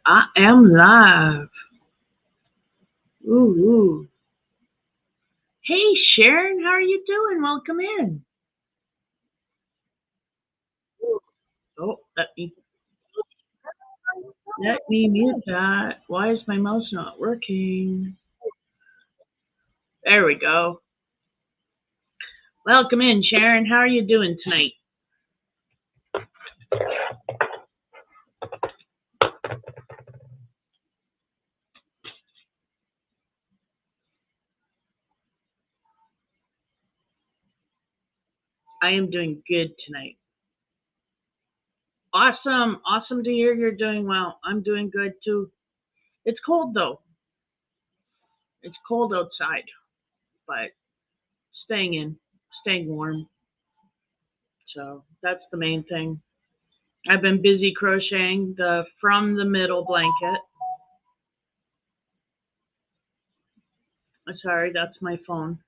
I am live. Ooh, ooh. Hey, Sharon, how are you doing? Welcome in. Oh, let me mute that. Why is my mouse not working? There we go. Welcome in, Sharon. How are you doing tonight? I am doing good tonight. Awesome. Awesome to hear you're doing well. I'm doing good too. It's cold though. It's cold outside, but staying in, staying warm. So that's the main thing. I've been busy crocheting the from the middle blanket. Sorry, that's my phone.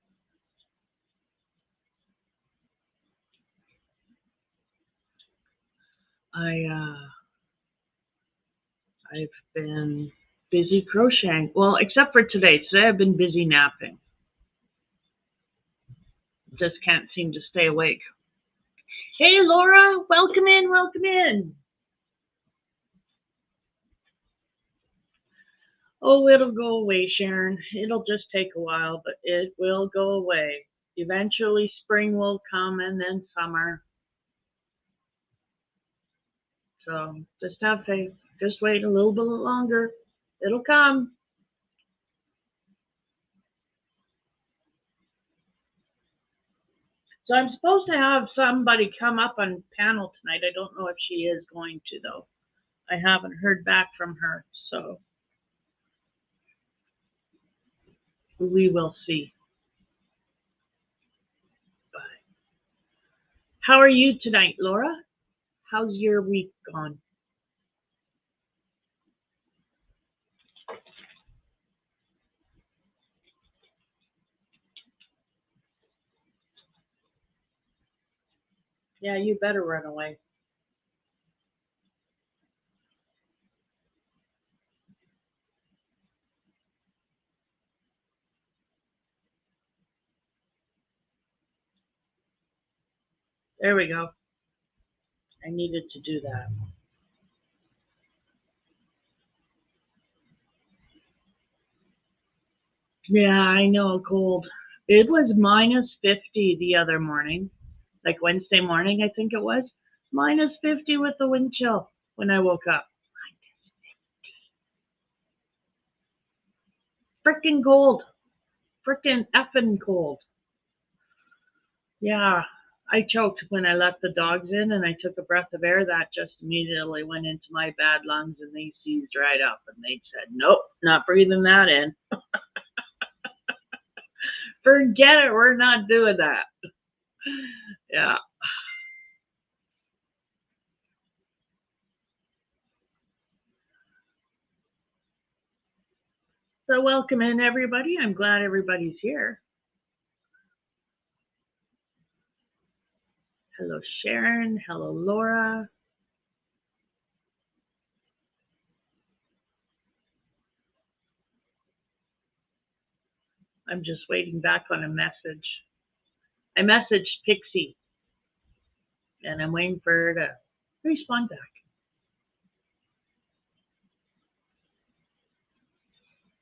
I've been busy crocheting. Well, except for today. Today I've been busy napping. Just can't seem to stay awake. Hey, Laura, welcome in, welcome in. Oh, it'll go away, Sharon. It'll just take a while, but it will go away. Eventually, spring will come and then summer. So just have faith. Just wait a little bit longer. It'll come. So I'm supposed to have somebody come up on panel tonight. I don't know if she is going to, though. I haven't heard back from her, so we will see. But how are you tonight, Laura? How's your week gone? Yeah, you better run away. There we go. I needed to do that. Yeah, I know, cold. It was minus 50 the other morning, like Wednesday morning, I think it was. Minus 50 with the wind chill when I woke up. Frickin' cold. Frickin' effing cold. Yeah, I choked when I let the dogs in and I took a breath of air. That just immediately went into my bad lungs and they seized right up and they said, nope, not breathing that in. Forget it, we're not doing that. Yeah. So welcome in everybody. I'm glad everybody's here. Hello Sharon, hello Laura. I'm just waiting back on a message. I messaged Pixie and I'm waiting for her to respond back.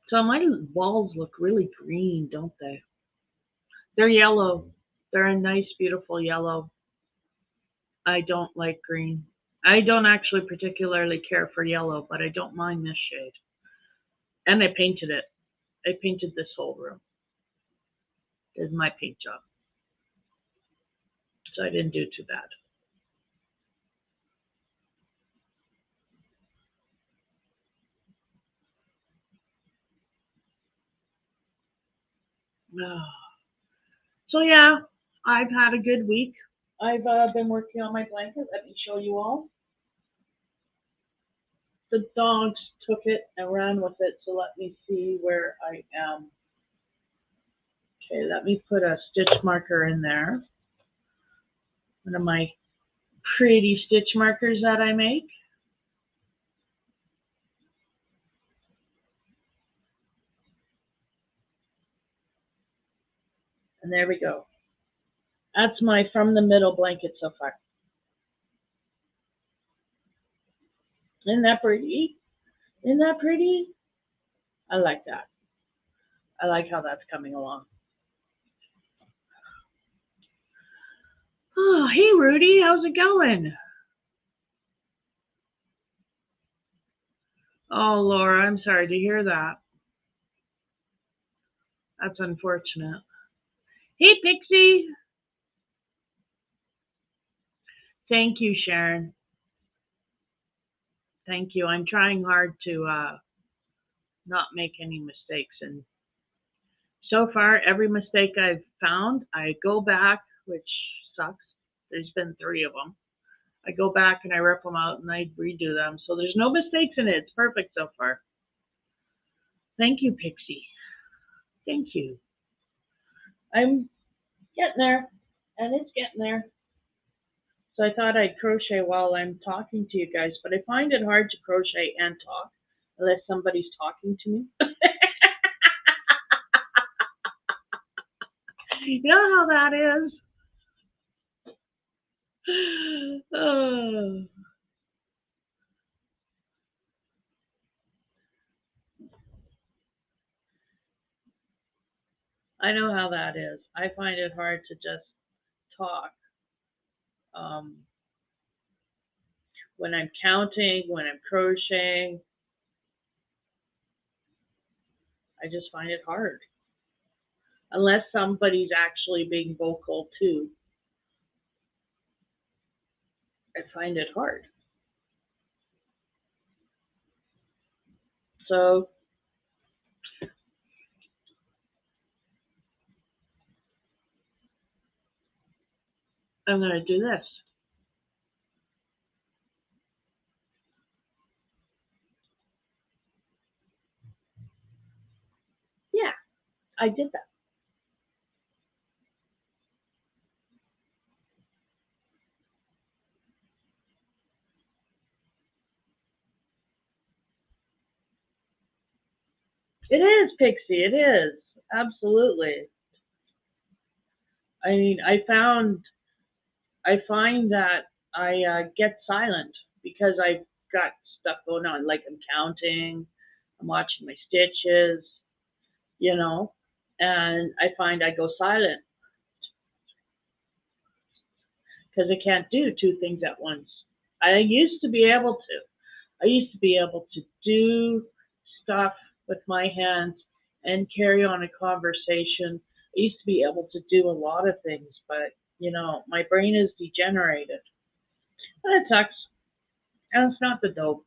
So my walls look really green, don't they? They're yellow. They're a nice, beautiful yellow. I don't like green. I don't actually particularly care for yellow, but I don't mind this shade. And I painted it. I painted this whole room. Is my paint job. So I didn't do too bad. So yeah, I've had a good week. I've been working on my blanket. Let me show you all. The dogs took it and ran with it, so let me see where I am. Okay, let me put a stitch marker in there. One of my pretty stitch markers that I make. And there we go. That's my from the middle blanket so far. Isn't that pretty? Isn't that pretty? I like that. I like how that's coming along. Oh, hey Rudy, how's it going? Oh, Laura, I'm sorry to hear that. That's unfortunate. Hey Pixie. Thank you, Sharon. Thank you. I'm trying hard to not make any mistakes. And so far, every mistake I've found, I go back, which sucks. There's been 3 of them. I go back and I rip them out and I redo them. So there's no mistakes in it. It's perfect so far. Thank you, Pixie. Thank you. I'm getting there, and it's getting there. So I thought I'd crochet while I'm talking to you guys, but I find it hard to crochet and talk unless somebody's talking to me. You know how that is? Oh. I know how that is. I find it hard to just talk um, when I'm counting, when I'm crocheting. I just find it hard. Unless somebody's actually being vocal too, I find it hard. So I'm going to do this. Yeah, I did that. It is, Pixie. It is. Absolutely. I mean, I find that I get silent because I've got stuff going on. Like I'm counting, I'm watching my stitches, you know, and I find I go silent because I can't do 2 things at once. I used to be able to. I used to be able to do stuff with my hands and carry on a conversation. I used to be able to do a lot of things, but my brain is degenerated. And it sucks. And it's not the dope.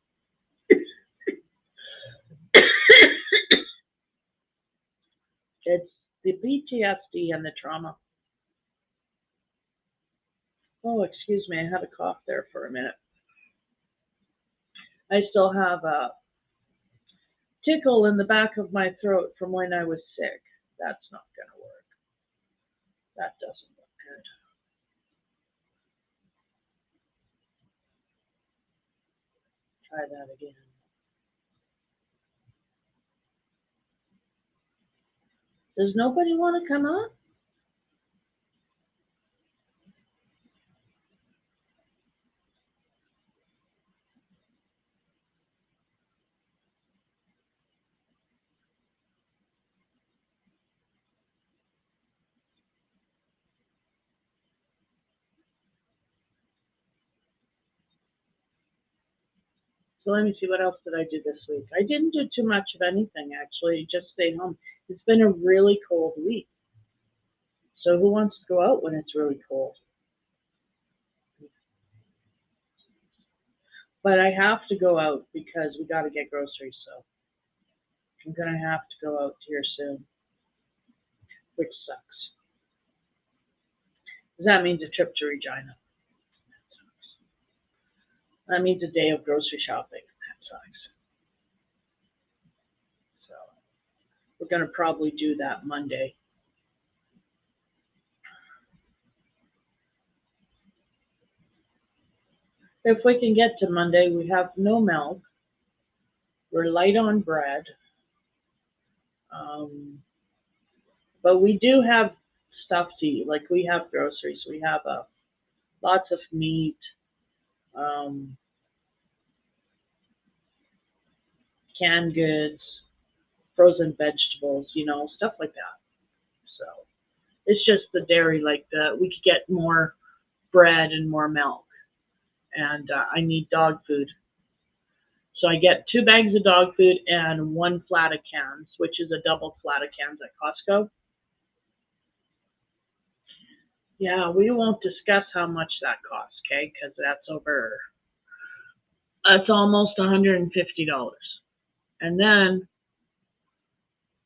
It's the PTSD and the trauma. Oh, excuse me, I had a cough there for a minute. I still have a tickle in the back of my throat from when I was sick. That's not going to work. That doesn't look good. Try that again. Does nobody want to come up? So let me see, what else did I do this week? I didn't do too much of anything, actually. Just stayed home. It's been a really cold week. So who wants to go out when it's really cold? But I have to go out because we got to get groceries. So I'm going to have to go out here soon, which sucks. That means a trip to Regina. That means a day of grocery shopping. That sucks. So we're going to probably do that Monday. If we can get to Monday, we have no milk. We're light on bread. But we do have stuff to eat. Like we have groceries. We have lots of meat, um, canned goods, frozen vegetables, stuff like that. So it's just the dairy. Like we could get more bread and more milk, and I need dog food. So I get 2 bags of dog food and 1 flat of cans, which is a double flat of cans at Costco. Yeah, we won't discuss how much that costs, okay? Because that's almost $150. And then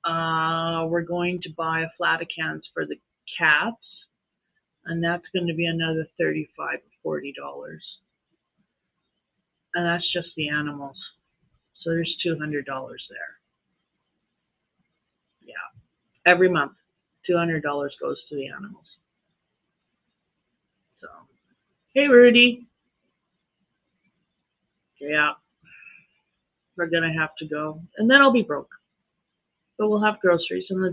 we're going to buy a flat of cans for the cats, and that's going to be another 35 or $40. And that's just the animals. So there's $200 there. Yeah. Every month, $200 goes to the animals. So, hey, Rudy. Yeah, we're going to have to go. And then I'll be broke. But we'll have groceries, and the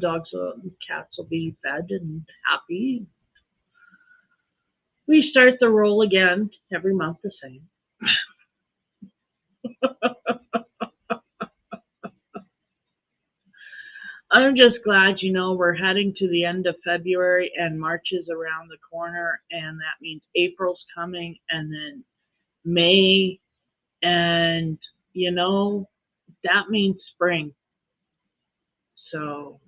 cats will be fed and happy. We start the roll again every month the same. I'm just glad, we're heading to the end of February and March is around the corner, and that means April's coming, and then May, and, that means spring. So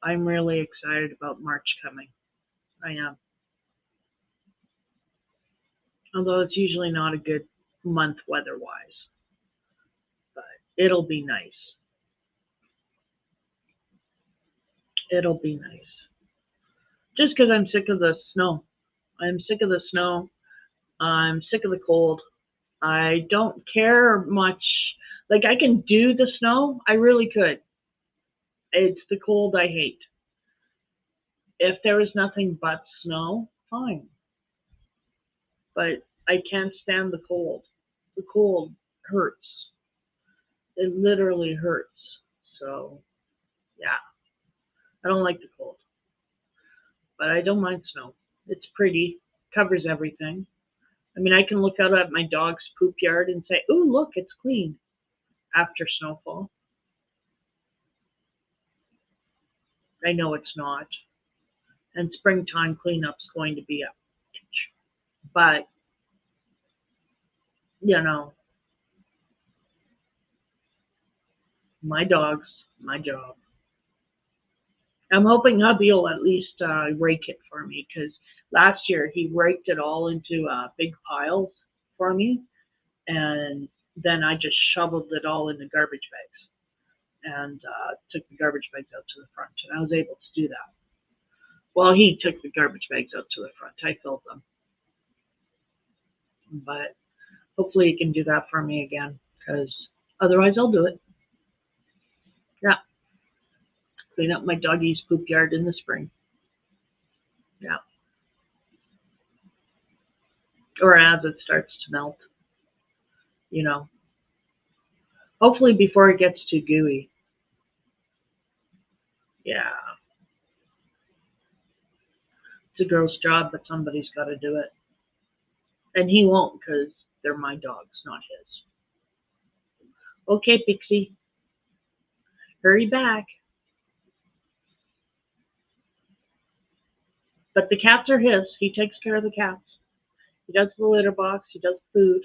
I'm really excited about March coming. I am. Although it's usually not a good month weather-wise, but it'll be nice. It'll be nice. Just because I'm sick of the snow. I'm sick of the snow. I'm sick of the cold. I don't care much. Like, I can do the snow. I really could. It's the cold I hate. If there was nothing but snow, fine. But I can't stand the cold. The cold hurts. It literally hurts. So, yeah. I don't like the cold. But I don't mind snow. It's pretty. Covers everything. I mean, I can look out at my dog's poop yard and say, "Ooh, look, it's clean," after snowfall. I know it's not. And springtime cleanup's going to be a bitch. But, you know, my dog's my job. I'm hoping hubby will at least rake it for me, because last year he raked it all into big piles for me, and then I just shoveled it all in the garbage bags and took the garbage bags out to the front, and I was able to do that. Well, he took the garbage bags out to the front. I filled them, but hopefully he can do that for me again, because otherwise I'll do it. Yeah, clean up my doggy's poop yard in the spring. Yeah, or as it starts to melt. You know, hopefully before it gets too gooey. Yeah, it's a gross job, but somebody's got to do it, and he won't, because they're my dogs, not his. Okay, Pixie, hurry back. But the cats are his. He takes care of the cats. He does the litter box. He does food.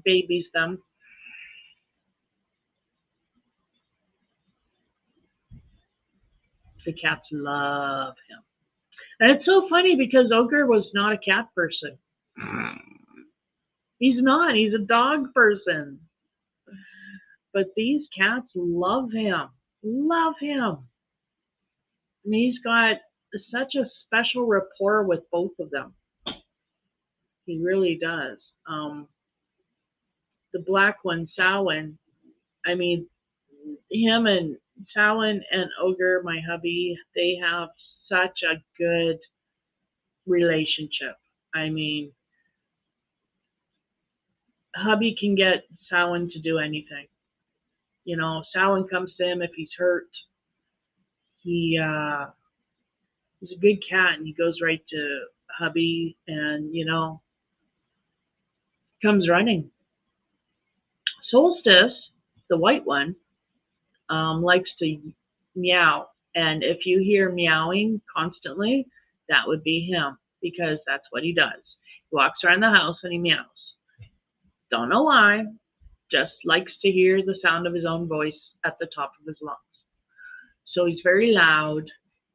Babies them. The cats love him. And it's so funny because Ogre was not a cat person. He's not. He's a dog person. But these cats love him. Love him. I mean, he's got such a special rapport with both of them. He really does. The black one, Samhain, I mean, him and Samhain and Ogre, my hubby, they have such a good relationship. I mean, hubby can get Samhain to do anything. Samhain comes to him if he's hurt. He's a good cat, and he goes right to hubby, and comes running. Solstice, the white one, likes to meow, and if you hear meowing constantly, that would be him because that's what he does. He walks around the house and he meows. Don't know why, just likes to hear the sound of his own voice at the top of his lungs. So he's very loud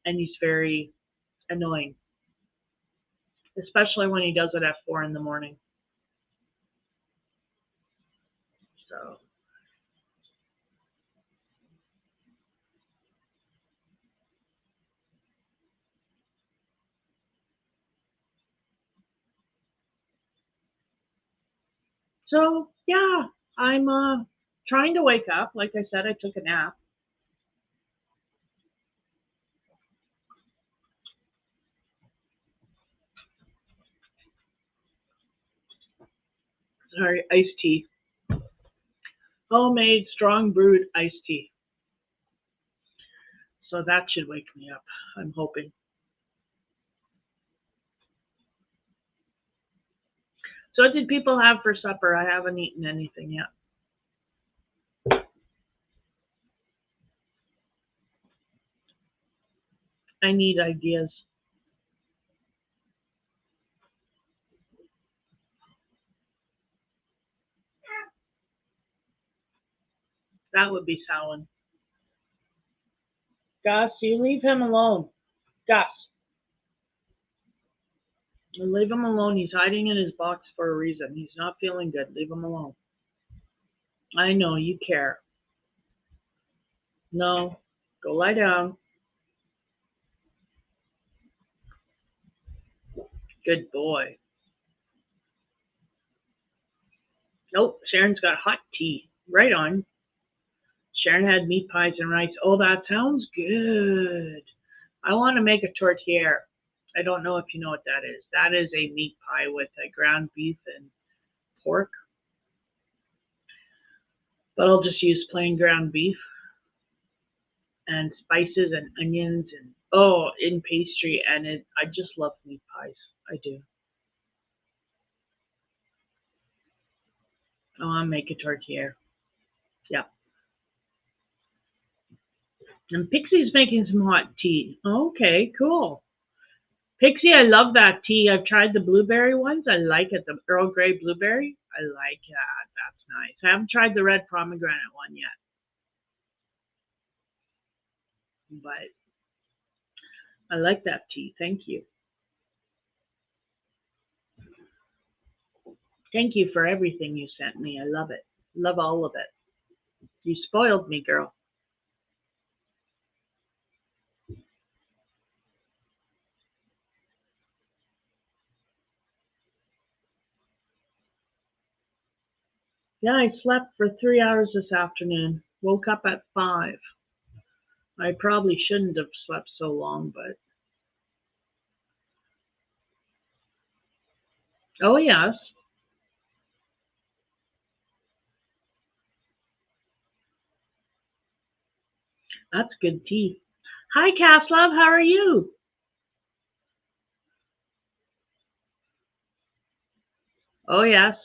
and he's very annoying, especially when he does it at 4 in the morning. So yeah, I'm trying to wake up. Like I said, I took a nap. Sorry, iced tea. Homemade strong brewed iced tea. So that should wake me up. I'm hoping. So what did people have for supper? I haven't eaten anything yet. I need ideas. That would be Samhain. Gus, you leave him alone. Gus, leave him alone. He's hiding in his box for a reason. He's not feeling good. Leave him alone. I know you care. No, go lie down. Good boy. Nope, Sharon's got hot tea. Right on. Sharon had meat pies and rice. Oh, that sounds good. I want to make a tortilla. I don't know if you know what that is. That is a meat pie with a ground beef and pork, but I'll just use plain ground beef and spices and onions and in pastry, and I just love meat pies. I do. I want to make a tortilla. Yeah. And Pixie's making some hot tea. Okay, cool. Pixie, I love that tea. I've tried the blueberry ones. I like it. The Earl Grey blueberry. I like that. That's nice. I haven't tried the red pomegranate one yet, but I like that tea. Thank you. Thank you for everything you sent me. I love it. Love all of it. You spoiled me, girl. Yeah, I slept for 3 hours this afternoon. Woke up at 5. I probably shouldn't have slept so long, but oh yes, that's good tea. Hi, Caslove. How are you? Oh yes,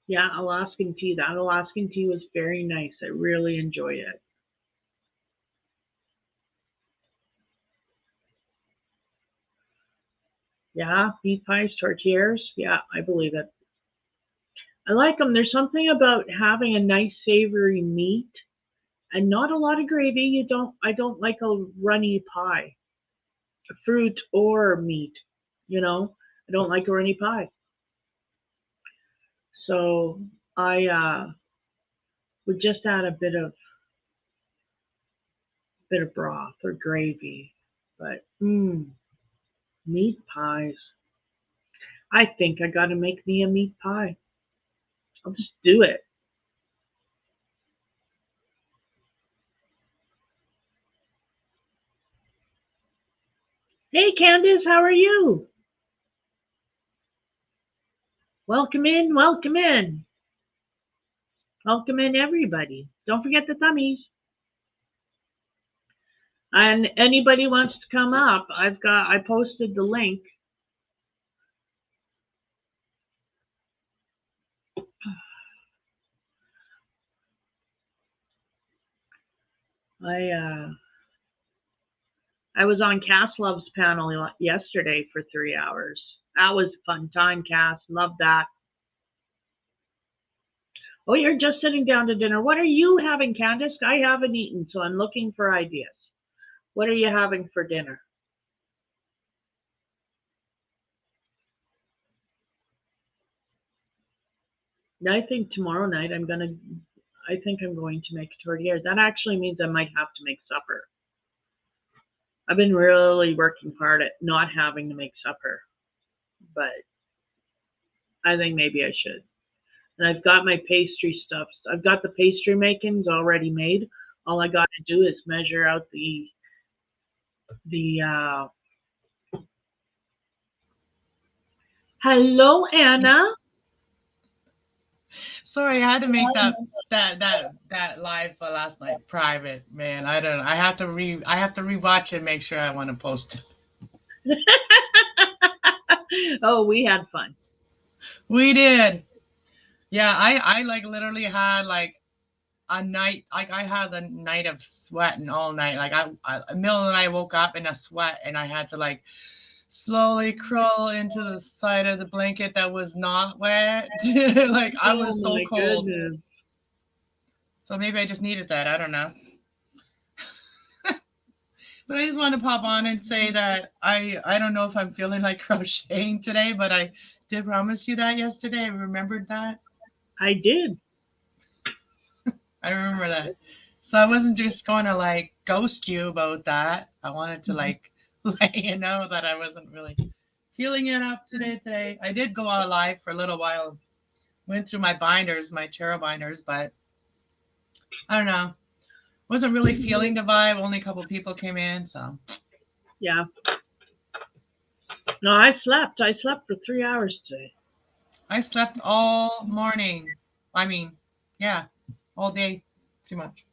yeah, Alaskan tea. That Alaskan tea was very nice. I really enjoyed it. Yeah, beef pies, tortillas. Yeah, I believe it. I like them. There's something about having a nice savory meat and not a lot of gravy. You don't. I don't like a runny pie, fruit or meat. You know, I don't like a runny pie. So I would just add a bit of broth or gravy. But meat pies. I think I got to make me a meat pie. I'll just do it. Hey, Candace, how are you? Welcome in, welcome in. Welcome in everybody. Don't forget the thummies. And anybody wants to come up, I posted the link. I I was on Cass Love's panel yesterday for 3 hours. That was a fun time, Cass. Love that. Oh, you're just sitting down to dinner. What are you having, Candace? I haven't eaten, so I'm looking for ideas. What are you having for dinner? I think tomorrow night I think I'm going to make a tortilla. That actually means I might have to make supper. I've been really working hard at not having to make supper, but I think maybe I should. And I've got my pastry stuffs. I've got the pastry makings already made. All I got to do is measure out the. Hello, Anna. Sorry, I had to make that live for last night private, man. I don't know. I have to rewatch it and make sure I want to post it. Oh, we had fun. We did. Yeah, I like literally had like a night, like I had a night of sweating all night. Like middle of the night, I woke up in a sweat and I had to like slowly crawl into the side of the blanket that was not wet. Like I Oh was so my cold. goodness. So maybe I just needed that. I don't know. But I just want to pop on and say that I don't know if I'm feeling like crocheting today, but I did promise you that yesterday. I remembered that. I did. I remember that. So I wasn't just going to like ghost you about that. I wanted to like let you know that I wasn't really feeling it up today. I did go out live for a little while, went through my binders, my tarot binders, but I don't know. Wasn't really feeling the vibe. Only a couple people came in, so Yeah. No, I slept. I slept for 3 hours today. I slept all morning. I mean, yeah, all day, pretty much.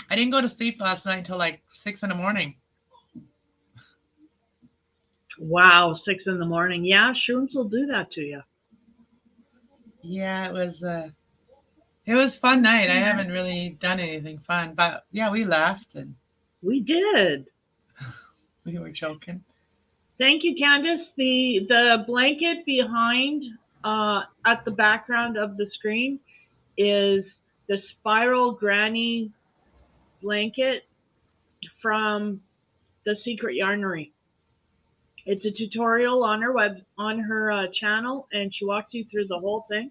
I didn't go to sleep last night until like 6 in the morning. Wow, 6 in the morning. Yeah, shrooms will do that to you. Yeah, it was fun night. I haven't really done anything fun, but yeah, we laughed and We did. we were joking. Thank you, Candace. The blanket behind at the background of the screen is the spiral granny blanket from the Secret Yarnery. It's a tutorial on her channel, and she walks you through the whole thing.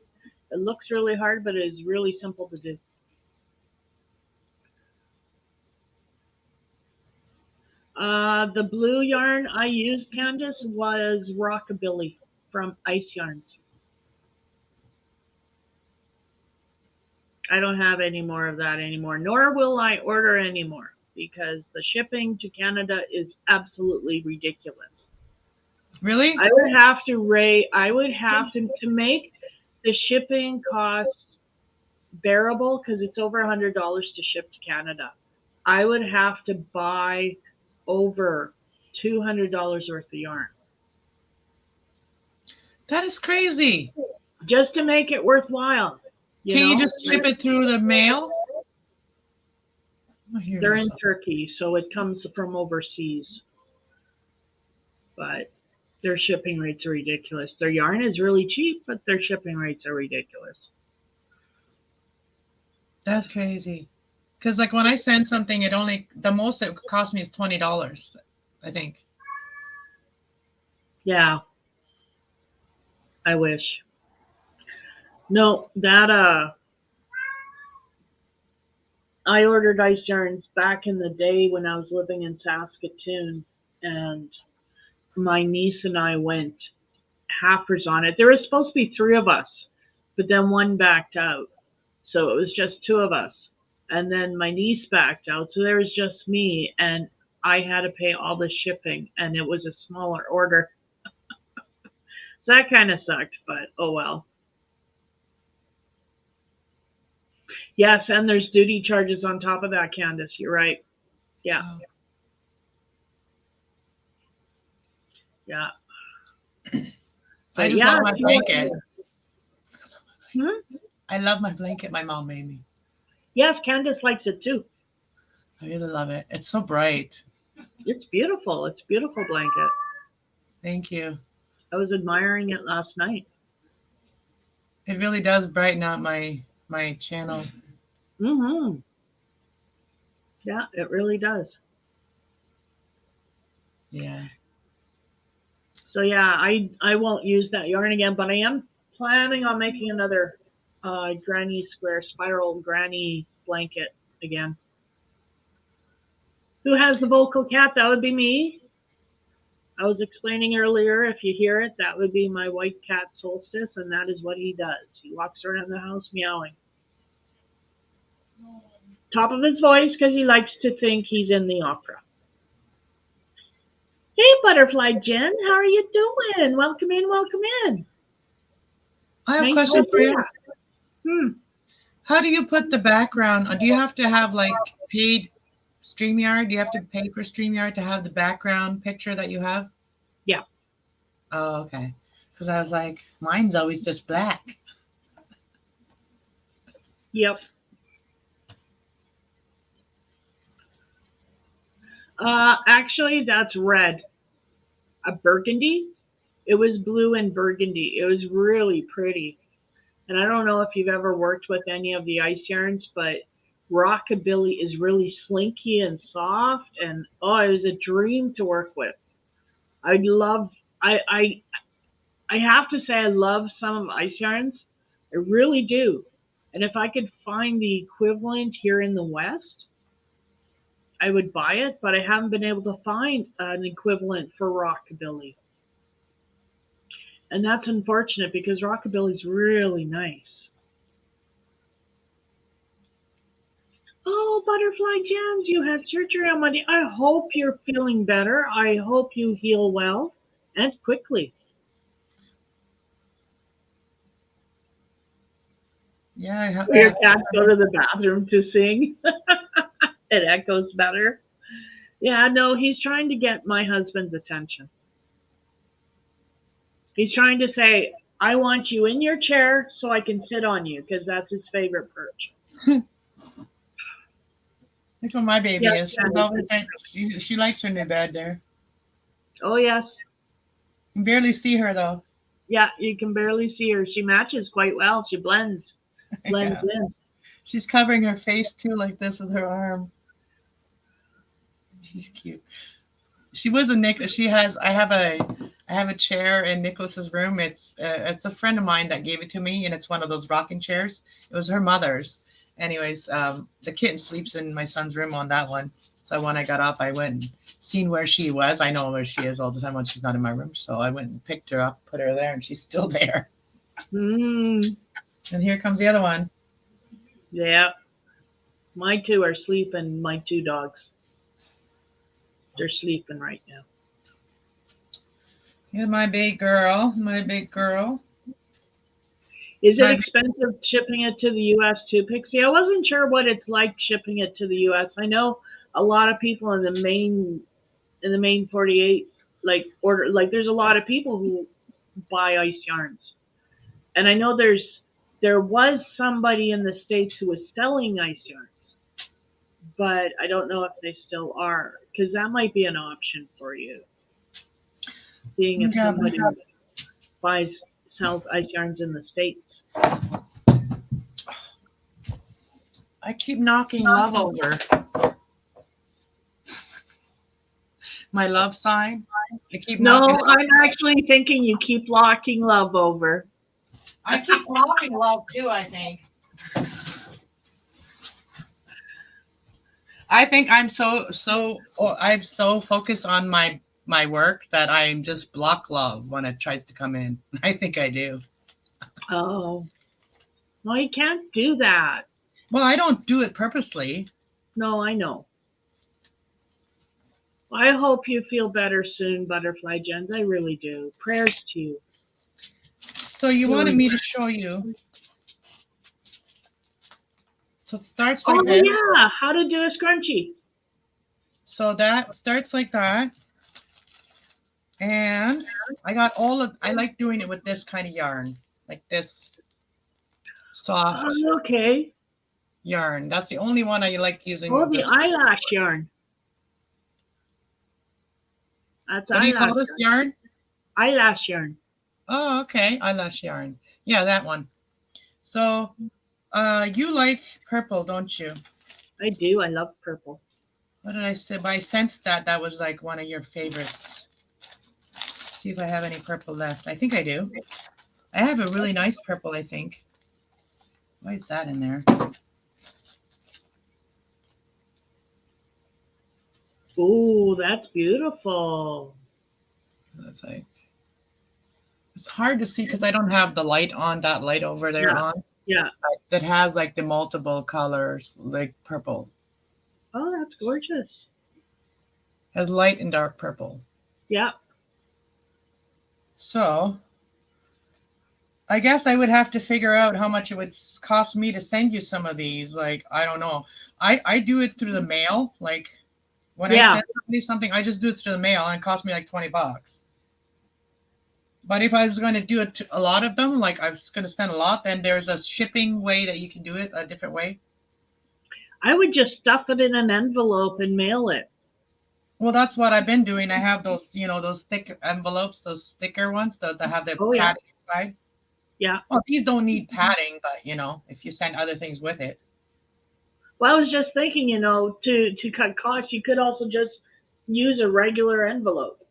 It looks really hard, but it is really simple to do. The blue yarn I used, Candace, was Rockabilly from Ice Yarns. I don't have any more of that anymore, nor will I order anymore because the shipping to Canada is absolutely ridiculous. Really? I would have to make the shipping costs bearable because it's over $100 to ship to Canada. I would have to buy over $200 worth of yarn That is crazy. just to make it worthwhile. You Can you know, just ship it through the mail? Oh, here, they're in that's Turkey, so it comes from overseas, but their shipping rates are ridiculous. Their yarn is really cheap, but their shipping rates are ridiculous. that's crazy. Because like when I send something, it only the most it cost me is $20. I think. Yeah, I wish. No, that I ordered ice yarns back in the day when I was living in Saskatoon, and my niece and I went halfers on it. There was supposed to be three of us, but then one backed out, so it was just two of us. And then my niece backed out, so there was just me, and I had to pay all the shipping, and it was a smaller order. So that kind of sucked, but oh well. Yes, and there's duty charges on top of that, Candace. You're right. Yeah, Oh, yeah. I But just yeah, love my she blanket. was. Hmm? I love my blanket my mom made me. Yes, Candace likes it too. I really love it. It's so bright. It's beautiful. It's a beautiful blanket. Thank you. I was admiring it last night. It really does brighten up my channel. Hmm. Yeah, it really does. Yeah. So yeah, I won't use that yarn again, but I am planning on making another granny square spiral granny blanket again. Who has the vocal cat? That would be me. I was explaining earlier, if you hear it, that would be my white cat Solstice, and that is what he does. He walks around the house meowing. Top of his voice because he likes to think he's in the opera. Hey, Butterfly Jen, how are you doing? Welcome in, welcome in. I have a Nice question to for see you. ya. Hmm. How do you put the background? Do you have to have like paid StreamYard? Do you have to pay for StreamYard to have the background picture that you have? Yeah. Oh, okay. Because I was like, mine's always just black. Yep. Actually, that's red. A burgundy. It was blue and burgundy. It was really pretty. And I don't know if you've ever worked with any of the ice yarns, but Rockabilly is really slinky and soft, and oh, it was a dream to work with. I love. I have to say I love some of ice yarns. I really do. And if I could find the equivalent here in the West, I would buy it, but I haven't been able to find an equivalent for Rockabilly. And that's unfortunate because Rockabilly's really nice. Oh, Butterfly Gems, you had surgery on Monday. I hope you're feeling better. I hope you heal well and quickly. Yeah, I have. Your cats go to the bathroom to sing. It echoes better. Yeah, no, he's trying to get my husband's attention. He's trying to say, I want you in your chair so I can sit on you because that's his favorite perch. Look what my baby Yes, is. yeah. She likes her new bed there. Oh, yes. You can barely see her though. Yeah, you can barely see her. She matches quite well. She blends Yeah. in. She's covering her face too, like this with her arm. She's cute. She was a Nick. She has. I have a chair in Nicholas's room. It's a friend of mine that gave it to me, and it's one of those rocking chairs. It was her mother's. Anyways, the kitten sleeps in my son's room on that one. So when I got up, I went and seen where she was. I know where she is all the time when she's not in my room. So I went and picked her up, put her there, and she's still there. Mm, And here comes the other one. yeah. My two are sleeping, my two dogs. They're sleeping right now. Here's my big girl. My big girl. Is it My expensive shipping it to the U.S. too, Pixie? I wasn't sure what it's like shipping it to the U.S. I know a lot of people in the main 48 like order like there's a lot of people who buy ice yarns, and I know there was somebody in the States who was selling ice yarns, but I don't know if they still are because that might be an option for you. Seeing if Yeah, somebody sells ice yarns in the States. I keep knocking love over. My love sign. I keep No, knocking. I'm actually thinking you keep locking love over. I keep knocking love too, I think. I think I'm I'm so focused on my work that I'm just block love when it tries to come in. I think I do. Oh, no, you can't do that. Well, I don't do it purposely. No, I know. I hope you feel better soon, Butterfly Gens. I really do. Prayers to you. So you wanted me to show you. So it starts Oh like this. yeah, how to do a scrunchie. So that starts like that. And I like doing it with this kind of yarn, like this soft Okay. yarn. That's the only one I like using Oh, with the this. eyelash yarn. That's What do you eyelash call this yarn. yarn? Eyelash yarn. Oh, okay. Eyelash yarn. Yeah, that one. So you like purple, don't you? I do. I love purple. What did I say? But I sensed that was like one of your favorites. See if I have any purple left. I think I do. I have a really nice purple, I think. Why is that in there? Ooh, that's beautiful. That's like, it's hard to see because I don't have the light on, that light over there Yeah. on. Yeah. That has like the multiple colors, like purple. Oh, that's gorgeous. Has light and dark purple. Yeah. So I guess I would have to figure out how much it would cost me to send you some of these. Like, I don't know. I do it through the mail. Like when I Yeah. send somebody something, I just do it through the mail and it costs me like $20. But if I was going to do it to a lot of them, like I was going to send a lot, then there's a shipping way that you can do it a different way. I would just stuff it in an envelope and mail it. Well, that's what I've been doing. I have those, those thick envelopes, those sticker ones that have the Oh, yeah. padding inside. Yeah. Well, these don't need padding, but if you send other things with it. Well, I was just thinking, to cut costs, you could also just use a regular envelope,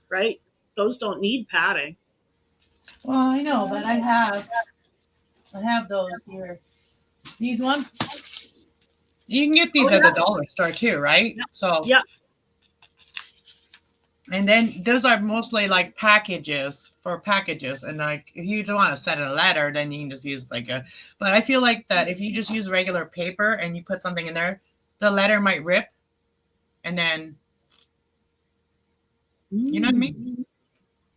right? Those don't need padding. Well, I know, but I have those here. These ones. You can get these Oh, at yeah. the dollar store too, right? Yeah. So Yeah. And then those are mostly like packages. And like if you don't want to send a letter, then you can just use but I feel like that if you just use regular paper and you put something in there, the letter might rip. And then, you know what I mean?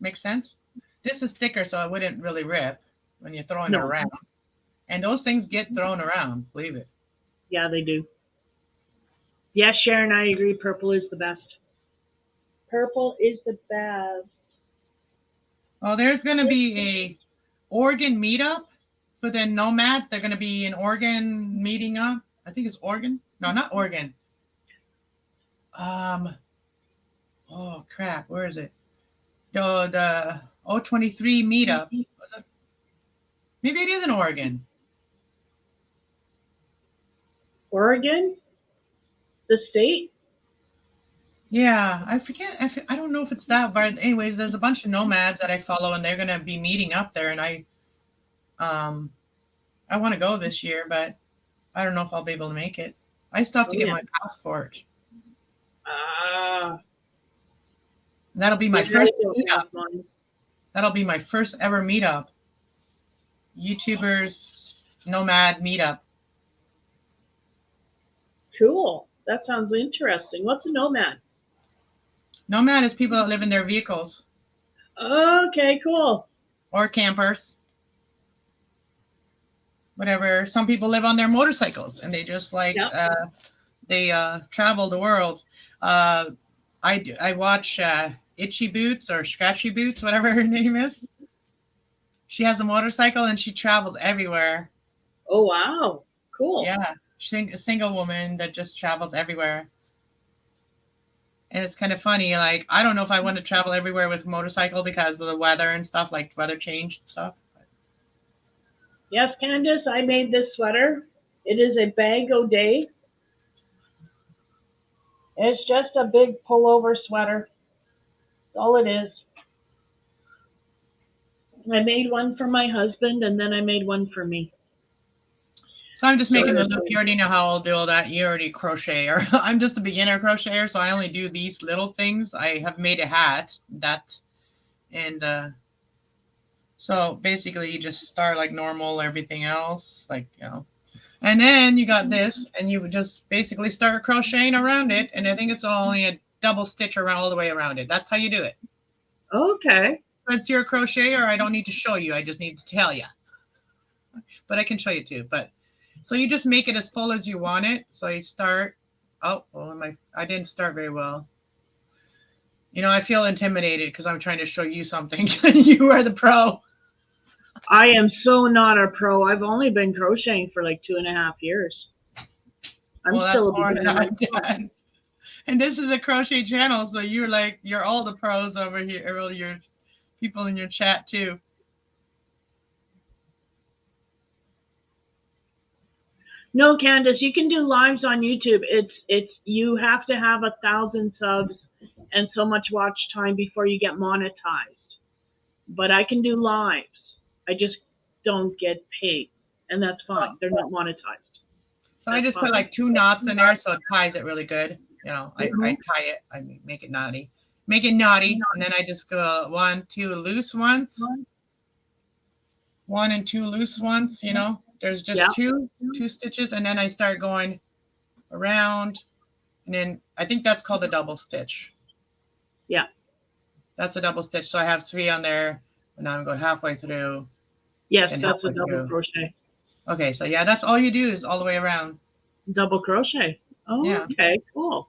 Makes sense? This is thicker, so it wouldn't really rip when you're throwing it No. around. And those things get thrown around, believe it. Yeah, they do. Yes, Sharon, I agree. Purple is the best. Purple is the best. Oh, there's going to be a Oregon meetup for the nomads. They're going to be in Oregon meeting up. I think it's Oregon. No, not Oregon. Oh crap, where is it? The O23 meetup. Was it? Maybe it is in Oregon. Oregon? The state? Yeah, I forget. I don't know if it's that, but anyways, there's a bunch of nomads that I follow, and they're gonna be meeting up there, and I want to go this year, but I don't know if I'll be able to make it. I still have to get my passport. That'll be my first meetup. That'll be my first ever meetup. YouTubers nomad meetup. Cool. That sounds interesting. What's a nomad? Nomad is people that live in their vehicles. Okay, cool. Or campers. Whatever. Some people live on their motorcycles and they just they travel the world. I watch Itchy Boots or Scratchy Boots, whatever her name is. She has a motorcycle and she travels everywhere. Oh, wow. Cool. Yeah. She's a single woman that just travels everywhere. And it's kind of funny. Like, I don't know if I want to travel everywhere with a motorcycle because of the weather and stuff, like weather change and stuff. Yes, Candace, I made this sweater. It is a bag o' day. It's just a big pullover sweater. That's all it is. I made one for my husband and then I made one for me. So I'm just making a loop. You already know how I'll do all that. You already crocheter. I'm just a beginner crocheter, so I only do these little things. I have made a hat so basically you just start like normal, everything else, and then you got this, and you would just basically start crocheting around it, and I think it's only a double stitch around all the way around it. That's how you do it. Okay. It's your crocheter. I don't need to show you. I just need to tell you. But I can show you too. But So you just make it as full as you want it. So you start. Oh, well, I didn't start very well. You know, I feel intimidated because I'm trying to show you something. You are the pro. I am so not a pro. I've only been crocheting for like 2.5 years. I'm Well, that's still a more than beginner. I've done. And this is a crochet channel, so you're all the pros over here, all your people in your chat too. No, Candace, you can do lives on YouTube. It's you have to have 1,000 subs and so much watch time before you get monetized. But I can do lives. I just don't get paid, and that's fine. They're not monetized. So I just put like 2 knots in there, so it ties it really good. You know, I tie it. I make it naughty, and then I just go 1, 2 loose ones, 1 and 2 loose ones. You know, there's just two stitches, and then I start going around, and then I think that's called a double stitch. Yeah, that's a double stitch. So I have 3 on there, and now I'm going halfway through. Yes, that's a double crochet. Okay, so yeah, that's all you do is all the way around. Double crochet. Oh, yeah. Okay, cool.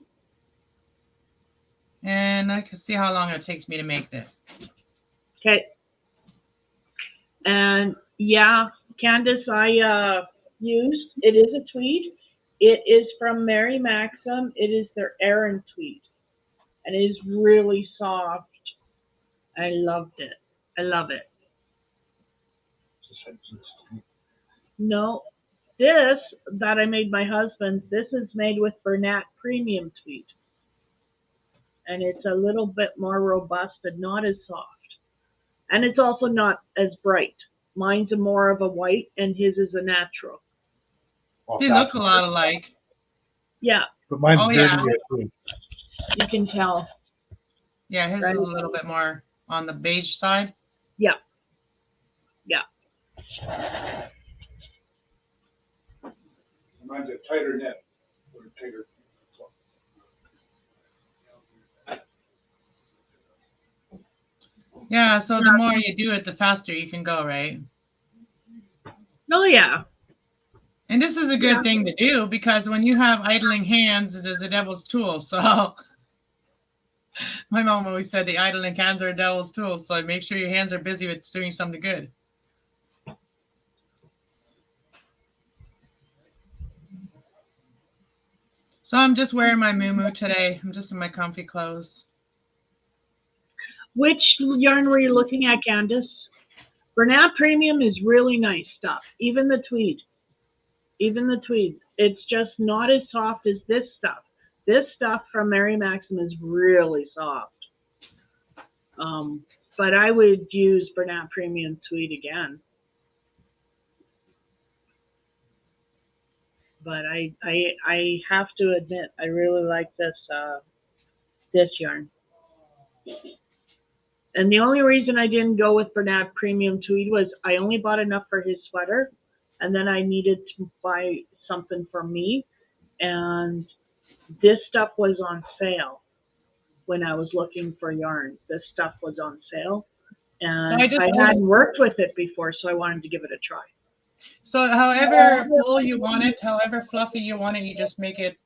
And I can see how long it takes me to make that. Okay. And yeah, Candace, I used, it is a tweed. It is from Mary Maxim. It is their Aran tweed. And it is really soft. I loved it. I love it. No, this that I made my husband, this is made with Bernat Premium tweed. And it's a little bit more robust and not as soft. And it's also not as bright. Mine's more of a white and his is a natural. They look a lot alike. Yeah. But mine's dirtier too. You can tell. Yeah, his is a little bit more on the beige side. Yeah. Yeah. Mine's a tighter knit. Or tighter. Yeah, so the more you do it, the faster you can go, right? Oh, yeah. And this is a good thing to do because when you have idling hands, there's a devil's tool. So my mom always said the idling hands are a devil's tool. So make sure your hands are busy with doing something good. So I'm just wearing my muumuu today. I'm just in my comfy clothes. Which yarn were you looking at, Candace? Bernat Premium is really nice stuff. Even the tweed. It's just not as soft as this stuff. This stuff from Mary Maxim is really soft. But I would use Bernat Premium tweed again. But I have to admit, I really like this yarn. And the only reason I didn't go with Bernat Premium tweed was I only bought enough for his sweater, and then I needed to buy something for me. And this stuff was on sale when I was looking for yarn. This stuff was on sale, and so I hadn't worked with it before, so I wanted to give it a try. So however full you want it, however fluffy you want it, you just make it,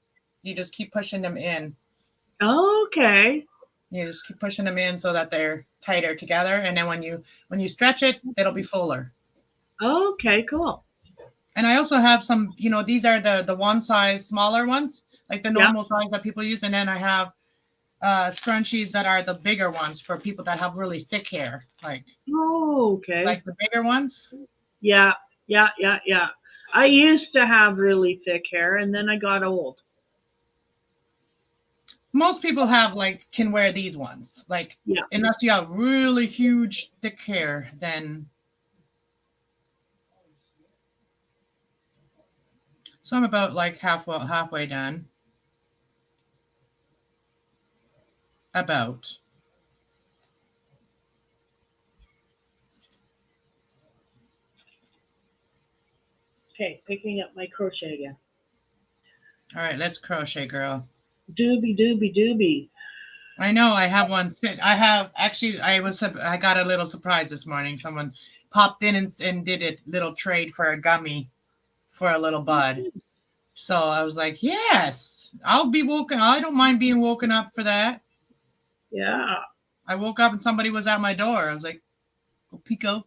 you just keep pushing them in. Okay. You just keep pushing them in so that they're tighter together. And then when you stretch it, it'll be fuller. Okay, cool. And I also have some, you know, these are the one size smaller ones, like the normal size that people use. And then I have scrunchies that are the bigger ones for people that have really thick hair. Like, okay. Like the bigger ones. Yeah. I used to have really thick hair, and then I got old. Most people can wear these ones. Like, unless you have really huge thick hair, then. So I'm about like halfway done. About. Okay, picking up my crochet again. All right, let's crochet, girl. Doobie. I know I have one. I got a little surprise this morning. Someone popped in and did a little trade for a gummy for a little bud. So I was like, yes, I'll be woken. I don't mind being woken up for that. Yeah. I woke up and somebody was at my door. I was like, oh, Pico.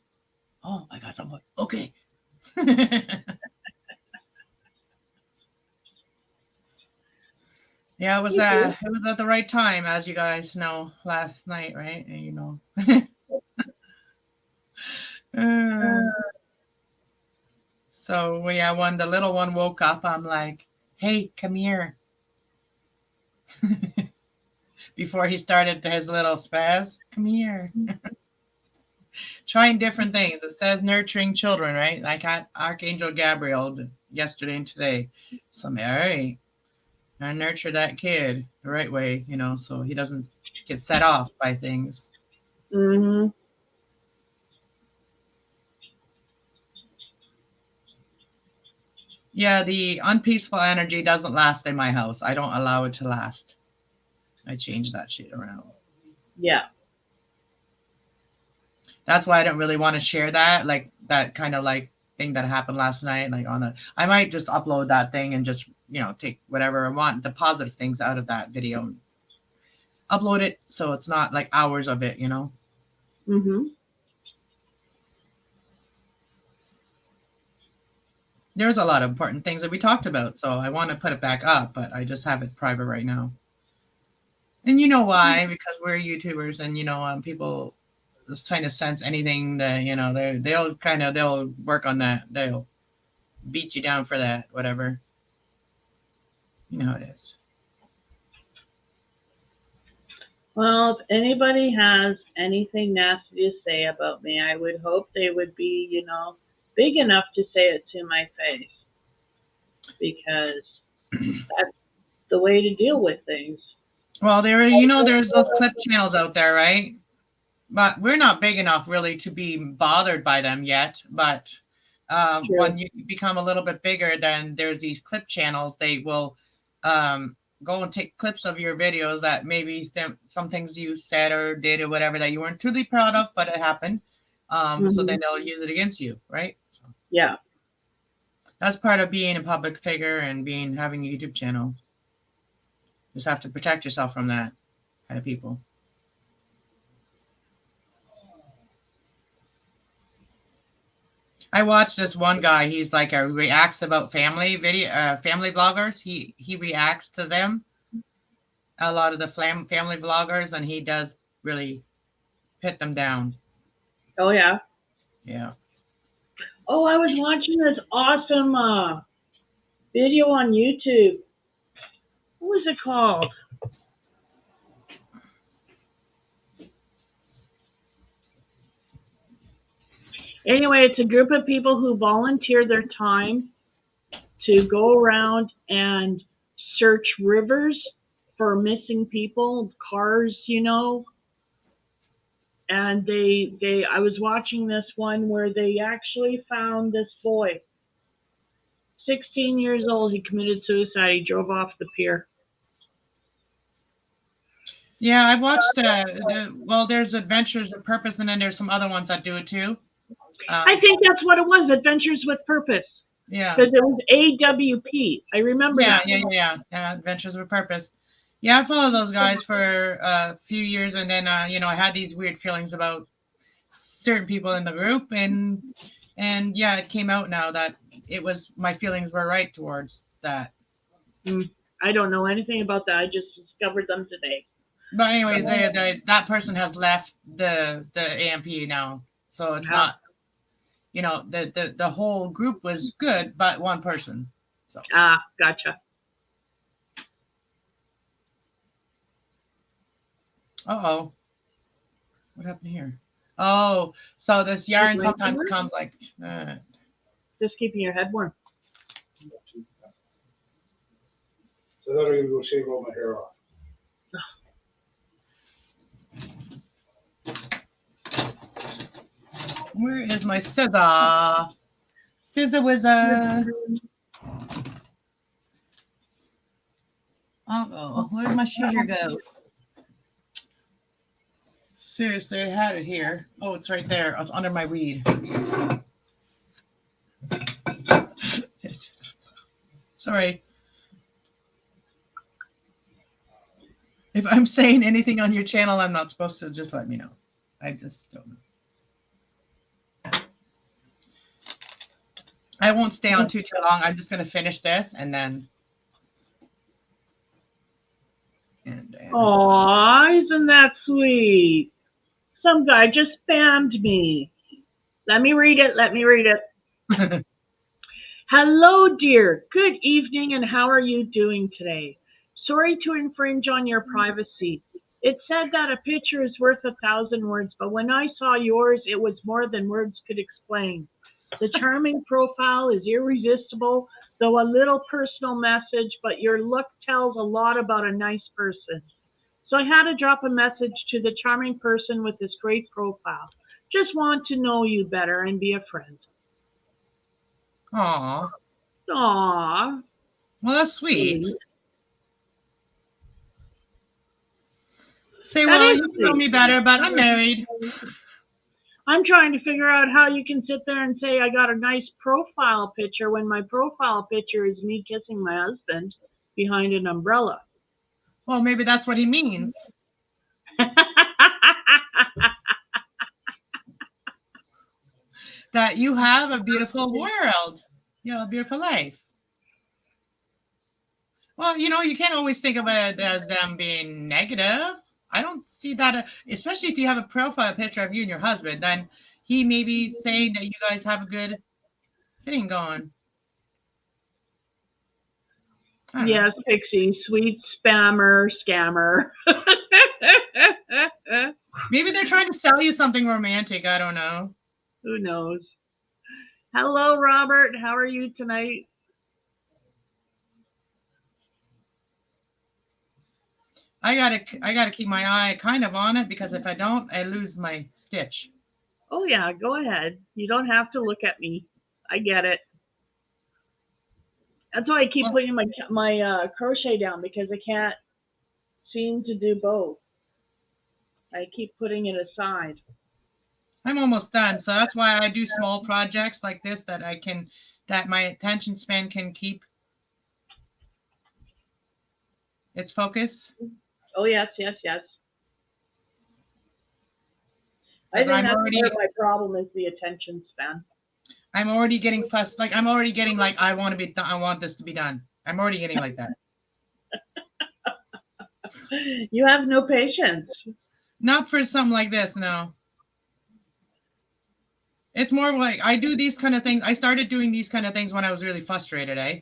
Oh, I got something. Okay. Yeah, it was at the right time, as you guys know, last night, right? You know. So yeah, when the little one woke up, I'm like, hey, come here. Before he started his little spaz, come here. Trying different things. It says nurturing children, right? Like Archangel Gabriel yesterday and today. So I'm all right. I nurture that kid the right way, you know, so he doesn't get set off by things. Mm-hmm. Yeah, the unpeaceful energy doesn't last in my house. I don't allow it to last. I change that shit around. Yeah. That's why I don't really want to share that, like that kind of like thing that happened last night. Like I might just upload that thing and just, you know, take whatever I want, the positive things out of that video, and upload it so it's not like hours of it, you know. Mm-hmm. There's a lot of important things that we talked about, so I want to put it back up, but I just have it private right now. And you know why? Because we're YouTubers, and you know, people just kind of sense anything that, you know, they'll work on that. They'll beat you down for that, whatever. You know how it is. Well, if anybody has anything nasty to say about me, I would hope they would be, you know, big enough to say it to my face, because that's the way to deal with things. Well, there's those clip channels out there, right? But we're not big enough really to be bothered by them yet. But when you become a little bit bigger, then there's these clip channels. They will go and take clips of your videos that maybe some things you said or did or whatever that you weren't truly proud of, but it happened. So then they'll use it against you, right? So yeah. That's part of being a public figure and having a YouTube channel. Just have to protect yourself from that kind of people. I watched this one guy. He's like reacts about family vloggers. He reacts to them. A lot of the family vloggers, and he does really put them down. Oh yeah. Yeah. Oh, I was watching this awesome video on YouTube. What was it called? Anyway, it's a group of people who volunteer their time to go around and search rivers for missing people, cars, you know. And I was watching this one where they actually found this boy, 16 years old. He committed suicide. He drove off the pier. Yeah, I've watched. Well, there's Adventures with Purpose, and then there's some other ones that do it too. I think that's what it was, Adventures with Purpose. Yeah. Because it was AWP. I remember that. Yeah. Adventures with Purpose. Yeah, I followed those guys for a few years, and then you know, I had these weird feelings about certain people in the group, and yeah, it came out now that my feelings were right towards that. I don't know anything about that. I just discovered them today. But anyways, that person has left the AMP now, so it's not. You know, the whole group was good, but one person. So gotcha. Uh-oh. What happened here? Oh, so this yarn sometimes comes like just keeping your head warm. So then I'm gonna go shave all my hair off. Where is my scissor? Scissor wizard. Oh, where did my scissor go? Seriously, I had it here. Oh, it's right there. It's under my weed. This Sorry. If I'm saying anything on your channel I'm not supposed to, just let me know. I just don't know. I won't stay on too long. I'm just going to finish this and then. Aw, isn't that sweet? Some guy just spammed me. Let me read it. Hello, dear. Good evening, and how are you doing today? Sorry to infringe on your privacy. It said that a picture is worth 1,000 words, but when I saw yours, it was more than words could explain. The charming profile is irresistible, though a little personal message, but your look tells a lot about a nice person. So I had to drop a message to the charming person with this great profile. Just want to know you better and be a friend. Aw. Aww. Well, that's sweet. Say, well, you know me better, but I'm married. I'm trying to figure out how you can sit there and say I got a nice profile picture when my profile picture is me kissing my husband behind an umbrella. Well, maybe that's what he means. That you have a beautiful world. You have a beautiful life. Well, you know, you can't always think of it as them being negative. I don't see that, especially if you have a profile picture of you and your husband, then he may be saying that you guys have a good thing going. Yes, Pixie, sweet spammer, scammer. Maybe they're trying to sell you something romantic. I don't know. Who knows? Hello, Robert. How are you tonight? I gotta keep my eye kind of on it because if I don't, I lose my stitch. Oh yeah, go ahead. You don't have to look at me. I get it. That's why I keep putting my crochet down because I can't seem to do both. I keep putting it aside. I'm almost done, so that's why I do small projects like this that my attention span can keep its focus. Oh yes. I think that's part of my problem is the attention span. I'm already getting fussed. Like I'm already getting like I want this to be done. I'm already getting like that. You have no patience. Not for something like this, no. It's more like I do these kind of things. I started doing these kind of things when I was really frustrated, eh?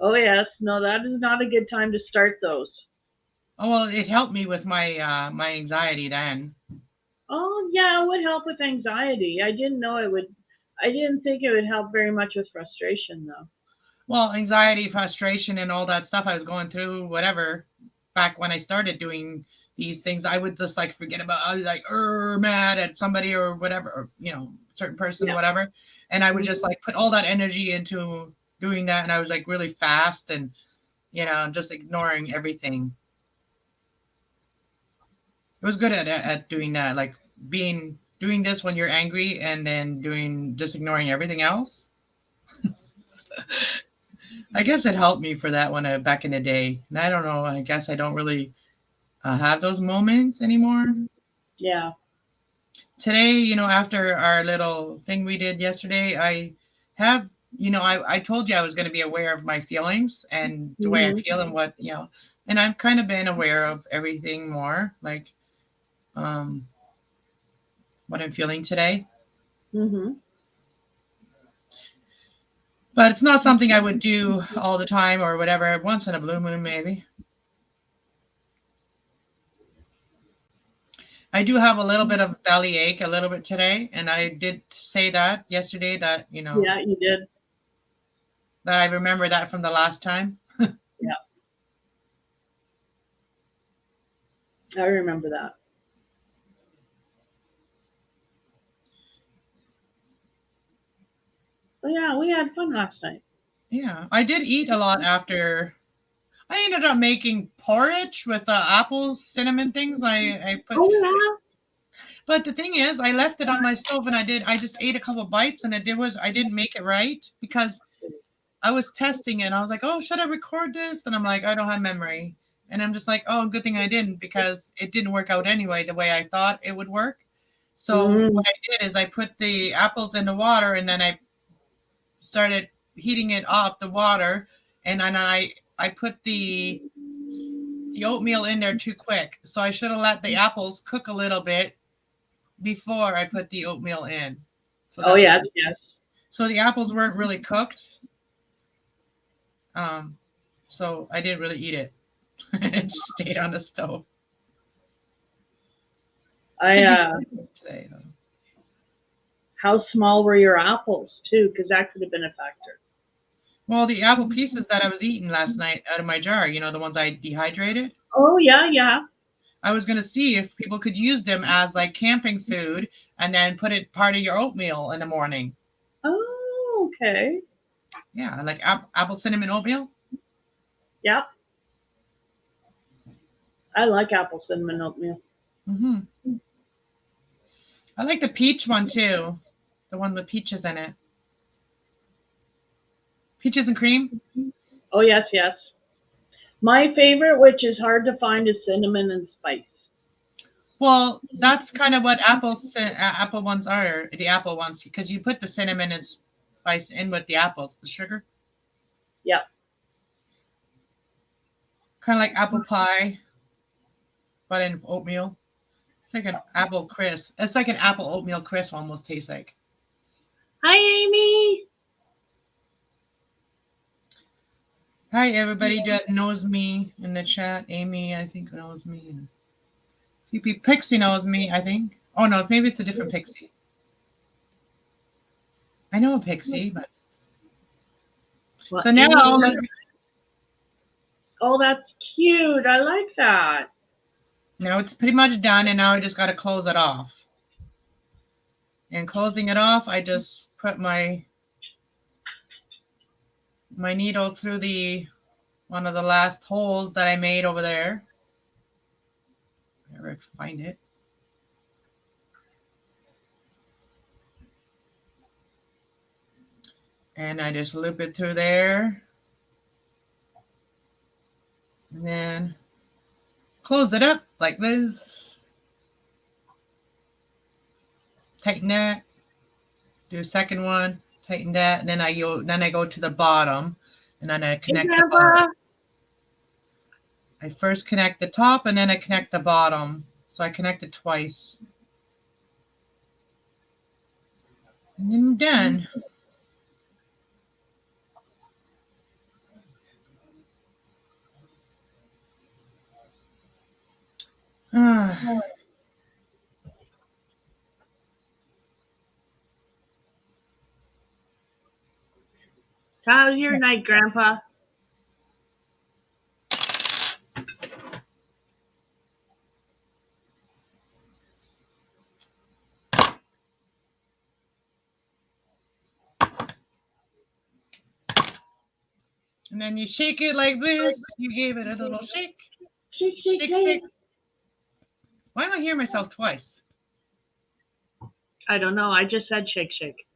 Oh yes, no, that is not a good time to start those. Oh well, it helped me with my my anxiety then. Oh yeah, it would help with anxiety. I didn't know it would. I didn't think it would help very much with frustration though. Well, anxiety, frustration, and all that stuff I was going through, whatever. Back when I started doing these things, I would just like forget about. I was like, mad at somebody or whatever, or you know, certain person, whatever, and I would just like put all that energy into doing that, and I was like really fast and you know, just ignoring everything. It was good at doing that, like doing this when you're angry and then just ignoring everything else. I guess it helped me for that one back in the day. And I don't know. I guess I don't really have those moments anymore. Yeah. Today, you know, after our little thing we did yesterday, I have, you know, I told you I was going to be aware of my feelings and the way I feel and what, you know, and I've kind of been aware of everything more, like what I'm feeling today. But it's not something I would do all the time or whatever. Once in a blue moon, maybe. I do have a little bit of belly ache a little bit today. And I did say that yesterday that, you know. Yeah, you did. That I remember that from the last time. Yeah. I remember that. Oh, yeah, we had fun last night. Yeah, I did eat a lot after. I ended up making porridge with apples, cinnamon things. I put. Oh yeah. But the thing is, I left it on my stove, and I just ate a couple bites, and I didn't make it right because I was testing it and I was like, oh, should I record this? And I'm like, I don't have memory. And I'm just like, oh, good thing I didn't, because it didn't work out anyway the way I thought it would work. So what I did is I put the apples in the water, and then I started heating it off the water, and then I put the oatmeal in there too quick. So I should have let the apples cook a little bit before I put the oatmeal in. So Oh, yes, yes. So the apples weren't really cooked. So I didn't really eat it. It stayed on the stove. Today, though. How small were your apples too? Because that could have been a factor. Well, the apple pieces that I was eating last night out of my jar, the ones I dehydrated. Oh, yeah, yeah. I was going to see if people could use them as like camping food and then put it part of your oatmeal in the morning. Oh, okay. Yeah, like apple cinnamon oatmeal. Yeah. I like apple cinnamon oatmeal. Mm-hmm. I like the peach one too. The one with peaches in it. Peaches and cream? Oh, yes, yes. My favorite, which is hard to find, is cinnamon and spice. Well, that's kind of what apple ones are, the apple ones, because you put the cinnamon and spice in with the apples, the sugar. Yeah. Kind of like apple pie, but in oatmeal. It's like an apple crisp. It's like an apple oatmeal crisp almost tastes like. Hi, Amy. Hi, everybody that knows me in the chat. Amy, I think, knows me. CP Pixie knows me, I think. Oh, no, maybe it's a different Pixie. I know a Pixie, but. Well, so now, oh, that's cute. I like that. Now it's pretty much done, and now I just got to close it off. And closing it off, I just put my needle through one of the last holes that I made over there. Wherever I can find it. And I just loop it through there. And then close it up like this. Tighten that. Do a second one. Tighten that. And then I go to the bottom. And then I connect the bottom. I first connect the top and then I connect the bottom. So I connect it twice. And then I'm done. How's your night, Grandpa? And then you shake it like this. You gave it a little shake. Shake, shake, Shake, shake. shake. Why am I hearing myself twice? I don't know. I just said shake, shake.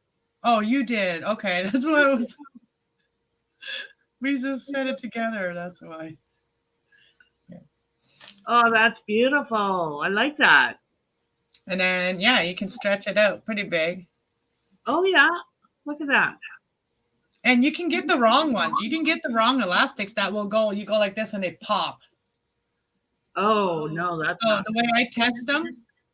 Oh, you did. Okay, that's what I was. We just said it together. That's why. Yeah. Oh, that's beautiful. I like that. And then, yeah, you can stretch it out pretty big. Oh, yeah. Look at that. And you can get the wrong ones. You can get the wrong elastics that will go, you go like this and they pop. Oh, no, that's So not. the way I test them,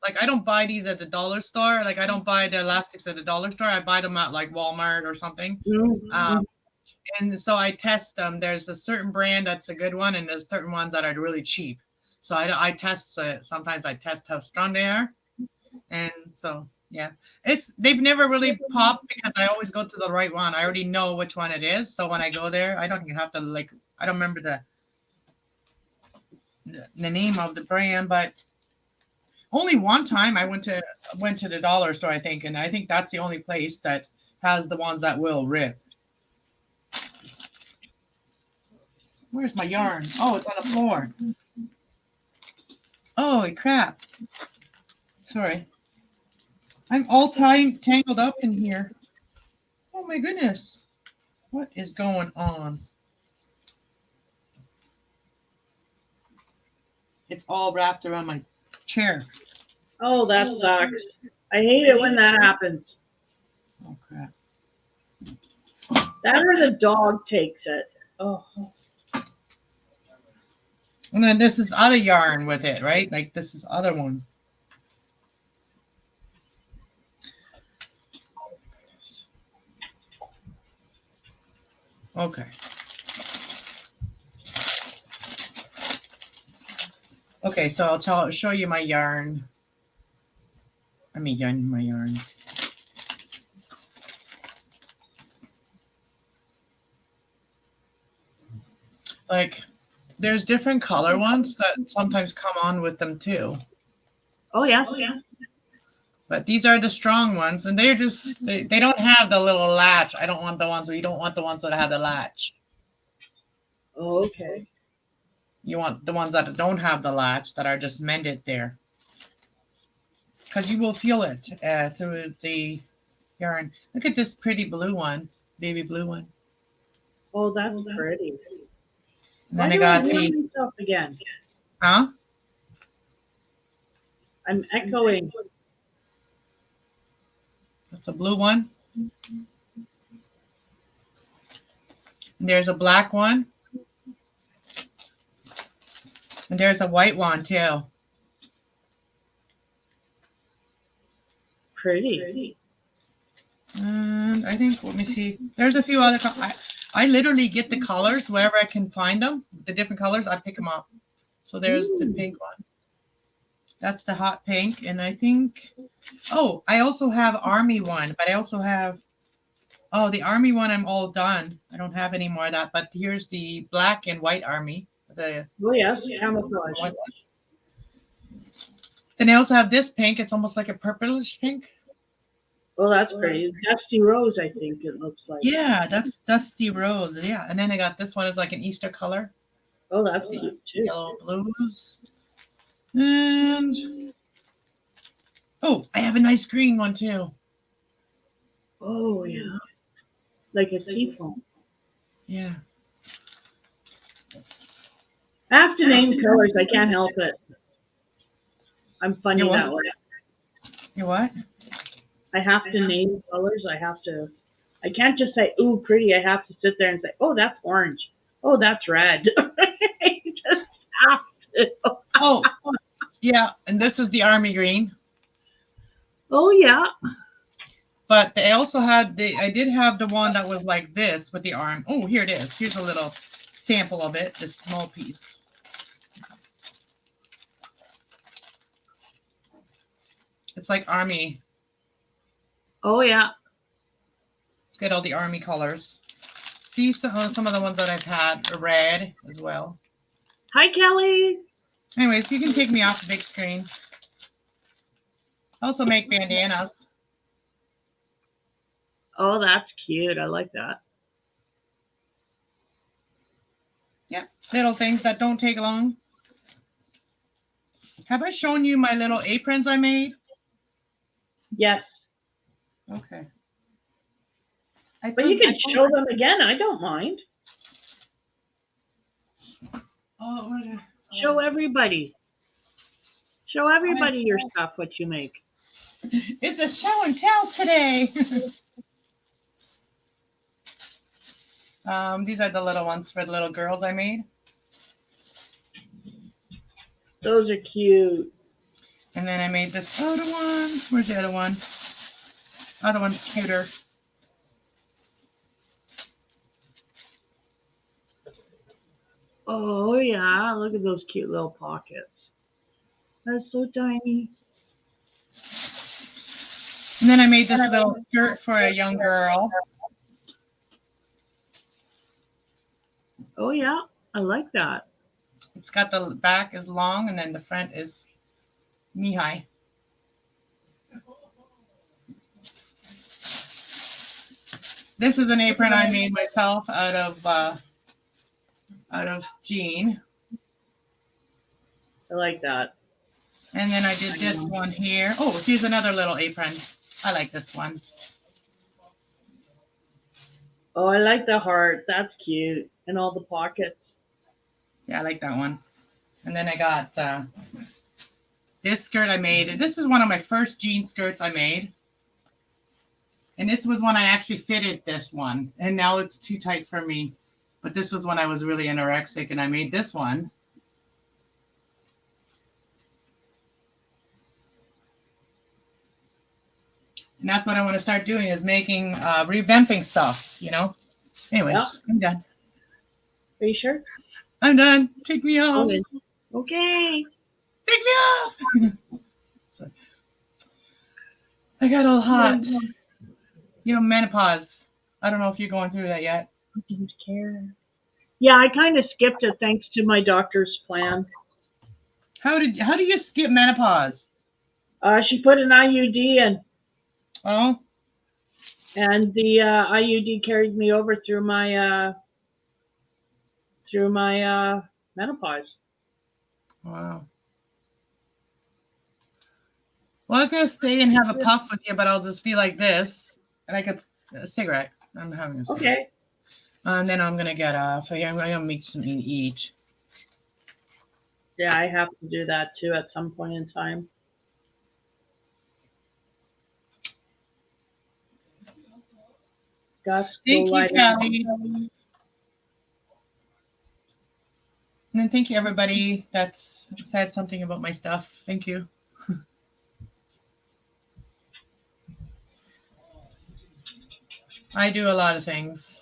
like I don't buy these at the dollar store. Like I don't buy the elastics at the dollar store. I buy them at like Walmart or something. Mm-hmm. And so I test them. There's a certain brand that's a good one, and there's certain ones that are really cheap. So I test it. Sometimes I test how strong they are. And so, yeah, they've never really popped because I always go to the right one. I already know which one it is. So when I go there, I don't even have to I don't remember the name of the brand, but only one time I went to the dollar store, I think. And I think that's the only place that has the ones that will rip. Where's my yarn? Oh, it's on the floor. Holy crap. Sorry. I'm all tangled up in here. Oh my goodness. What is going on? It's all wrapped around my chair. Oh, that sucks. I hate it when that happens. Oh crap. That or the dog takes it. Oh, And then this is other yarn with it, right? Like this is other one. Okay. Okay, so I'll show you my yarn. My yarn. Like, there's different color ones that sometimes come on with them too. oh yeah. But these are the strong ones, and they're just they don't have the little latch. I don't want the ones where you don't want the ones that have the latch. Oh, okay. You want the ones that don't have the latch that are just mended there. Because you will feel it through the yarn. Look at this pretty blue one, baby blue one. Oh, that's pretty. And then Why I do got hear the, myself again? huh? I'm echoing. That's a blue one. And there's a black one. And there's a white one too. Pretty. And I think, let me see. There's a few other. I literally get the colors wherever I can find them. The different colors, I pick them up. So there's the pink one. That's the hot pink. And I think, oh, I also have army one, but I also have, oh, the army one, I'm all done. I don't have any more of that. But here's the black and white army. Oh yes, camouflage. Then I also have this pink. It's almost like a purplish pink. Oh, that's pretty. Dusty rose, I think it looks like. Yeah, that's dusty rose. Yeah, and then I got this one is like an Easter color. Oh, that's cute too. Yellow blues. And oh, I have a nice green one too. Oh yeah, like a seafoam. Yeah. I have to name colors. I can't help it. I'm funny You what? that way. You what? I have to name colors. I can't just say, ooh, pretty. I have to sit there and say, oh, that's orange. Oh, that's red. I just have to. Oh, yeah. And this is the army green. Oh, yeah. But they also had I did have the one that was like this with the arm. Oh, here it is. Here's a little sample of it, this small piece. It's like army. Oh, yeah. Get all the army colors. See some of the ones that I've had are red as well. Hi, Kelly. Anyways, you can take me off the big screen. I also make bandanas. Oh, that's cute. I like that. Yeah, little things that don't take long. Have I shown you my little aprons I made? Yes. Okay. But you can show them again. I don't mind. Oh, what Show everybody. Show everybody your stuff, what you make. It's a show and tell today. These are the little ones for the little girls I made. Those are cute. And then I made this other one. Where's the other one? Other one's cuter. Oh, yeah. Look at those cute little pockets. That's so tiny. And then I made this little skirt for a young girl. Oh, yeah. I like that. It's got the back is long and then the front is knee-high. This is an apron I made myself out of jean. I like that. And then I did this one here. Oh, here's another little apron. I like this one. Oh, I like the heart. That's cute. And all the pockets. Yeah, I like that one. And then I got this skirt I made. This is one of my first jean skirts I made. And this was when I actually fitted this one. And now it's too tight for me. But this was when I was really anorexic and I made this one. And that's what I want to start doing is making, revamping stuff, you know? Anyways, Yeah. I'm done. Are you sure? I'm done. Take me off. Okay. Take me off. So, I got all hot. You know, menopause. I don't know if you're going through that yet. I didn't care. Yeah, I kind of skipped it thanks to my doctor's plan. How do you skip menopause? She put an IUD in, Oh, and the IUD carried me over through my menopause. wow. Well, I was gonna stay and have a puff with you, but I'll just be like this, and I could a cigarette. I'm having a cigarette. Okay. And then I'm gonna get off. I'm gonna make something to eat. Yeah, I have to do that too at some point in time. Gus, Thank go you, lie down. Kelly. And then thank you everybody that's said something about my stuff. Thank you. I do a lot of things.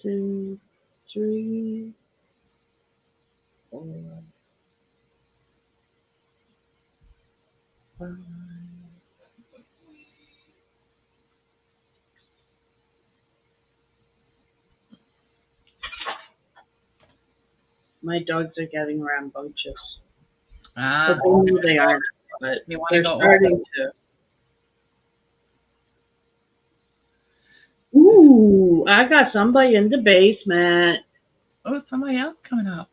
Two, three, four, five. My dogs are getting rambunctious. Ah, But they know they aren't, but they want to they're go. starting to. Ooh, I got somebody in the basement. Oh, somebody else coming up.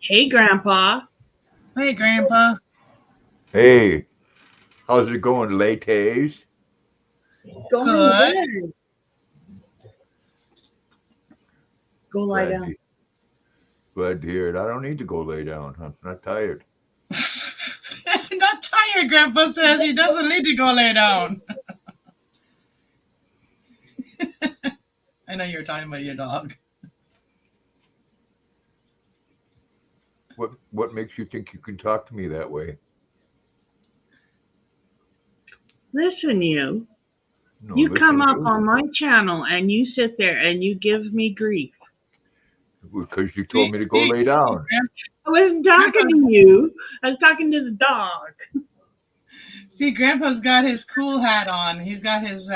Hey, Grandpa. Hey, Grandpa. Hey, how's it going, lattes? Going Good. good. Go lie down. Glad to hear it. I don't need to go lay down. I'm not tired. Not tired, Grandpa says he doesn't need to go lay down. I know you're talking about your dog. What makes you think you can talk to me that way? Listen, you. No, You come listen, up on my channel and you sit there and you give me grief. because you told me to go lay down. I wasn't talking to you. I was talking to the dog. See, Grandpa's got his cool hat on. He's got his,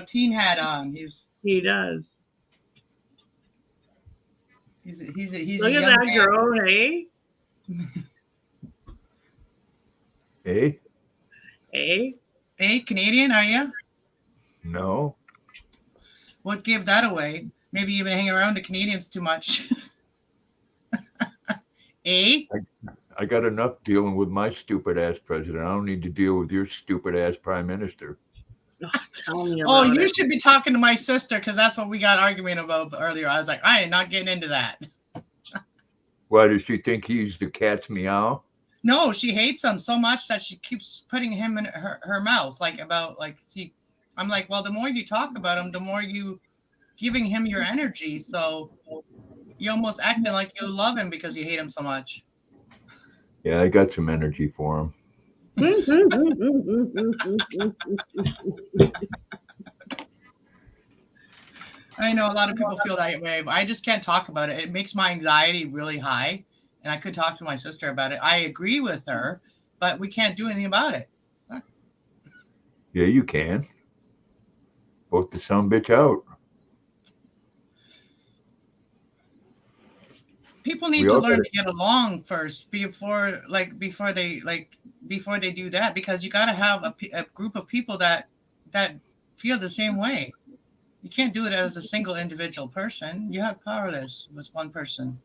teen hat on. He does. He's Look a at young that man. girl, hey? Hey? Hey? Hey, Canadian, are you? No. What gave that away? Maybe you've been hanging around the Canadians too much. Eh? I got enough dealing with my stupid ass president. I don't need to deal with your stupid ass prime minister. Oh, tell me Oh, about you it. should be talking to my sister because that's what we got arguing about earlier. I was like, I am not getting into that. Why does she think he's the cat's meow? No, she hates him so much that she keeps putting him in her mouth. I'm like, well, the more you talk about him, the more you giving him your energy. So you almost acting like you love him because you hate him so much. Yeah, I got some energy for him. I know a lot of people feel that way, but I just can't talk about it. It makes my anxiety really high, and I could talk to my sister about it. I agree with her, but we can't do anything about it. Yeah, you can. Vote the sumbitch out. People need We to all learn gotta- to get along first before they do that, because you got to have a group of people that feel the same way. You can't do it as a single individual person. You have powerless with one person.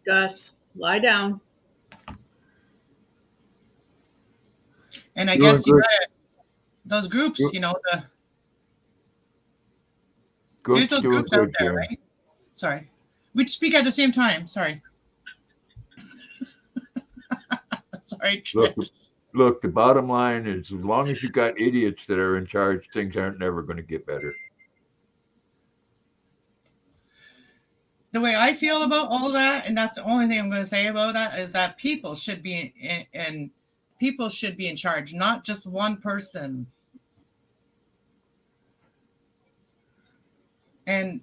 Gus, lie down. And I Doing guess you good. got those groups, You- you know, there's Good, those doing groups out good, there, Jen. right? Sorry. We speak at the same time. Sorry. Sorry, Look, Trish. look, the bottom line is as long as you got idiots that are in charge, things aren't never going to get better. The way I feel about all that, and that's the only thing I'm going to say about that, is that people should be people should be in charge, not just one person. And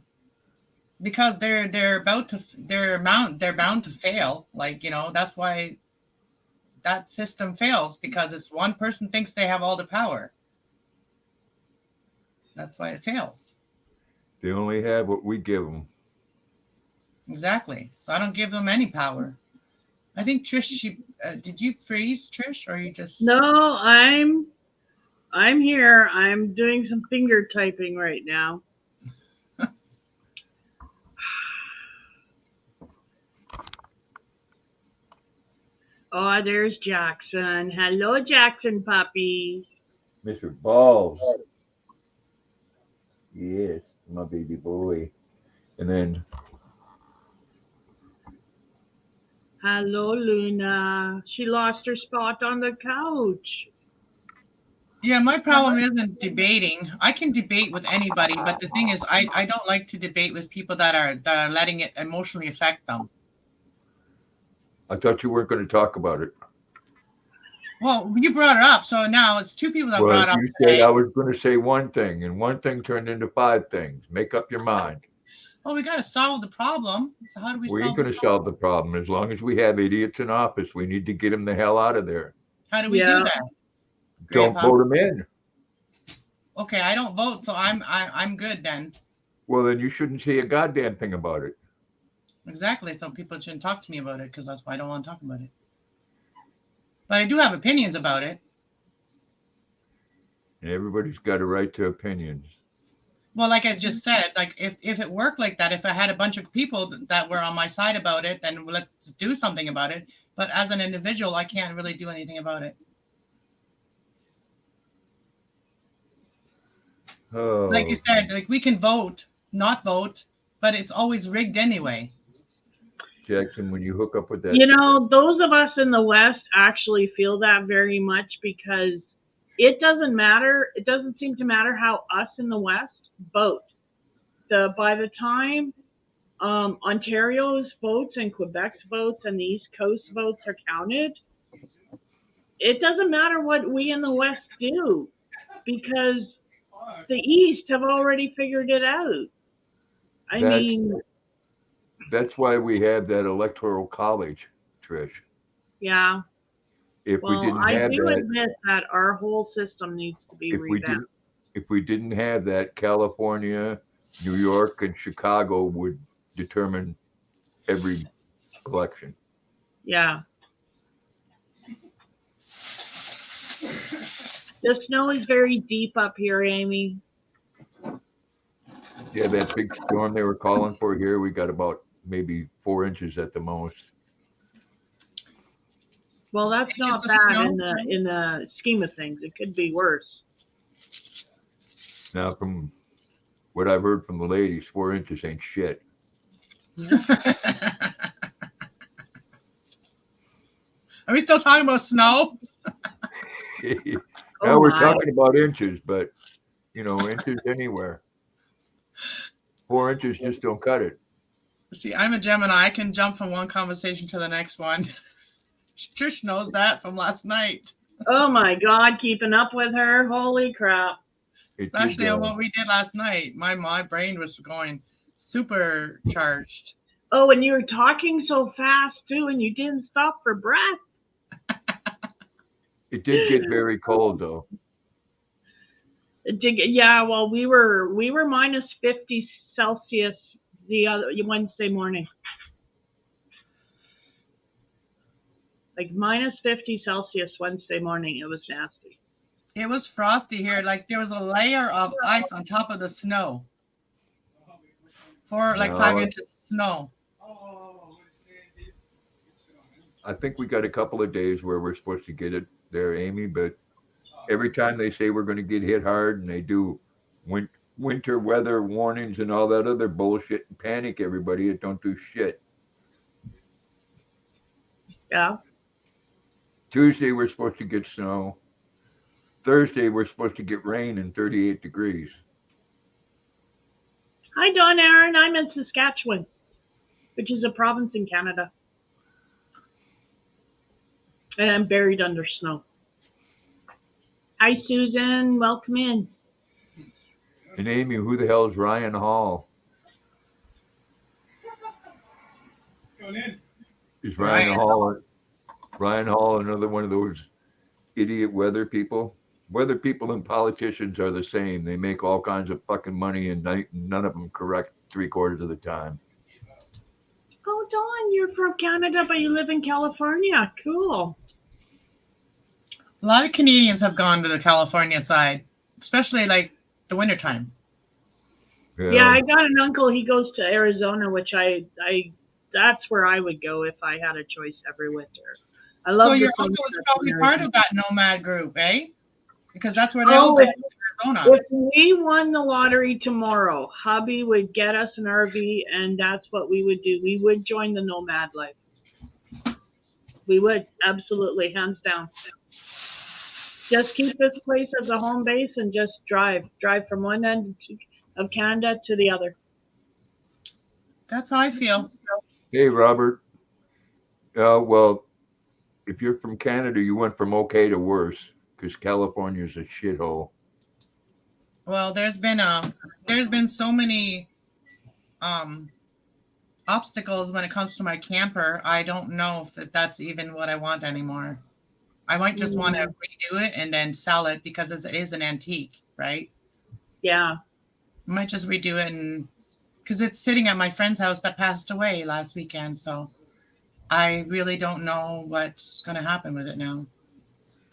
because they're bound to fail. Like, you know, that's why that system fails, because it's one person thinks they have all the power. That's why it fails. They only have what we give them. Exactly. So I don't give them any power. I think Trish, did you freeze, Trish, or you just? No, I'm here. I'm doing some finger typing right now. Oh, there's Jackson. Hello, Jackson puppy. Mr. Balls. Yes, my baby boy. And then Hello, Luna. She lost her spot on the couch. Yeah, my problem isn't debating. I can debate with anybody, but the thing is, I don't like to debate with people that are letting it emotionally affect them. I thought you weren't going to talk about it. Well, you brought it up, so now it's two people that Well, brought up you today. said I was going to say one thing, and one thing turned into five things. Make up your mind. Well, we got to solve the problem. So how do we We solve ain't going the to problem? solve the problem. As long as we have idiots in office, we need to get them the hell out of there. How do we Yeah. do that? Don't Grandpa? vote them in. Okay, I don't vote, so I'm good then. Well, then you shouldn't say a goddamn thing about it. Exactly. So people shouldn't talk to me about it, because that's why I don't want to talk about it. But I do have opinions about it. And everybody's got a right to opinions. Well, like I just said, like if it worked like that, if I had a bunch of people that were on my side about it, then let's do something about it. But as an individual, I can't really do anything about it. Oh, Like you said, like we can vote, not vote, but it's always rigged anyway. Jackson, when you hook up with that, You know, those of us in the West actually feel that very much because it doesn't matter. It doesn't seem to matter how us in the West vote. By the time Ontario's votes and Quebec's votes and the East Coast votes are counted, it doesn't matter what we in the West do because the East have already figured it out. I That's- mean, that's why we have that electoral college, Trish. yeah. If we Well, didn't I have do that, admit that our whole system needs to be revamped. if we didn't have that, California, New York, and Chicago would determine every election. Yeah. The snow is very deep up here, Amy. Yeah, that big storm they were calling for here, we got about maybe 4 inches at the most. Well, that's Inches not of bad snow? in the scheme of things. It could be worse. Now, from what I've heard from the ladies, 4 inches ain't shit. Are we still talking about snow? Now Oh we're my. talking about inches, but you know, inches anywhere. 4 inches just don't cut it. See, I'm a Gemini. I can jump from one conversation to the next one. Trish knows that from last night, Oh my God, keeping up with her. Holy crap. It especially did, on what we did last night. My brain was going super charged. Oh, and you were talking so fast too, and you didn't stop for breath. it did get very cold though. Yeah, well, we were minus 50 Celsius the other Wednesday morning. Like minus 50 Celsius Wednesday morning. It was nasty. It was frosty here. Like there was a layer of ice on top of the snow. For like No. 5 inches of snow. I think we got a couple of days where we're supposed to get it there, Amy, but every time they say we're going to get hit hard and they do winter weather warnings and all that other bullshit and panic everybody, it don't do shit. Yeah. Tuesday, we're supposed to get snow. Thursday, we're supposed to get rain and 38 degrees. Hi, Don Aaron. I'm in Saskatchewan, which is a province in Canada. And I'm buried under snow. Hi, Susan. Welcome in. And Amy, who the hell is Ryan Hall? Is Ryan Hall another one of those idiot weather people? Weather people and politicians are the same. They make all kinds of fucking money and none of them correct 3/4 of the time. Oh, Dawn, you're from Canada, but you live in California. Cool. A lot of Canadians have gone to the California side, especially like the wintertime. Yeah, I got an uncle. He goes to Arizona, which that's where I would go if I had a choice every winter. I love. So your uncle was probably part of that nomad group, eh? Because that's where they all Oh, go, Arizona. if we won the lottery tomorrow, hubby would get us an RV, and that's what we would do. We would join the nomad life. We would, absolutely, hands down. Just keep this place as a home base and just drive from one end of Canada to the other. That's how I feel. Hey, Robert. Well, if you're from Canada, you went from okay to worse because California's a shithole. Well, there's been so many obstacles when it comes to my camper. I don't know if that's even what I want anymore. I might just want to redo it and then sell it because it is an antique, right? Yeah. I might just redo it, and because it's sitting at my friend's house that passed away last weekend, so I really don't know what's going to happen with it now.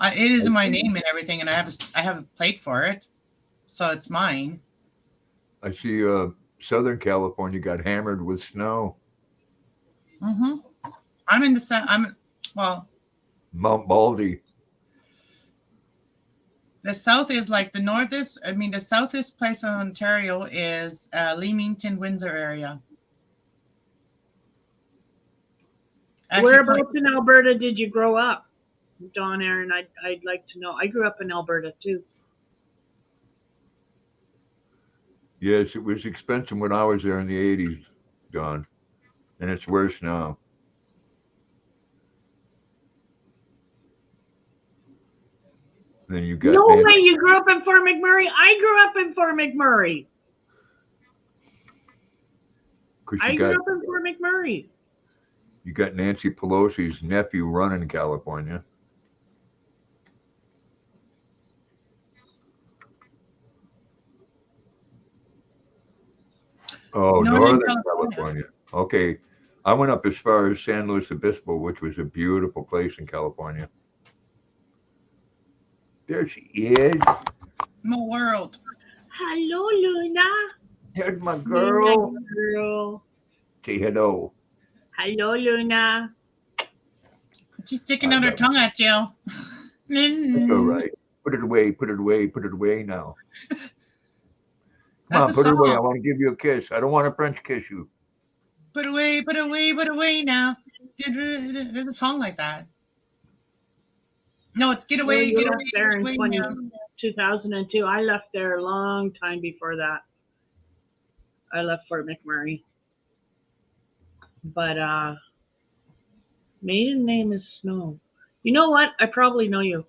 It is in my name and everything, and I have a plate for it, so it's mine. I see Southern California got hammered with snow. Mm-hmm. Mount Baldy. The south is like the northest. I mean, the southest place in Ontario is Leamington, Windsor area. Actually, Whereabouts in Alberta did you grow up, Don Aaron? I'd like to know. I grew up in Alberta too. Yes, it was expensive when I was there in the 80s, Don. And it's worse now. Then you got No way, you grew up in Fort McMurray. I grew up in Fort McMurray. I grew up in Fort McMurray. You got Nancy Pelosi's nephew running California. Oh, Northern California. Okay. I went up as far as San Luis Obispo, which was a beautiful place in California. There she is. My world. Hello, Luna. There's my girl. Luna, girl. Say hello. Hello, Luna. She's sticking out her tongue at you. It's all right. Put it away. Put it away. Put it away now. Come on, put it away. I want to give you a kiss. I don't want to French kiss you. Put away, put away, put away now. There's a song like that. No, it's get away, Well, get away. There Get in away now. 2002. I left there a long time before that. I left Fort McMurray. But maiden name is Snow. You know what? I probably know you.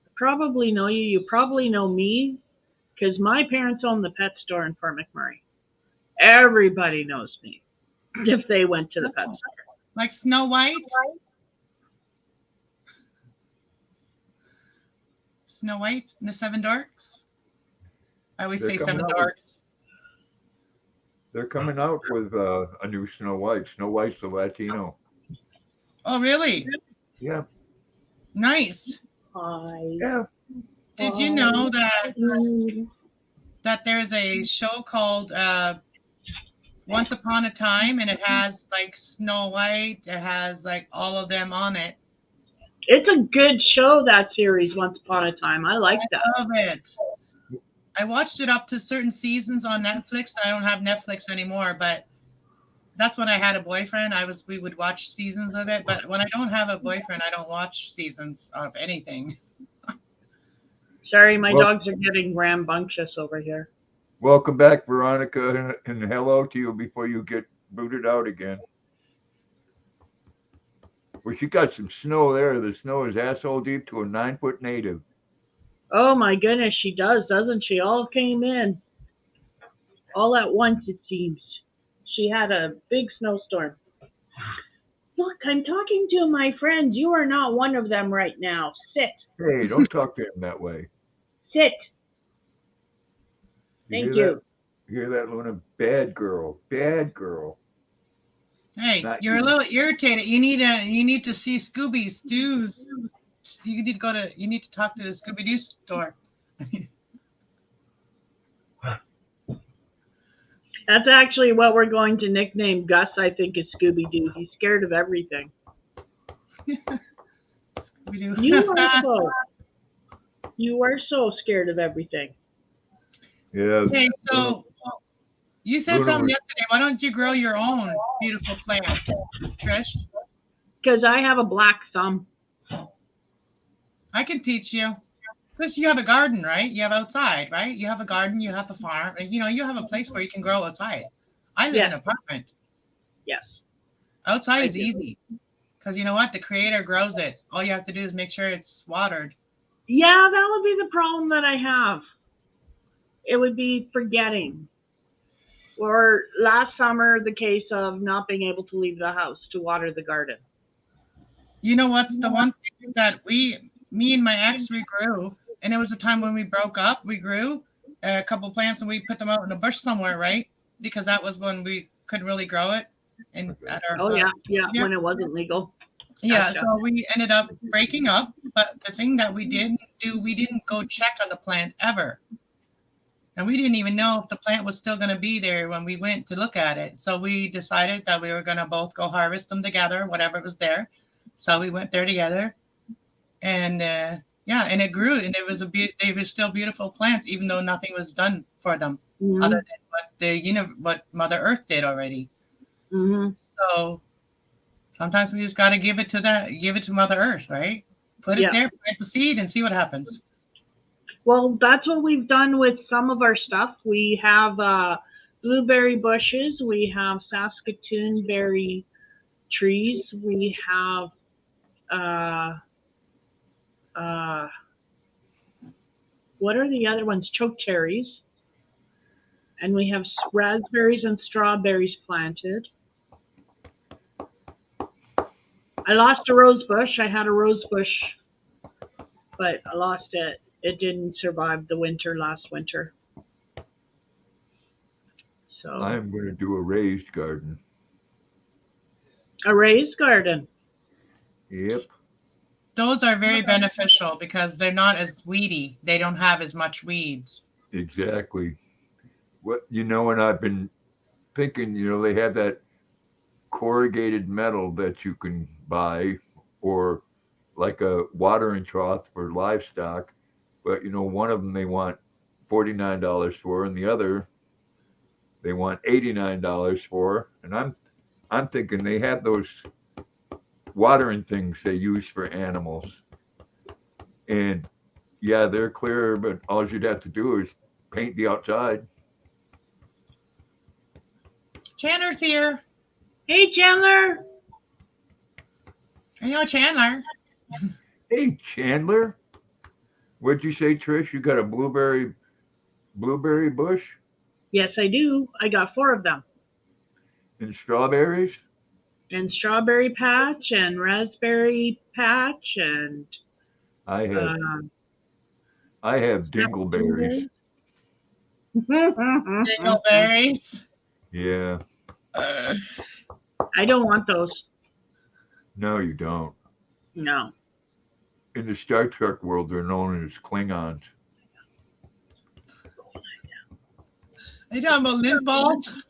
I probably know you. You probably know me because my parents own the pet store in Fort McMurray. Everybody knows me if they went to the pet store. Like Snow White? Snow White and the Seven Dwarfs? I always say Seven Dwarfs. They're coming out with a new Snow White. Snow White's the Latino. Oh, really? Yeah. Nice. Yeah. Did you know that there's a show called Once Upon a Time, and it has like Snow White. It has like all of them on it. It's a good show, that series, Once Upon a Time. I like that. I love it. I watched it up to certain seasons on Netflix. I don't have Netflix anymore, but that's when I had a boyfriend. We would watch seasons of it. But when I don't have a boyfriend, I don't watch seasons of anything. Sorry, my Well- dogs are getting rambunctious over here. Welcome back, Veronica, and hello to you before you get booted out again. Well, she got some snow there. The snow is asshole deep to a 9-foot native. Oh my goodness, she does, doesn't she? All came in. All at once, it seems. She had a big snowstorm. Look, I'm talking to my friends. You are not one of them right now. Sit. Hey, don't talk to him that way. Sit. You Thank hear you. that? You hear that, Luna? Bad girl. Bad girl. Hey, Not you're a you. little irritated. You need to see Scooby Doo's. You need to talk to the Scooby Doo store. That's actually what we're going to nickname Gus, I think, is Scooby-Doo. He's scared of everything. Scooby-Doo. You are so scared of everything. Yeah. Okay, so you said Luna something was- yesterday. Why don't you grow your own beautiful plants, Trish? Because I have a black thumb. I can teach you. Because you have a garden, right? You have outside, right? You have a garden, you have a farm, and you have a place where you can grow outside. I live in Yes. an apartment. Yes. Outside I is do. easy. Because you know what? The creator grows it. All you have to do is make sure it's watered. Yeah, that would be the problem that I have. It would be forgetting. Or last summer, the case of not being able to leave the house to water the garden. You know what's the one thing that me and my ex, we grew, and it was a time when we broke up. We grew a couple plants and we put them out in the bush somewhere, right? Because that was when we couldn't really grow it. And at our Oh, yeah, Yeah. when it wasn't legal. Yeah, Gotcha. so we ended up breaking up. But the thing that we didn't do, we didn't go check on the plant ever. And we didn't even know if the plant was still going to be there when we went to look at it. So we decided that we were going to both go harvest them together, whatever was there. So we went there together. And and it grew, and they were still beautiful plants, even though nothing was done for them Mhm. other than what Mother Earth did already. Mhm. So sometimes we just got to give it to Mother Earth, right? Put it Yeah. there, plant the seed, and see what happens. Well, that's what we've done with some of our stuff. We have blueberry bushes. We have Saskatoon berry trees. We have what are the other ones? Chokecherries. And we have raspberries and strawberries planted. I lost a rose bush. I had a rose bush, but I lost it. It didn't survive the winter last winter. So I'm going to do a raised garden. a raised garden. Yep. Those are very beneficial because they're not as weedy. They don't have as much weeds. Exactly. And I've been thinking, they have that corrugated metal that you can buy, or like a watering trough for livestock. But one of them they want $49 for, and the other they want $89 for. And I'm thinking they have those watering things they use for animals. And yeah, they're clear, but all you'd have to do is paint the outside. Chandler's here. Hey, Chandler. Chandler. Hey, Chandler. What'd you say, Trish? You got a blueberry bush Yes, I do. I got 4 of them. and strawberries? And strawberry patch and raspberry patch and I have dingleberries. Dingleberries. Yeah. I don't want those. No, you don't. No. In the Star Trek world, they're known as Klingons. Are you talking about lint balls?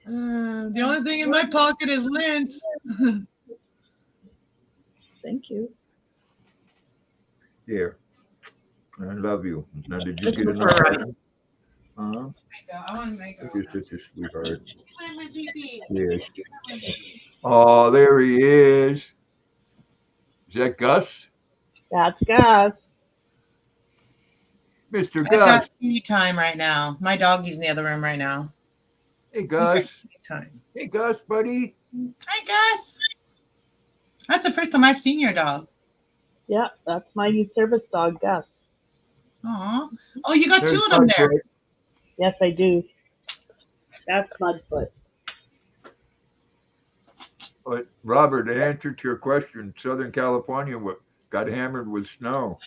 The only thing in my pocket is lint. Thank you. Here. I love you. Now, did you This get is enough? for Ryan. Uh-huh. I want to make You're such a sweetheart. my pee-pee. Yes. Oh, there he is. Is that Gus? That's Gus. Mr. I've Gus. got tea time right now. My doggy's in the other room right now. Hey, We've Gus. got tea time. Hey, Gus, buddy. Hi, Gus. That's the first time I've seen your dog. Yeah, that's my youth service dog, Gus. Aw. Oh, you got There's two of them there. Mudfoot. Yes, I do. That's Mudfoot. But Robert, in answer to your question, Southern California got hammered with snow,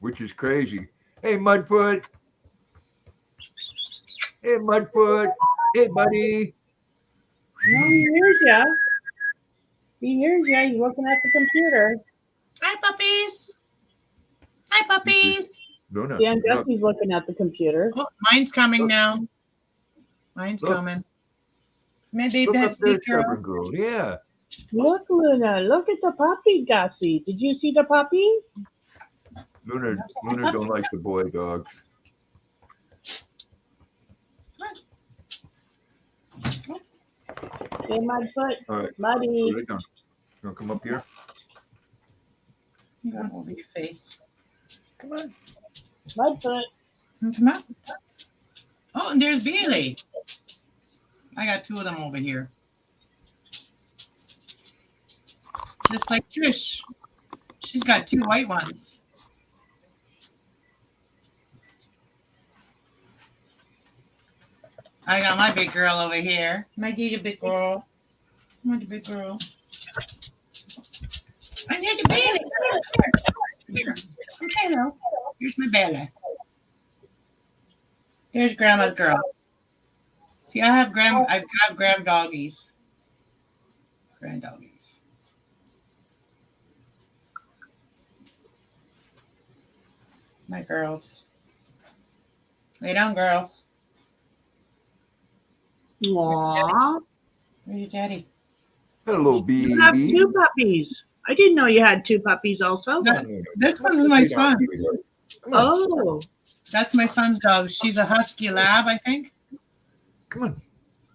which is crazy. Hey, Mudfoot. Hey, Mudfoot. Hey, buddy. No, he hears ya. He hears ya. He's looking at the computer. Hi, puppies. Hi, puppies. Luna. Yeah, and Look, Gusie's looking at the computer. Oh, mine's coming now. Mine's Look. coming. Maybe look up there, big girl. stubborn girl. Yeah. Look, Luna. Look at the puppy, Gussie. Did you see the puppy? Luna don't like the boy dogs. Hey, Mudfoot. All right. Muddy. Right down. You want to come up here? You got it over your face. Come on. Mudfoot. Come on. Oh, and there's Bailey. I got two of them over here. Just like Trish. She's got two white ones. I got my big girl over here. My dear big girl. My big girl. And here's your Bailey. Come here. Hello. Here's my Bailey. Here's Grandma's girl. See, I've got grand doggies. Grand doggies. My girls. Lay down, girls. Aww. Where's your daddy? Hello, baby. You have two puppies. I didn't know you had two puppies also. No. This one's my son. Come on. Oh, That's my son's dog. She's a husky lab, I think. Come on.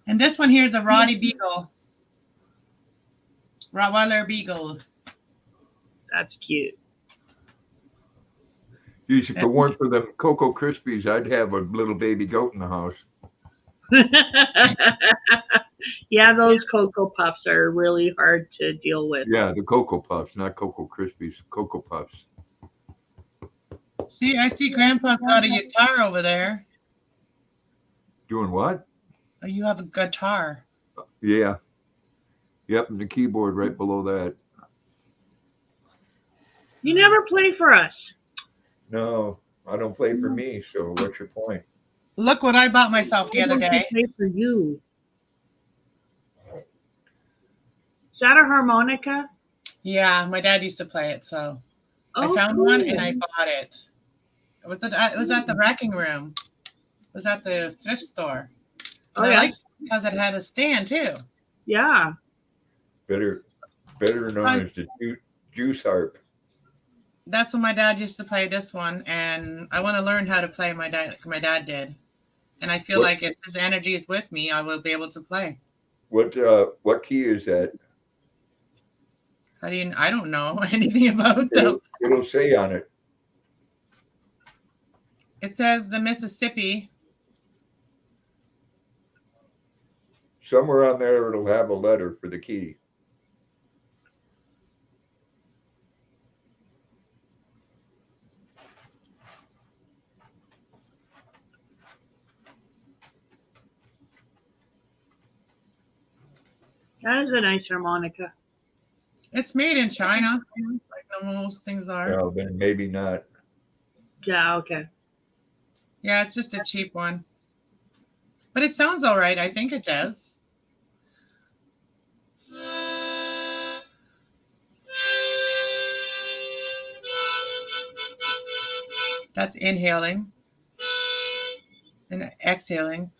And this one here is a Roddy Beagle. Rottweiler Beagle. that's cute. Geez, if it weren't for them Cocoa Krispies, I'd have a little baby goat in the house. Yeah, those Cocoa Puffs are really hard to deal with. Yeah, the Cocoa Puffs, not Cocoa Krispies. Cocoa Puffs. See, I see Grandpa's got a guitar over there. Doing what? Oh, you have a guitar. Yeah. Yep, and the keyboard right below that. You never play for us. No, I don't play for me, so what's your point? Look what I bought myself the other I day. play for you. Is that a harmonica? Yeah, my dad used to play it, so I Oh, found one and cool. I bought it. It was at the wrecking room. It was at the thrift store. Oh, And I yeah. liked it because it had a stand too. Yeah. Better known as the juice harp. That's when my dad used to play this one, and I want to learn how to play my dad did. And I feel What- like if his energy is with me, I will be able to play. What key is that? How do you? I don't know anything about them. It'll say on it. It says the Mississippi. Somewhere on there it'll have a letter for the key. That is a nice harmonica. It's made in China, like most things are. Well, then maybe not. Yeah, okay. Yeah, it's just a cheap one. But it sounds all right. I think it does. That's inhaling and exhaling.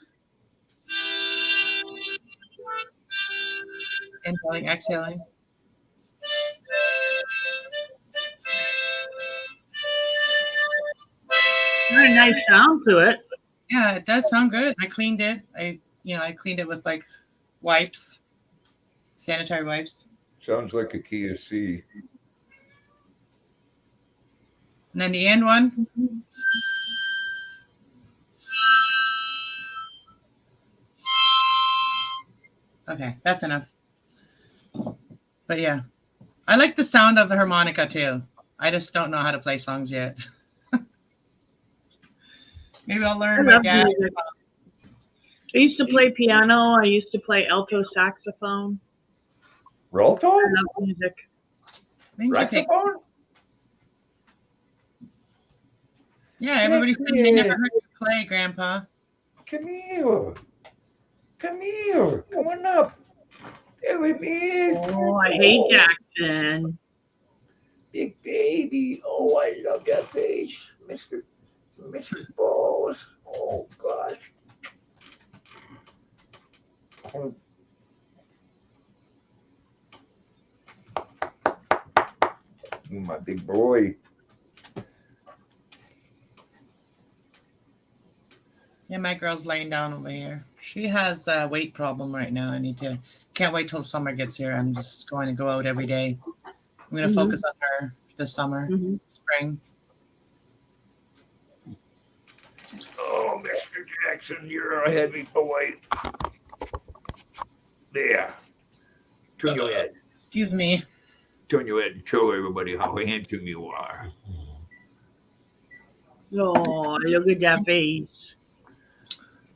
Inhaling, exhaling. Got a nice sound to it. Yeah, it does sound good. I cleaned it. I cleaned it with like wipes, sanitary wipes. Sounds like a Kia C. And then the end one. Okay, that's enough. But yeah, I like the sound of the harmonica too. I just don't know how to play songs yet. Maybe I'll I learn my love dad. music. I used to play piano. I used to play alto saxophone. Rolto? I love music. Thank you, Pig. Saxophone? Yeah, everybody said they never heard you play, Grandpa. Come here. Come here. Come on up. There it is. Oh, I hate Jackson. Big baby. Oh, I love that face. Mr. Balls. Oh, gosh. Oh. My big boy. Yeah, my girl's laying down over here. She has a weight problem right now. Can't wait till summer gets here. I'm just going to go out every day. I'm going to focus on her this summer, spring. Oh, Mr. Jackson, you're a heavy boy. There. Turn your head. Excuse me. Turn your head and show everybody how handsome you are. Oh, look at that face.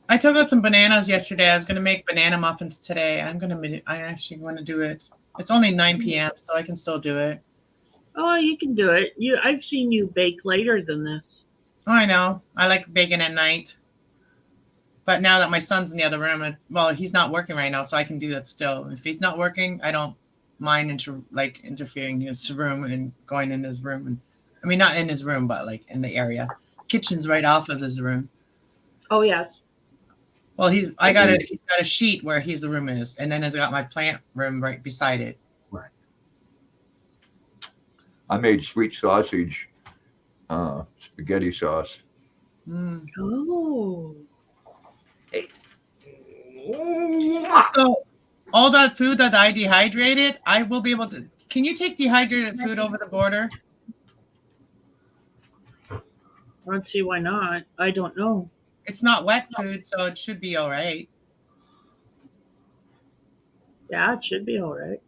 I took out some bananas yesterday. I was going to make banana muffins today. I actually want to do it. It's only 9 p.m., so I can still do it. Oh, you can do it. I've seen you bake later than this. Oh, I know. I like baking at night. But now that my son's in the other room, he's not working right now, so I can do that still. If he's not working, I don't mind interfering in his room and going in his room. Not in his room, but like in the area. Kitchen's right off of his room. Oh, yes. Well, he's got a sheet where his room is, and then he's got my plant room right beside it. Right. I made sweet sausage, spaghetti sauce. Mm. Oh. So all that food that I dehydrated, I will be able to. Can you take dehydrated food over the border? I don't see why not. I don't know. It's not wet food, so it should be all right. Yeah, it should be all right.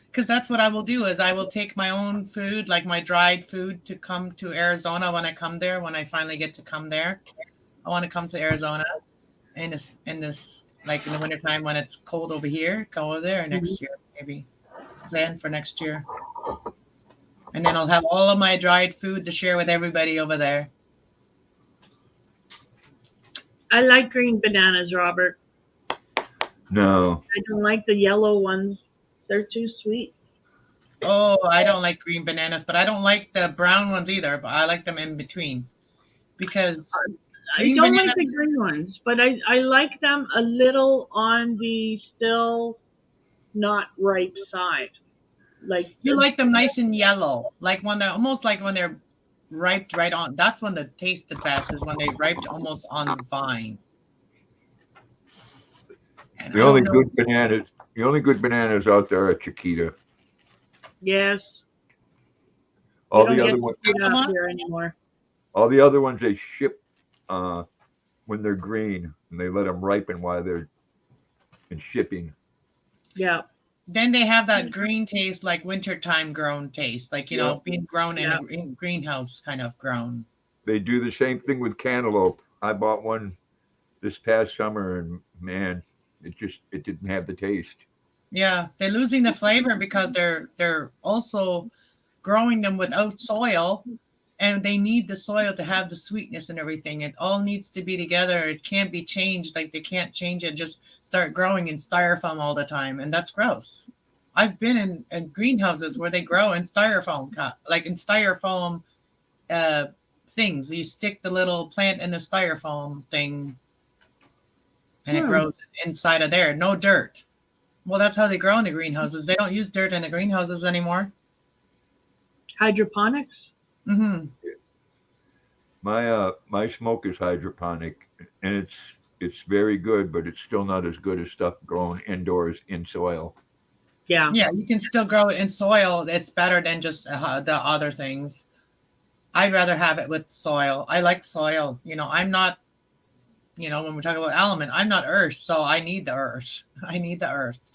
Because that's what I will do is I will take my own food, like my dried food, to come to Arizona when I come there. When I finally get to come there, I want to come to Arizona in this like in the wintertime when it's cold over here. Go over there next year, maybe plan for next year, and then I'll have all of my dried food to share with everybody over there. I like green bananas, Robert. No. I don't like the yellow ones. They're too sweet. Oh, I don't like green bananas, but I don't like the brown ones either. But I like them in between because I don't like the green ones, but I like them a little on the still not ripe side. Like you like them nice and yellow, like when they're almost like when they're ripe right on. That's when they taste the best, is when they ripe almost on the vine. And The only good bananas out there are Chiquita. Yes. All They the don't other get ones, it out here anymore. all the other ones they ship when they're green, and they let them ripen while they're in shipping. Yeah. Then they have that green taste, like wintertime grown taste, like being grown in a greenhouse kind of grown. They do the same thing with cantaloupe. I bought one this past summer, and man, it didn't have the taste. Yeah, they're losing the flavor because they're also growing them without soil, and they need the soil to have the sweetness and everything. It all needs to be together. It can't be changed. Like they can't change it. Just start growing in styrofoam all the time, and that's gross. I've been in greenhouses where they grow in styrofoam, like in styrofoam things. You stick the little plant in the styrofoam thing, and it Hmm. grows inside of there. No dirt. Well, that's how they grow in the greenhouses. They don't use dirt in the greenhouses anymore. Hydroponics? Mm-hmm. My smoke is hydroponic, and it's very good, but it's still not as good as stuff grown indoors in soil. Yeah. Yeah, you can still grow it in soil. It's better than just the other things. I'd rather have it with soil. I like soil. I'm not, when we talk about element, I'm not earth, so I need the earth. I need the earth.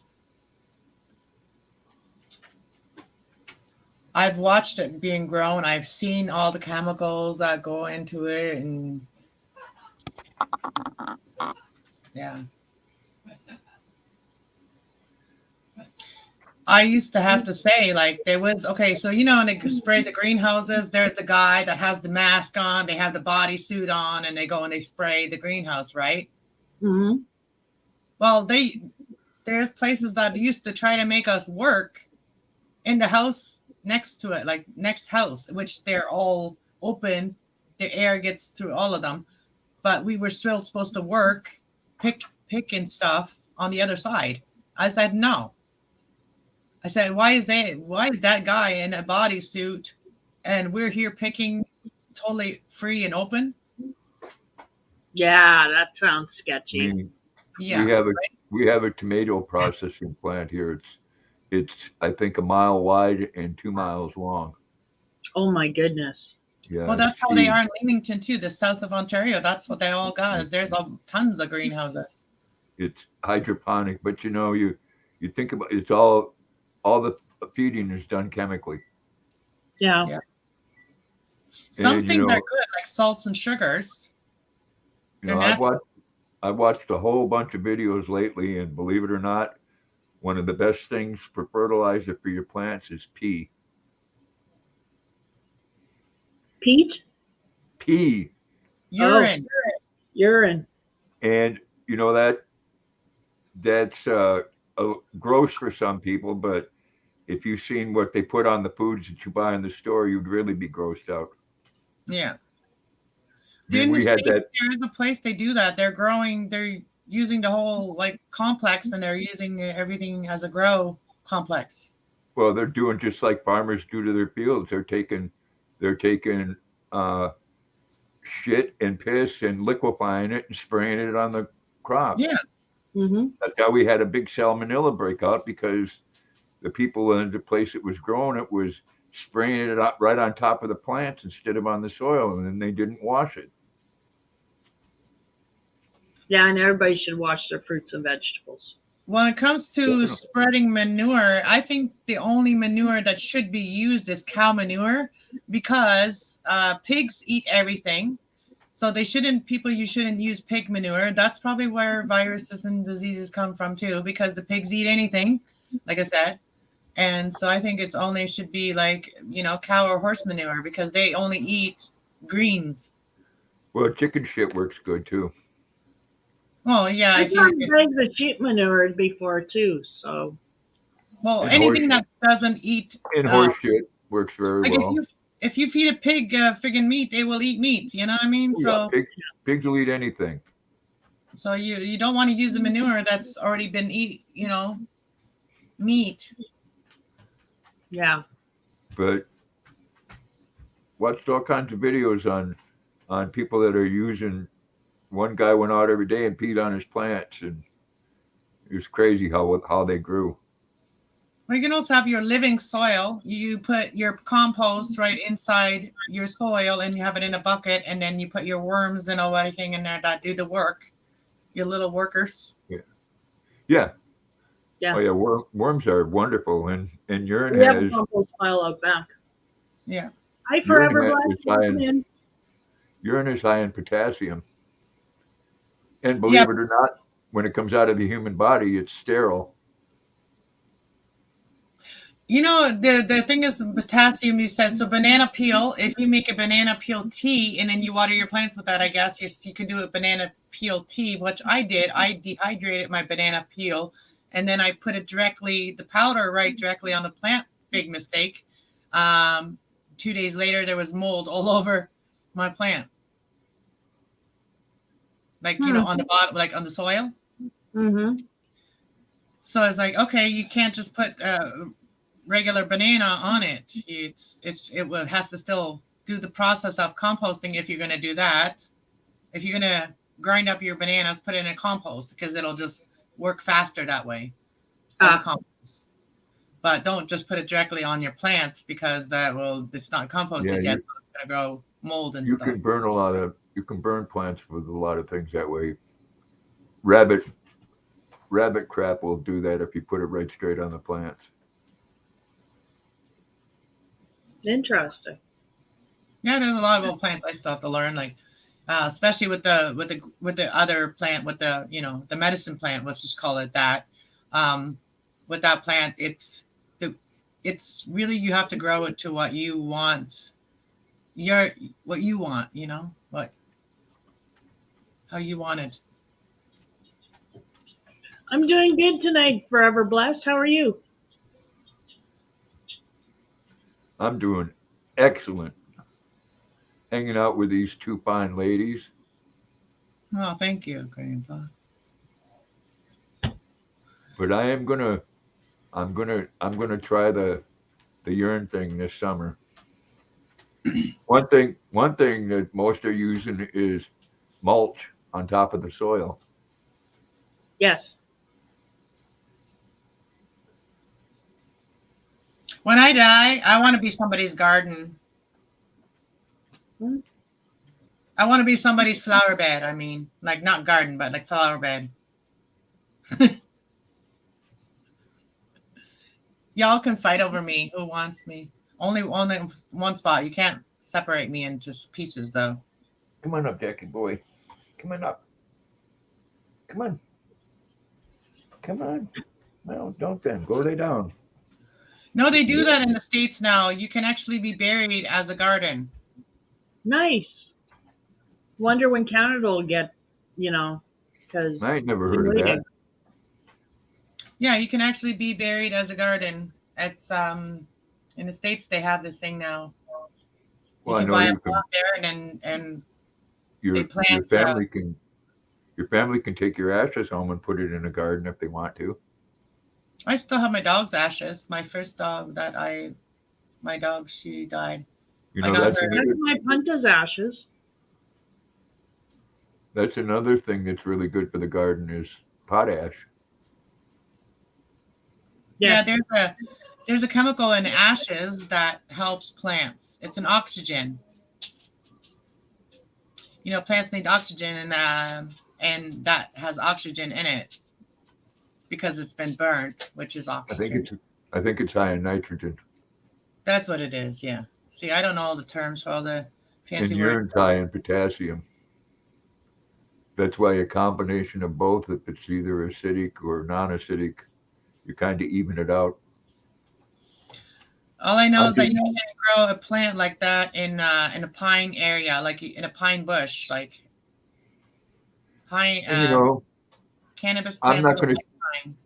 I've watched it being grown. I've seen all the chemicals that go into it, and yeah. I used to have to say, like, there was, okay, so, when they spray the greenhouses, there's the guy that has the mask on, they have the bodysuit on, and they go and they spray the greenhouse, right? Hmm. Well, there's places that used to try to make us work in the house next to it, like next house, which they're all open. The air gets through all of them. But we were still supposed to work, pick and stuff on the other side. I said, no. I said, why is that guy in a bodysuit and we're here picking totally free and open? Yeah, that sounds I sketchy. mean, Yeah. we have a tomato processing plant here. It's I think a mile wide and 2 miles long. Oh my goodness. Yeah. Well, that's it's how they huge. are in Leamington too, the south of Ontario. That's what they all got. Is there's tons of greenhouses. It's hydroponic, but you think about it's all the feeding is done chemically. Yeah. Yeah. Some And, things are good, like salts and sugars. They're natural. I've watched a whole bunch of videos lately, and believe it or not, one of the best things for fertilizer for your plants is pea. Pete? Pea. Urine. Urine. And that's gross for some people, but if you've seen what they put on the foods that you buy in the store, you'd really be grossed out. Yeah. I mean, In the we had States, that. there is a place they do that. They're using the whole like complex, and they're using everything as a grow complex. Well, they're doing just like farmers do to their fields. They're taking shit and piss and liquefying it and spraying it on the crops. Yeah. Hmm. That's how we had a big salmonella breakout, because the people in the place it was growing it was spraying it up right on top of the plants instead of on the soil, and then they didn't wash it. Yeah, and everybody should wash their fruits and vegetables. When it comes to Definitely. spreading manure, I think the only manure that should be used is cow manure, because pigs eat everything. So you shouldn't use pig manure. That's probably where viruses and diseases come from too, because the pigs eat anything, like I said. And so I think it's only should be like, cow or horse manure, because they only eat greens. Well, chicken shit works good too. Oh yeah, I've gotten bags of sheep manure before too, so. Well, And anything horse that doesn't eat. And horse shit works very Like well. if you feed a pig friggin' meat, they will eat meat. You know what I mean? Yeah, pigs will eat anything. So you don't want to use a manure that's already been meat. Yeah. But watched all kinds of videos on people that are using. One guy went out every day and peed on his plants, and it was crazy how they grew. Well, you can also have your living soil. You put your compost right inside your soil, and you have it in a bucket, and then you put your worms and all everything in there that do the work. Your little workers. Yeah. Yeah. Oh yeah, worms are wonderful, and urine We have a has compost pile out back. Yeah. I forever urine is high in potassium. And believe it or not, when it comes out of the human body, it's sterile. The thing is potassium, you said. So banana peel, if you make a banana peel tea and then you water your plants with that, I guess you can do a banana peel tea, which I did. I dehydrated my banana peel, and then I put it the powder directly on the plant. Big mistake. 2 days later, there was mold all over my plant. Like, you know, on the bottom, like on the soil. Mm-hmm. So it's like, okay, you can't just put regular banana on it. Has to still do the process of composting if you're going to do that. If you're going to grind up your bananas, put it in a compost because it'll just work faster that way as a compost. But don't just put it directly on your plants because it's not composted yet, so it's going to grow mold and stuff. You can burn plants with a lot of things that way. Rabbit crap will do that if you put it right straight on the plants. Interesting. Yeah, there's a lot of old plants I still have to learn, like especially with the other plant, with the, you know, the medicine plant, let's just call it that. With that plant, it's really, you have to grow it to what you want. What you want, you know, how you want it. I'm doing good tonight, Forever Blessed. How are you? I'm doing excellent. Hanging out with these two fine ladies. Oh, thank you, Grandpa. But I'm gonna try the urine thing this summer. One thing that most are using is mulch on top of the soil. Yes. When I die, I want to be somebody's garden. I want to be somebody's flower bed. I mean, like not garden, but like flower bed. Y'all can fight over me. Who wants me? Only one spot. You can't separate me into pieces, though. Come on up, Jackie boy. Come on up. Come on. Come on. No, don't then. Go lay down. No, they do that in the States now. You can actually be buried as a garden. Nice. Wonder when Canada will get, you know, because I ain't never heard of that. Yeah, you can actually be buried as a garden. It's in the States they have this thing now. Well, you can buy a plot there and your family can take your ashes home and put it in a garden if they want to. I still have my dog's ashes. My first dog she died. You know, that's my Punta's ashes. That's another thing that's really good for the garden is potash. Yeah, there's a chemical in ashes that helps plants. It's an oxygen. You know, plants need oxygen, and that has oxygen in it because it's been burnt, which is oxygen. I think it's high in nitrogen. That's what it is. Yeah. See, I don't know all the terms for all the fancy words. Urine's high in potassium. That's why a combination of both, if it's either acidic or non-acidic, you kind of even it out. All I know is that you can grow a plant like that in a pine area, like in a pine bush, like pine. Cannabis plants.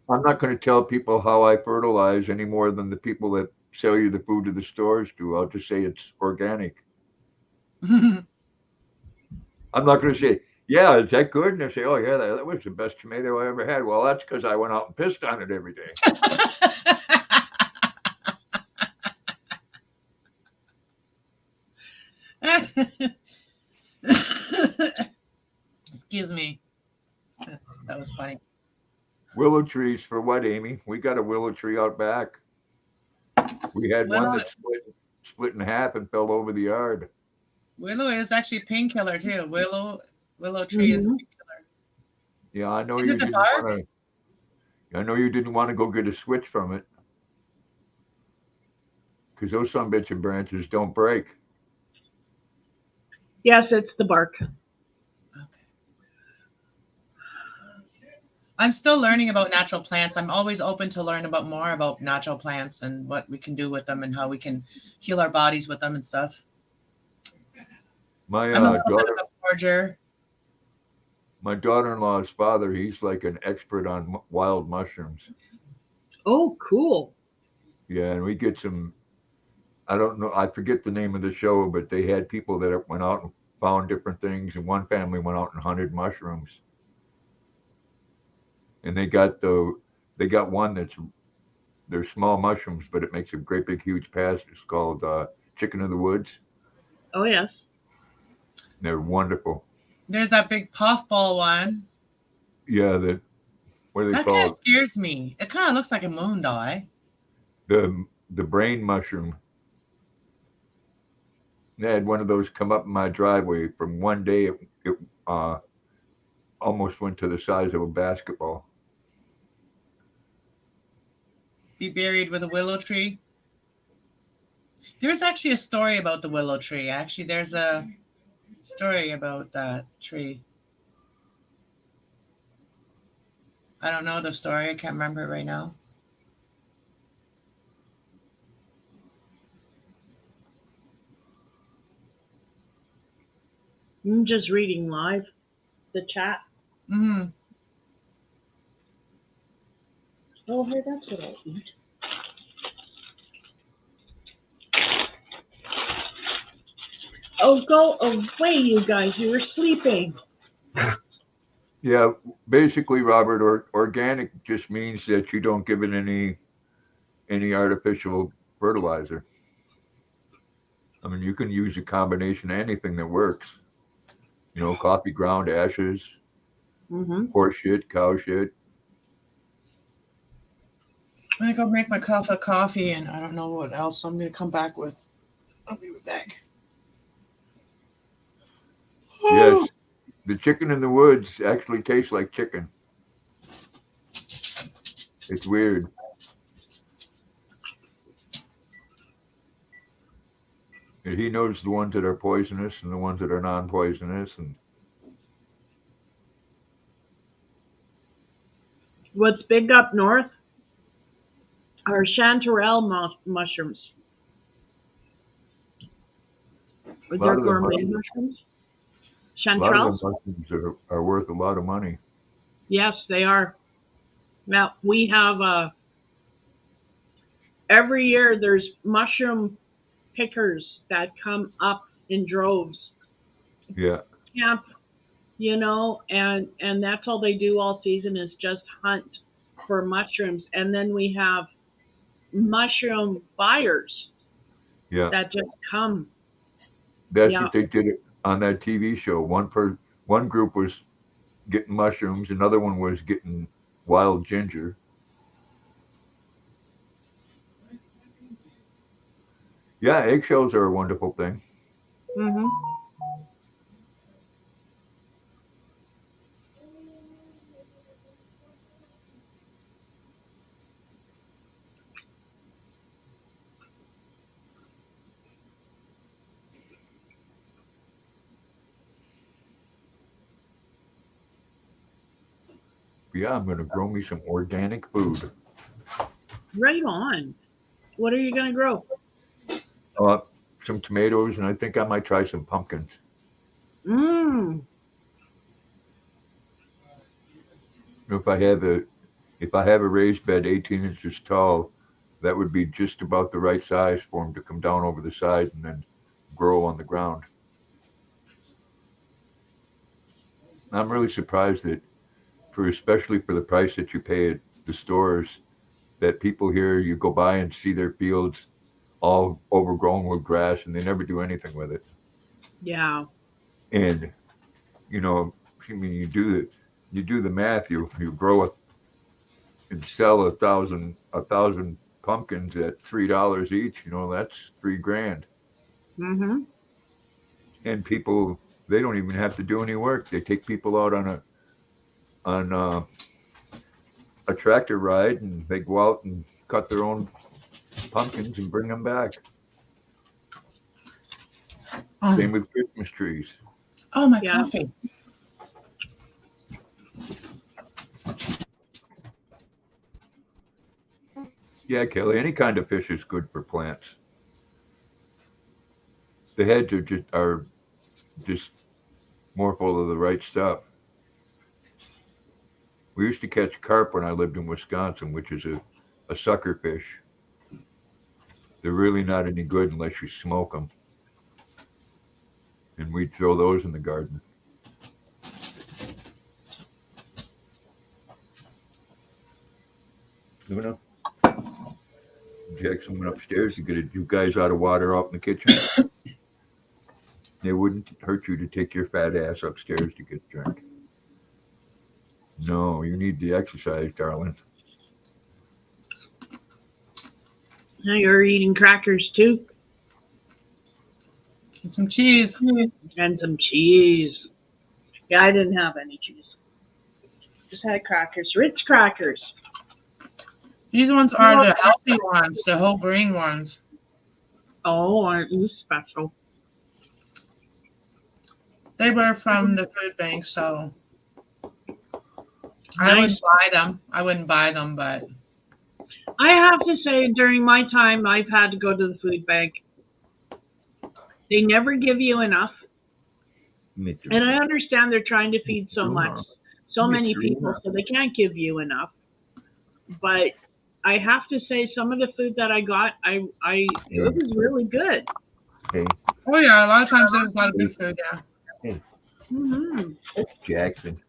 I'm not going to tell people how I fertilize any more than the people that sell you the food to the stores do. I'll just say it's organic. I'm not going to say, yeah, is that good? And they say, oh, yeah, that was the best tomato I ever had. Well, that's because I went out and pissed on it every day. Excuse me. That was funny. Willow trees for what, Amy? We got a willow tree out back. We had one that split in half and fell over the yard. Willow is actually a painkiller too. Willow tree is a painkiller. Yeah, I know you didn't want to. I know you didn't want to go get a switch from it because those some bitchin' branches don't break. Yes, it's the bark. Okay. I'm still learning about natural plants. I'm always open to learn about more about natural plants and what we can do with them and how we can heal our bodies with them and stuff. My I'm a little bit of a forger. My daughter-in-law's father, he's like an expert on wild mushrooms. Oh, cool. Yeah, and we get some I don't know. I forget the name of the show, but they had people that went out and found different things, and one family went out and hunted mushrooms, and they got one that's they're small mushrooms, but it makes a great big huge past. It's called chicken of the woods. Oh yes. They're wonderful. There's that big puffball one. Yeah, what do they That call kind it? of scares me. It kind of looks like a moon die. The brain mushroom. They had one of those come up in my driveway. From one day, it almost went to the size of a basketball. Be buried with a willow tree. There's actually a story about the willow tree. Actually, there's a story about that tree. I don't know the story. I can't remember it right now. I'm just reading live the chat. Hmm. Oh, hey, that's what I'll eat. Oh, go away, you guys. You were sleeping. Yeah, basically, Robert, organic just means that you don't give it any artificial fertilizer. I mean, you can use a combination of anything that works. You know, coffee ground ashes, Mm-hmm. horse shit, cow shit. I'm gonna go make my cup of coffee, and I don't know what else I'm gonna come back with. I'll be right back. Yes, the chicken in the woods actually tastes like chicken. It's weird. And he knows the ones that are poisonous and the ones that are non-poisonous, and What's big up north are chanterelle mushrooms. a lot They're of them gourmet mushrooms, mushrooms. a lot of Chanterelles? them mushrooms are worth a lot of money. Yes, they are. Now, we have every year there's mushroom pickers that come up in droves. Yeah, Camp, and that's all they do all season is just hunt for mushrooms. And then we have mushroom buyers yeah. that just come. That's Yeah. what they did on that TV show. One group was getting mushrooms, another one was getting wild ginger. Yeah, eggshells are a wonderful thing. Hmm. Yeah, I'm gonna grow me some organic food. Right on. What are you going to grow? Uh, some tomatoes, and I think I might try some pumpkins. Mmm. If I have a if I have a raised bed 18 inches tall, that would be just about the right size for them to come down over the side and then grow on the ground. I'm really surprised that especially for the price that you pay at the stores, that people here you go by and see their fields all overgrown with grass and they never do anything with it. Yeah. And you know, I mean, you do the math. You grow and sell a thousand pumpkins at $3 each. You know, that's $3 grand. Hmm. And people, they don't even have to do any work. They take people out on a tractor ride, and they go out and cut their own pumpkins and bring them back. Same with Christmas trees. Oh, my Yeah. coffee. Yeah, Kelly, any kind of fish is good for plants. The heads are just more full of the right stuff. We used to catch carp when I lived in Wisconsin, which is a sucker fish. They're really not any good unless you smoke them. And we'd throw those in the garden. You know? Jackson went upstairs to get you guys out of water out in the kitchen. It wouldn't hurt you to take your fat ass upstairs to get a drink. No, you need the exercise, darling. Now you're eating crackers too, And some cheese. and some cheese. Yeah, I didn't have any cheese. Just had crackers, Ritz crackers. These ones are the healthy ones, the whole grain ones. Oh, aren't you special? They were from the food bank, so I Nice. wouldn't buy them. I wouldn't buy them, but I have to say, during my time, I've had to go to the food bank. They never give you enough, and I understand they're trying to feed so many people, so they can't give you enough. But I have to say, some of the food that I got, it was really good. Hey, oh yeah, a lot of times there's a lot of good food, yeah. Mm-hmm. Jackson.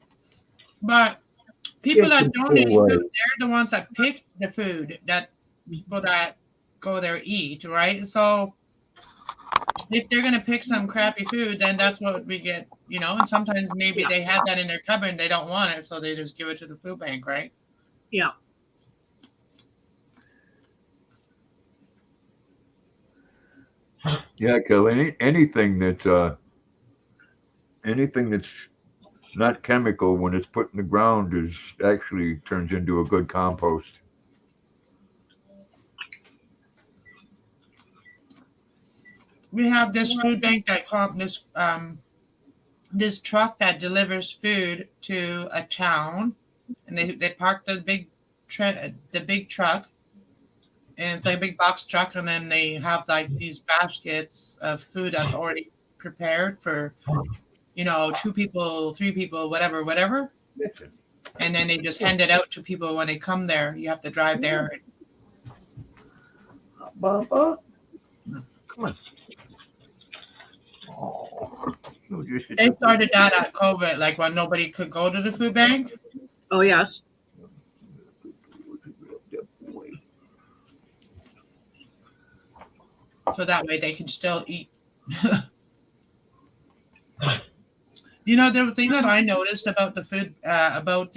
But people Yes, that donate away. food, they're the ones that pick the food that people that go there eat, right? So if they're gonna pick some crappy food, then that's what we get, you know. And sometimes maybe they have that in their cupboard and they don't want it, so they just give it to the food bank, right? Yeah. Yeah, Kelly. Anything that's not chemical when it's put in the ground is actually turns into a good compost. We have this food bank this truck that delivers food to a town, and they park the big truck, and it's like a big box truck, and then they have like these baskets of food that's already prepared for, 2 people, 3 people, whatever, and then they just hand it out to people when they come there. You have to drive there. Baba, come on. Oh, They started that at COVID, like when nobody could go to the food bank. Oh, yes. So that way they can still eat. The thing that I noticed about the food, about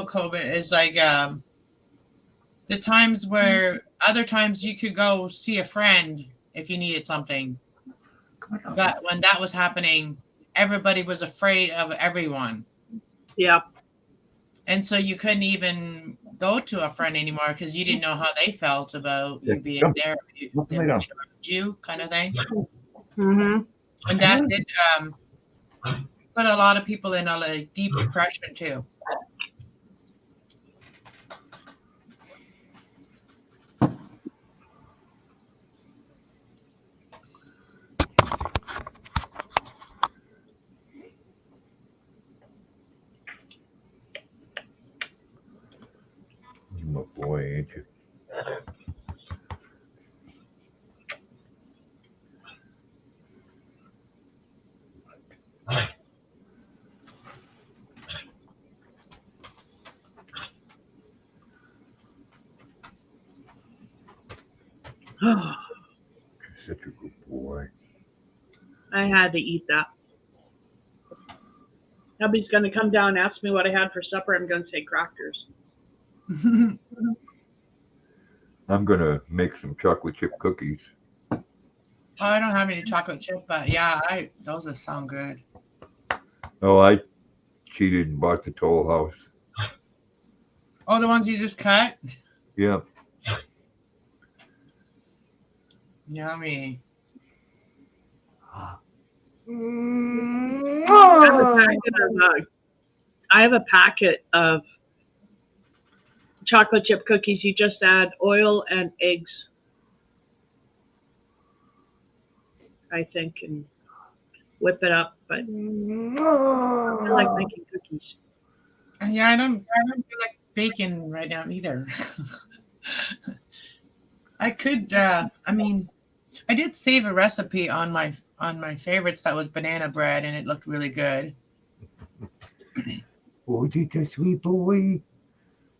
COVID is like the times where other times you could go see a friend if you needed something. But when that was happening, everybody was afraid of everyone. Yeah. And so you couldn't even go to a friend anymore because you didn't know how they felt about you being there, they were around you, kind of thing. Mm-hmm. And that did put a lot of people in a deep depression too. My boy, ain't you? Such a good boy. I had to eat that. Hubby's going to come down and ask me what I had for supper. I'm going to say crackers. I'm gonna make some chocolate chip cookies. Oh, I don't have any chocolate chip, but yeah, those will sound good. Oh, I cheated and bought the Toll House. Oh, the ones you just cut? Yeah. Yummy. I have a packet of chocolate chip cookies. You just add oil and eggs, I think, and whip it up. But I like making cookies. Yeah, I don't feel like bacon right now either. I could. I mean, I did save a recipe on my favorites that was banana bread, and it looked really good. Oh, just a sweet boy.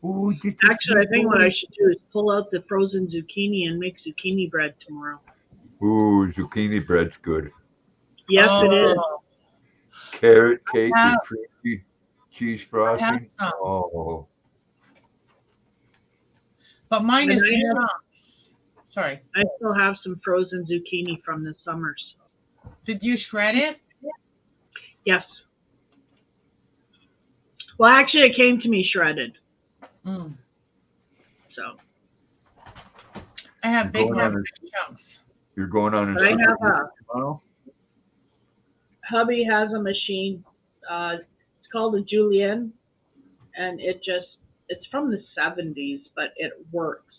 Oh, just a Actually, I sweet think what boy. I should do is pull out the frozen zucchini and make zucchini bread tomorrow. Ooh, zucchini bread's good. Yes, it is. Oh, Carrot cake I with have- creamy cheese I have frosting. some, Oh, but mine And is I have- chunks. Sorry. I still have some frozen zucchini from the summers. Did you shred it? Yes. Well, actually, it came to me shredded. Mm. So, I have big Going enough on big chunks. you're going on a but I secret have mission tomorrow? hubby has a machine. It's called a Julienne, and it's from the 70s, but it works.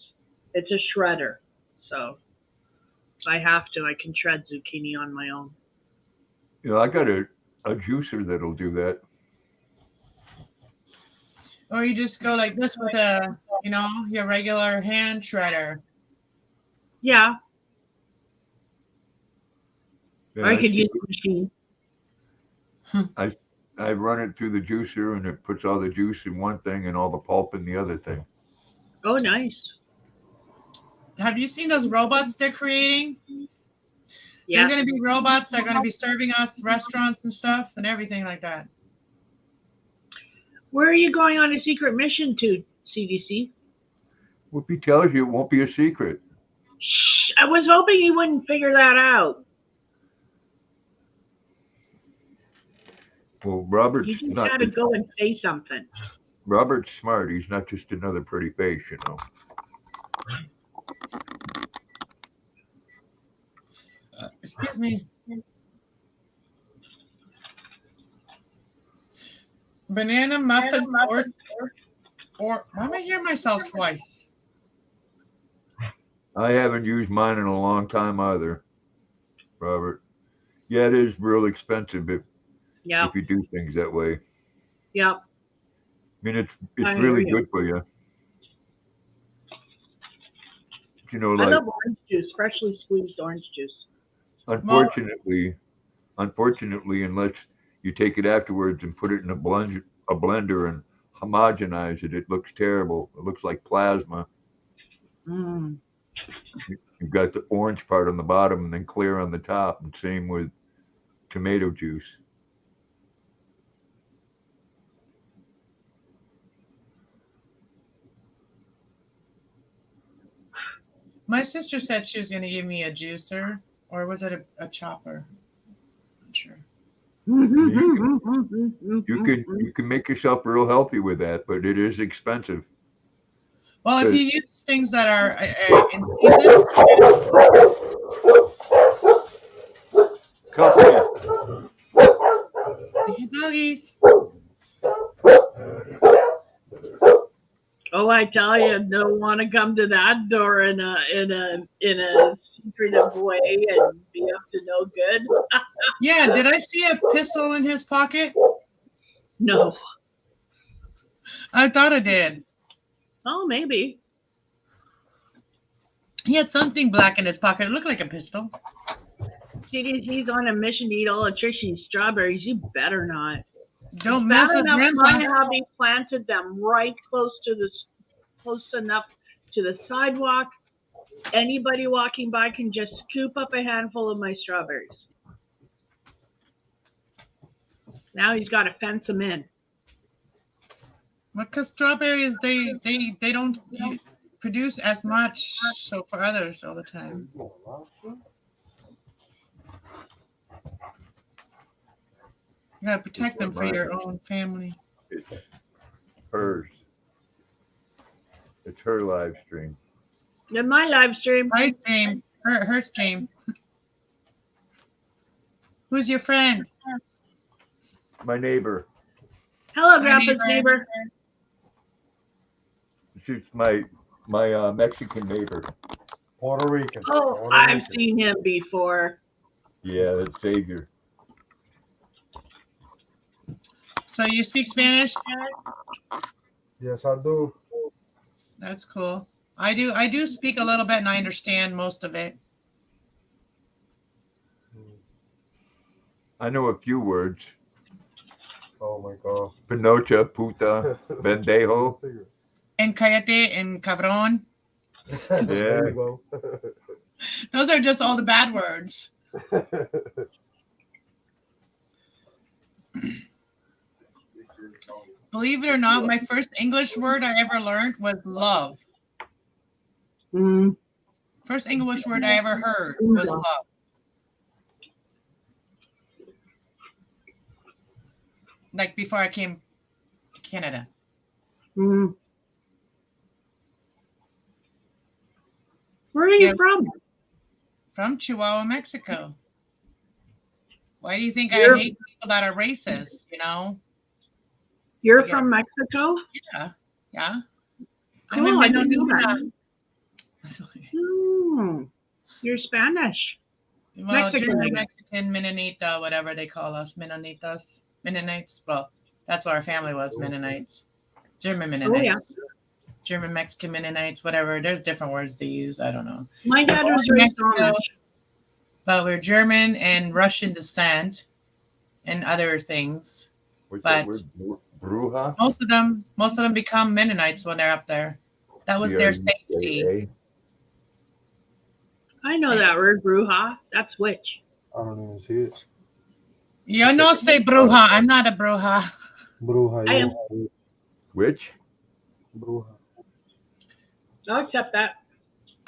It's a shredder. So, if I have to, I can shred zucchini on my own. You know, I got a juicer that'll do that. Or you just go like this with your regular hand shredder. Yeah, Yeah, or I could use the machine. I run it through the juicer and it puts all the juice in one thing and all the pulp in the other thing. Oh, nice. Have you seen those robots they're creating? Yeah. They're going to be robots that are going to be serving us restaurants and stuff and everything like that. Where are you going on a secret mission to, CDC? Whoopi tells you it won't be a secret. Shh, I was hoping you wouldn't figure that out. Well, Robert's You just not. got to go and say something. Robert's smart. He's not just another pretty face, you know. Excuse me. Banana muffins or why am I hearing myself twice? I haven't used mine in a long time either, Robert. Yeah, it is real expensive if Yeah, you do things that way. yeah. I mean, it's I really hear you. good for you. You know, I like love orange juice, freshly squeezed orange juice. unfortunately, unless you take it afterwards and put it in a blender and homogenize it, it looks terrible. It looks like plasma. Mm. You've got the orange part on the bottom and then clear on the top, and same with tomato juice. My sister said she was going to give me a juicer, or was it a chopper? Not sure. You can make yourself real healthy with that, but it is expensive. Well, if Good. you use things that are in season, Come here. doggies. Oh, I tell you, don't want to come to that door in a secretive way and be up to no good. Yeah, did I see a pistol in his pocket? No. I thought I did. Oh, maybe. He had something black in his pocket. It looked like a pistol. CDC's on a mission to eat all of Trishy's strawberries. You better not. Don't mess with My Grandpa. hubby planted them right close enough to the sidewalk. Anybody walking by can just scoop up a handful of my strawberries. Now he's got to fence them in. Because strawberries, they don't produce as much, so for others all the time. You gotta protect them for your own family. It's hers. It's her live stream. In my live stream, My stream, her stream. Who's your friend? My neighbor. hello, Hi, Grandpa's neighbor. neighbor. She's my Mexican neighbor. Puerto Rican. Oh, Puerto I've Rican. seen him before. Yeah, that's Xavier. So you speak Spanish? Yes, I do. That's cool. I do speak a little bit, and I understand most of it. I know a few words. Oh my god. Pinocha, puta, bendejo. And cállate and cabrón. There you go. Those are just all the bad words. Believe it or not, my first English word I ever learned was love. Mm. First English word I ever heard was love. Like before I came to Canada. Mm. Where are you Yeah. from? From Chihuahua, Mexico. Why do you think I You're- hate people that are racist? You know? You're Okay. from Mexico? Yeah. Yeah. Cool. I'm I in didn't know Mennonita. that. You're Spanish. Well, Mexican, I German, guess. Mexican, Mennonita, whatever they call us, Mennonitas, Mennonites. Well, that's what our family was, Mennonites. German Mennonites. Oh, yeah. German, Mexican Mennonites, whatever. There's different words to use. I don't know. My dad was Born in raised Mexico, Amish. but we're German and Russian descent and other things. What's But- that word? Bruja? Most of them become Mennonites when they're up there. That was their safety. BRUJA? I know that word, bruja. That's witch. I don't even see it. You no say bruja. I'm not a bruja. Bruja. I am. yeah. Which? Bruja. I'll accept that.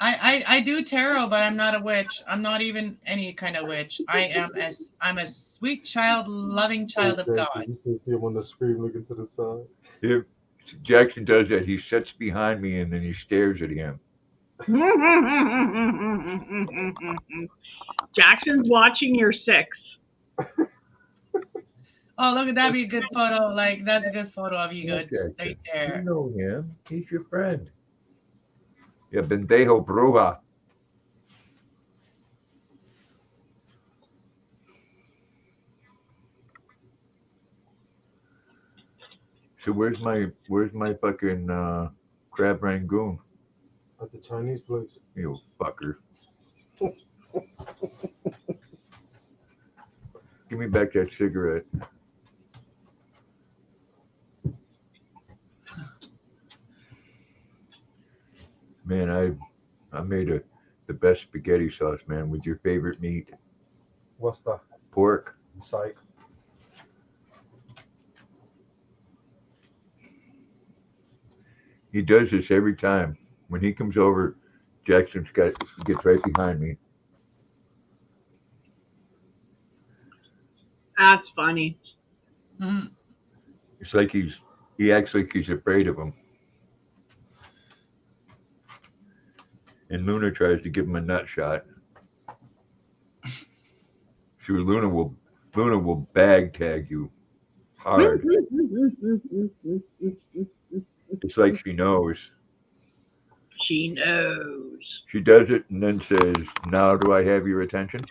I do tarot, but I'm not a witch. I'm not even any kind of witch. I'm a sweet child, loving child of God. You can see him on the screen looking to the side. If Jackson does that, he sits behind me and then he stares at him. Jackson's watching your six. Oh, look, that'd be a good photo. Like, that's a good photo of you, good, Okay. right You there. know him. He's your friend. Yeah, bendejo bruja. So where's my fucking crab rangoon? At the Chinese place. You fucker. Give me back that cigarette. Man, I made the best spaghetti sauce, man, with your favorite meat, What's that? pork. Psych. He does this every time. When he comes over, gets right behind me. That's funny. Mhm. It's like he acts like he's afraid of him. And Luna tries to give him a nut shot. So Luna will bag tag you hard. It's like she knows. She knows. She does it and then says, "Now do I have your attention?"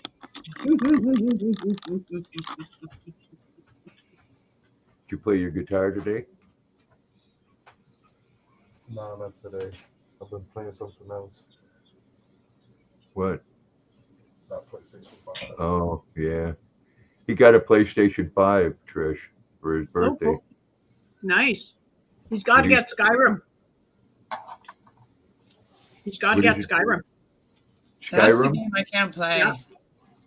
Did you play your guitar today? Nah, not today. I've been playing something else. What? Not PlayStation 5. Oh, yeah. He got a PlayStation 5, Trish, for his birthday. cool. Nice. He's got to What get Skyrim. He's got to What get is it? Skyrim. That's the Skyrim? game I can't play. Yeah.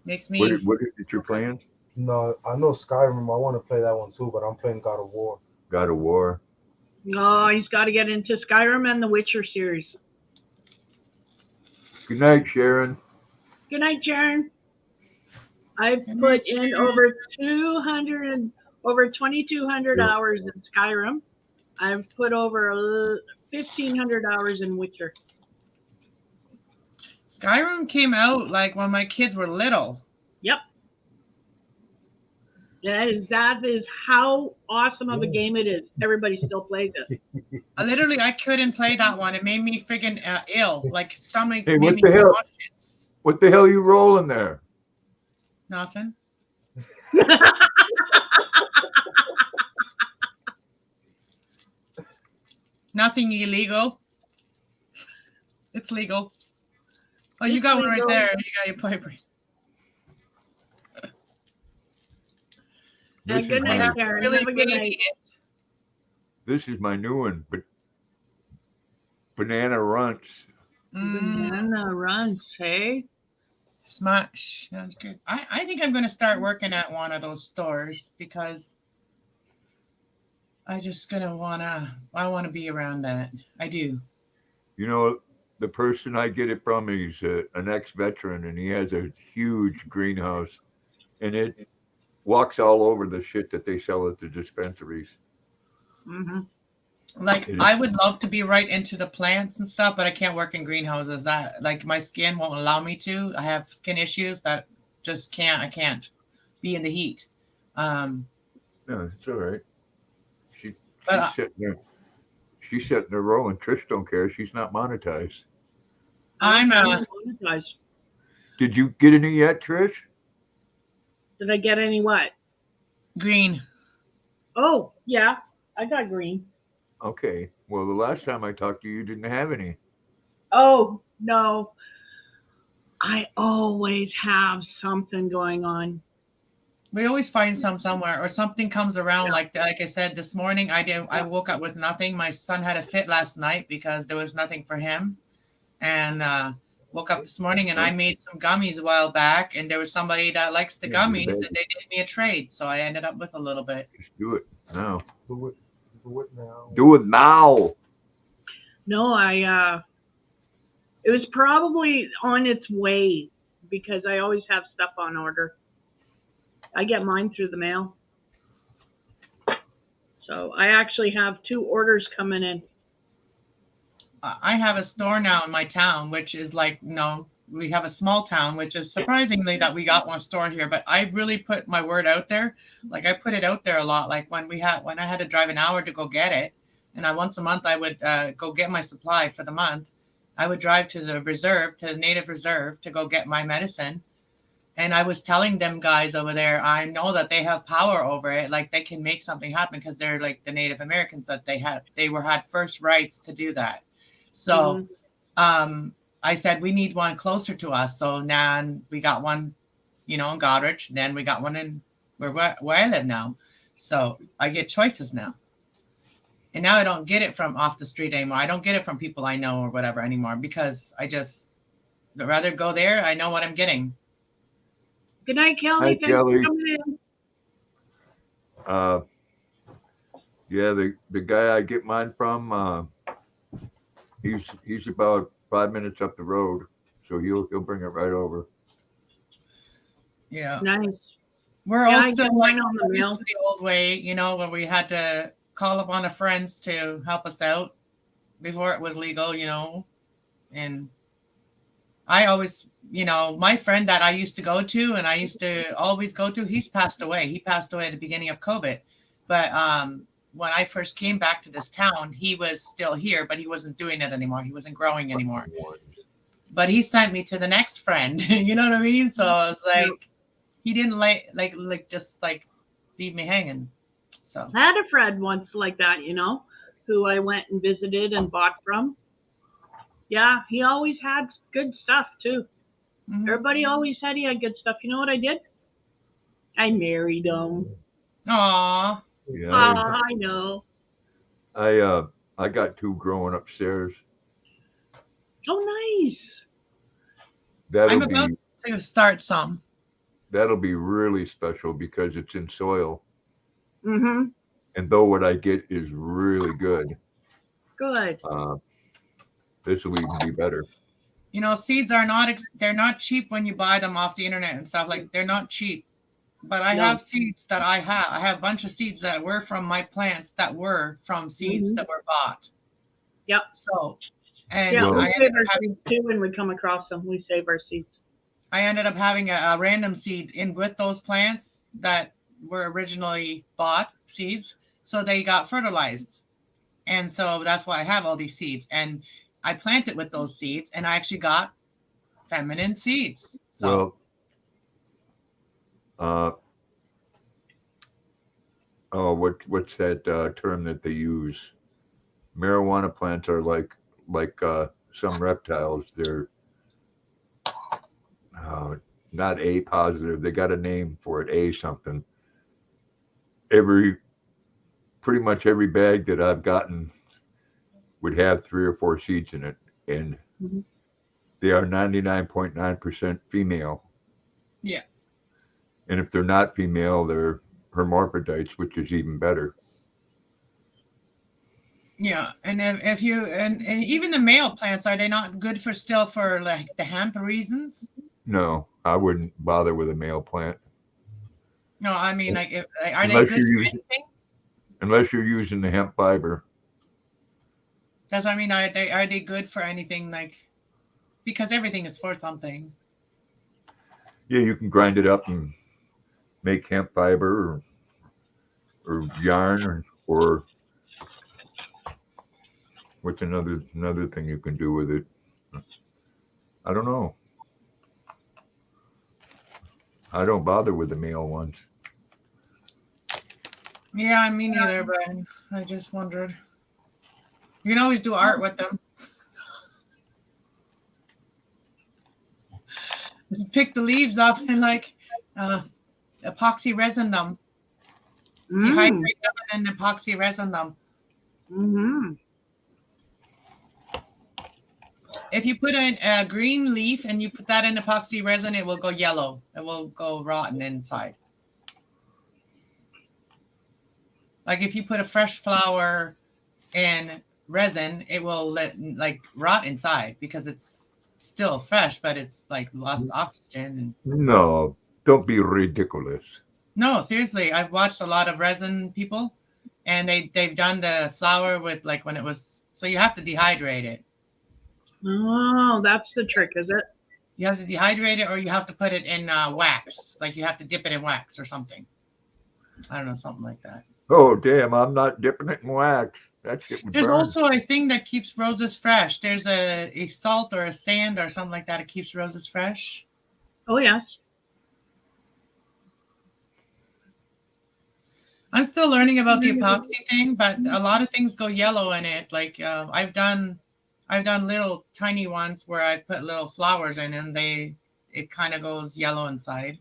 Makes me. What is it you're playing? No, I know Skyrim. I want to play that one too, but I'm playing God of War. God of War. No, he's got to get into Skyrim and the Witcher series. Good night, Sharon. Good night, Sharon. I've Good put night, in Sharon. over 2,200 Yeah. hours in Skyrim. I've put over 1,500 hours in Witcher. Skyrim came out like when my kids were little. Yep. That is how awesome of a game it is. Everybody still plays it. I couldn't play that one. It made me freaking ill. Like stomach Hey, made what me the hell? nauseous. What the hell are you rolling there? Nothing. Nothing illegal. It's legal. Oh, you It's got one right legal. there. You got your pipe right. This Good is night, my Karen. Really Have a good baby night. it. this is my new one, but banana runts. Banana runts, hey? Smash. Sounds good. I think I'm going to start working at one of those stores because I just gonna I want to be around that. I do. You know, the person I get it from, he's an ex-veteran, and he has a huge greenhouse, and it walks all over the shit that they sell at the dispensaries. Mm-hmm. Like It is- I would love to be right into the plants and stuff, but I can't work in greenhouses. That like my skin won't allow me to. I have skin issues that just can't. I can't be in the heat. Um, No, it's all right. But She's sitting there. She's sitting there rolling. Trish don't care. She's not monetized. I'm Monetized. Did you get any yet, Trish? Did I get any what? green. Oh, yeah. I got green. Okay. Well, the last time I talked to you, you didn't have any. Oh, no. I always have something going on. We always find some somewhere, or something comes around. Yeah. Like I said this morning, I woke up with nothing. My son had a fit last night because there was nothing for him, and woke up this morning and I made some gummies a while back, and there was somebody that likes the Yeah, gummies, you and they did me a trade, so I ended up with a little bit. Just do it now. Do it. Do it now. Do it now. No, it was probably on its way because I always have stuff on order. I get mine through the mail. So I actually have 2 orders coming in. I have a store now in my town, which is like, we have a small town, which is surprisingly that we got one store here, but I really put my word out there. Like I put it out there a lot. Like when I had to drive an hour to go get it, and once a month I would go get my supply for the month. I would drive to the reserve, to the native reserve, to go get my medicine. And I was telling them guys over there, I know that they have power over it. Like they can make something happen because they're like the Native Americans that had first rights to do that. So I said, we need one closer to us. So now we got one, in Goderich. Then we got one in where I live now. So I get choices now. And now I don't get it from off the street anymore. I don't get it from people I know or whatever anymore because I'd rather go there. I know what I'm getting. Good night, Kelly. Hi, Thanks for Kelly. coming in. Yeah, the guy I get mine from, he's about 5 minutes up the road, so he'll bring it right over. Yeah. Nice. We're Yeah, all I still get like mine on the mail. used to the old way, where we had to call upon our friends to help us out before it was legal, and I always, my friend that I used to go to and I used to always go to, he's passed away. He passed away at the beginning of COVID. But when I first came back to this town, he was still here, but he wasn't doing it anymore. He wasn't growing anymore. But he sent me to the next friend. You know what I mean? So I was like, he didn't just leave me hanging. So I had a friend once like that, who I went and visited and bought from. Yeah, he always had good stuff too. mhm. Everybody always said he had good stuff. You know what I did? I married him. Aw. Yeah, I know. I got 2 growing upstairs. Oh, nice. That'll I'm about to start some. that'll be really special because it's in soil, Mm-hmm. and though what I get is really good, Good. this will even be better. Seeds are they're not cheap when you buy them off the internet and stuff. Like they're not cheap. But I No. have seeds that I have a bunch of seeds that were from my plants that were from seeds Mhm. that were bought. Yep. So, and Yeah, Well- we I save ended our up having seeds too when we come across them. We save our seeds. a random seed in with those plants that were originally bought seeds. So they got fertilized. And so that's why I have all these seeds. And I planted with those seeds and I actually got feminine seeds. So What's that term that they use? Marijuana plants are like some reptiles. They're not A positive. They got a name for it, A something. Pretty much every bag that I've gotten would have 3 or 4 seeds in it, and Mhm. they are 99.9% female. Yeah. And if they're not female, they're hermaphrodites, which is even better. Yeah, and if you and even the male plants, are they not good for still for like the hemp reasons? No, I wouldn't bother with a male plant No, I mean like are they unless good you're for using anything? the hemp fiber. That's what I mean. Are they good for anything like because everything is for something. Yeah, you can grind it up and make hemp fiber or yarn or what's another thing you can do with it? I don't know. I don't bother with the male ones. Yeah, me neither, but I just wondered. You can always do art with them. Pick the leaves up and like epoxy resin them. Dehydrate them and then epoxy resin them. Mm-hmm. If you put a green leaf and you put that in epoxy resin, it will go yellow. It will go rotten inside. Like if you put a fresh flower in resin, it will rot inside because it's still fresh, but it's like lost oxygen. No, don't be ridiculous. No, seriously, I've watched a lot of resin people, and they've done the flower with like when it was. So you have to dehydrate it. Oh, that's the trick, is it? You have to dehydrate it, or you have to put it in wax. Like you have to dip it in wax or something. I don't know, something like that. Oh, damn, I'm not dipping it in wax. That shit would There's burn. also a thing that keeps roses fresh. There's a salt or a sand or something like that. It keeps roses fresh. Oh, yes. I'm still learning about the epoxy thing, but a lot of things go yellow in it. Like I've done little tiny ones where I put little flowers in, and it kind of goes yellow inside.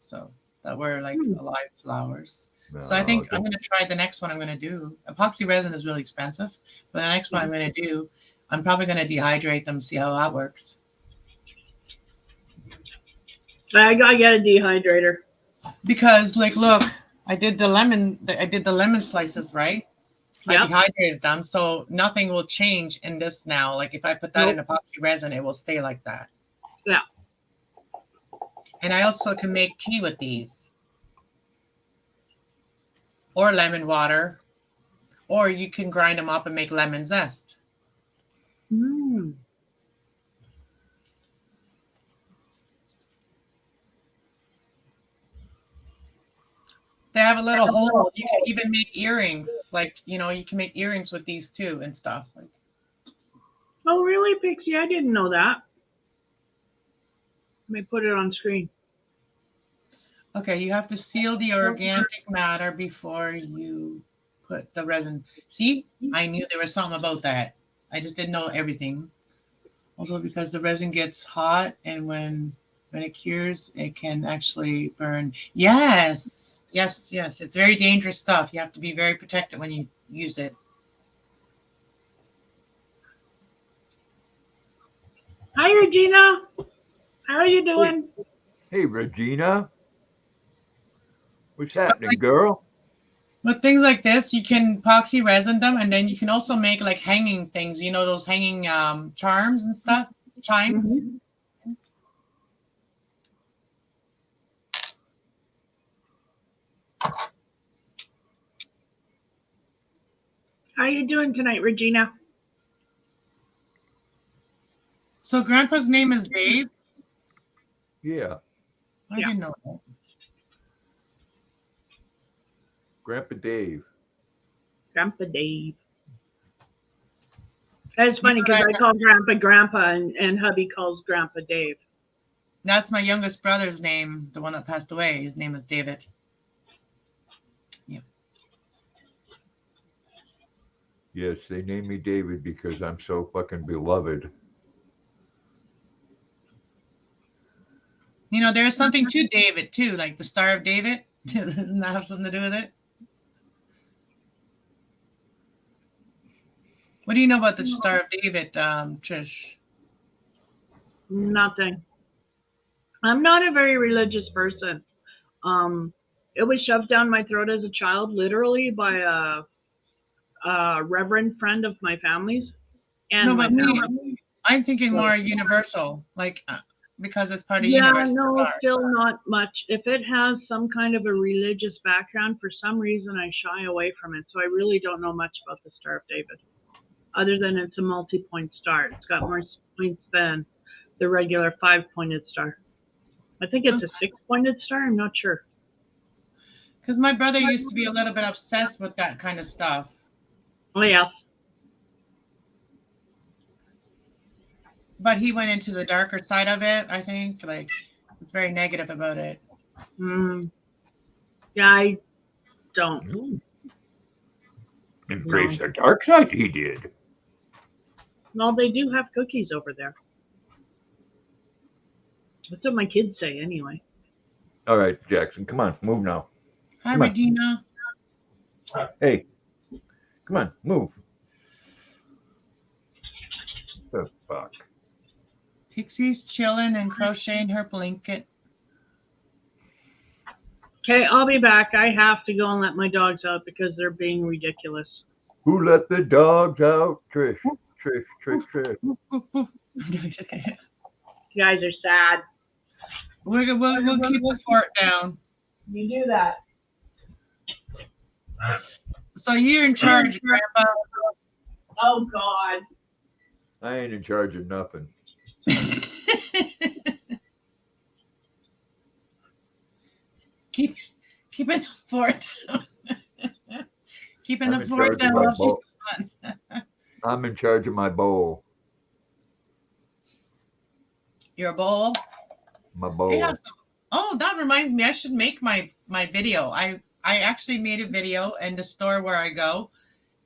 So that were like alive flowers. No, So I think I'm going to try the next one I'm going to do. Epoxy resin is really expensive, but the next one I'm going to do, I'm probably going to dehydrate them, see how that works. I gotta get a dehydrator. Because like, look, I did the lemon slices, right? Yep. I dehydrated them, so nothing will change in this now. Like if I put that in epoxy resin, it will stay like that. Yeah. And I also can make tea with these. Or lemon water. Or you can grind them up and make lemon zest. Mm. They have a little hole. You can even make earrings. Like, you can make earrings with these too and stuff. Like, Oh, really, Pixie? I didn't know that. Let me put it on screen. okay, you have to seal the organic matter before you put the resin. See, I knew there was something about that. I just didn't know everything. Also, because the resin gets hot, and when it cures, it can actually burn. Yes. It's very dangerous stuff. You have to be very protected when you use it. Hi, Regina. How are you doing? Hey, Regina. What's happening, girl? With things like this, you can epoxy resin them, and then you can also make like hanging things. You know, those hanging charms and stuff, chimes. Mm-hmm. How are you doing tonight, Regina? So Grandpa's name is Dave. Yeah, I didn't know that. Grandpa Dave. Grandpa Dave. That's funny because I call Grandpa, and hubby calls Grandpa Dave. That's my youngest brother's name, the one that passed away. His name is David. Yeah. Yes, they named me David because I'm so fucking beloved. You know, there's something to David too, like the Star of David. Doesn't that have something to do with it? What do you know about the Star of David, Trish? Nothing. I'm not a very religious person. It was shoved down my throat as a child, literally by a reverend friend of my family's, and No, my but family. I'm thinking more universal, like because it's part of the Yeah, universe. no, still not much. If it has some kind of a religious background, for some reason I shy away from it. So I really don't know much about the Star of David, other than it's a multi-point star. It's got more points than the regular 5-pointed star. I think it's a 6-pointed star. I'm not sure. Because my brother used to be a little bit obsessed with that kind of stuff. Oh yeah. But he went into the darker side of it, I think. Like, it's very negative about it. Yeah, I don't. Embrace the dark side, he did. Well, they do have cookies over there. That's what my kids say, anyway. All right, Jackson, come on, move now. Hi, Come on. Regina. Hey, come on, move. The fuck? Pixie's chilling and crocheting her blanket. Okay, I'll be back. I have to go and let my dogs out because they're being ridiculous. Who let the dogs out? Trish, Trish, Trish, Trish. You guys are sad. We'll keep the fort down. You do that. So you're in charge, Grandpa. Oh, God. I ain't in charge of nothing. Keeping the fort down. Keeping I'm the in fort charge down of my while she's bowl. gone. I'm in charge of my bowl. Your bowl. My bowl. They have some. Oh, that reminds me. I should make my video. I actually made a video in the store where I go,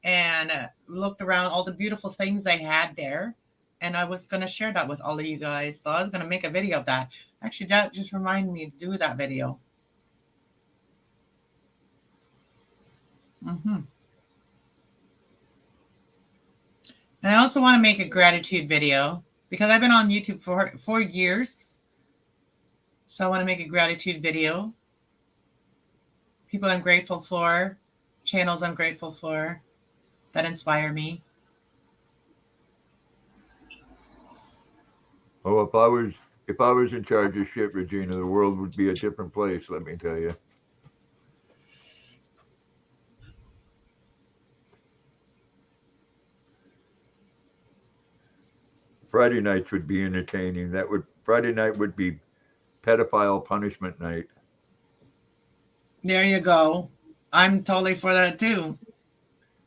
and looked around all the beautiful things they had there, and I was gonna share that with all of you guys. So I was gonna make a video of that. Actually, that just reminded me to do that video. And I also want to make a gratitude video because I've been on YouTube for 4 years. So I want to make a gratitude video. People I'm grateful for, channels I'm grateful for, that inspire me. Oh, if I was in charge of shit, Regina, the world would be a different place, let me tell you. Friday nights would be entertaining. Friday night would be pedophile punishment night. There you go. I'm totally for that too.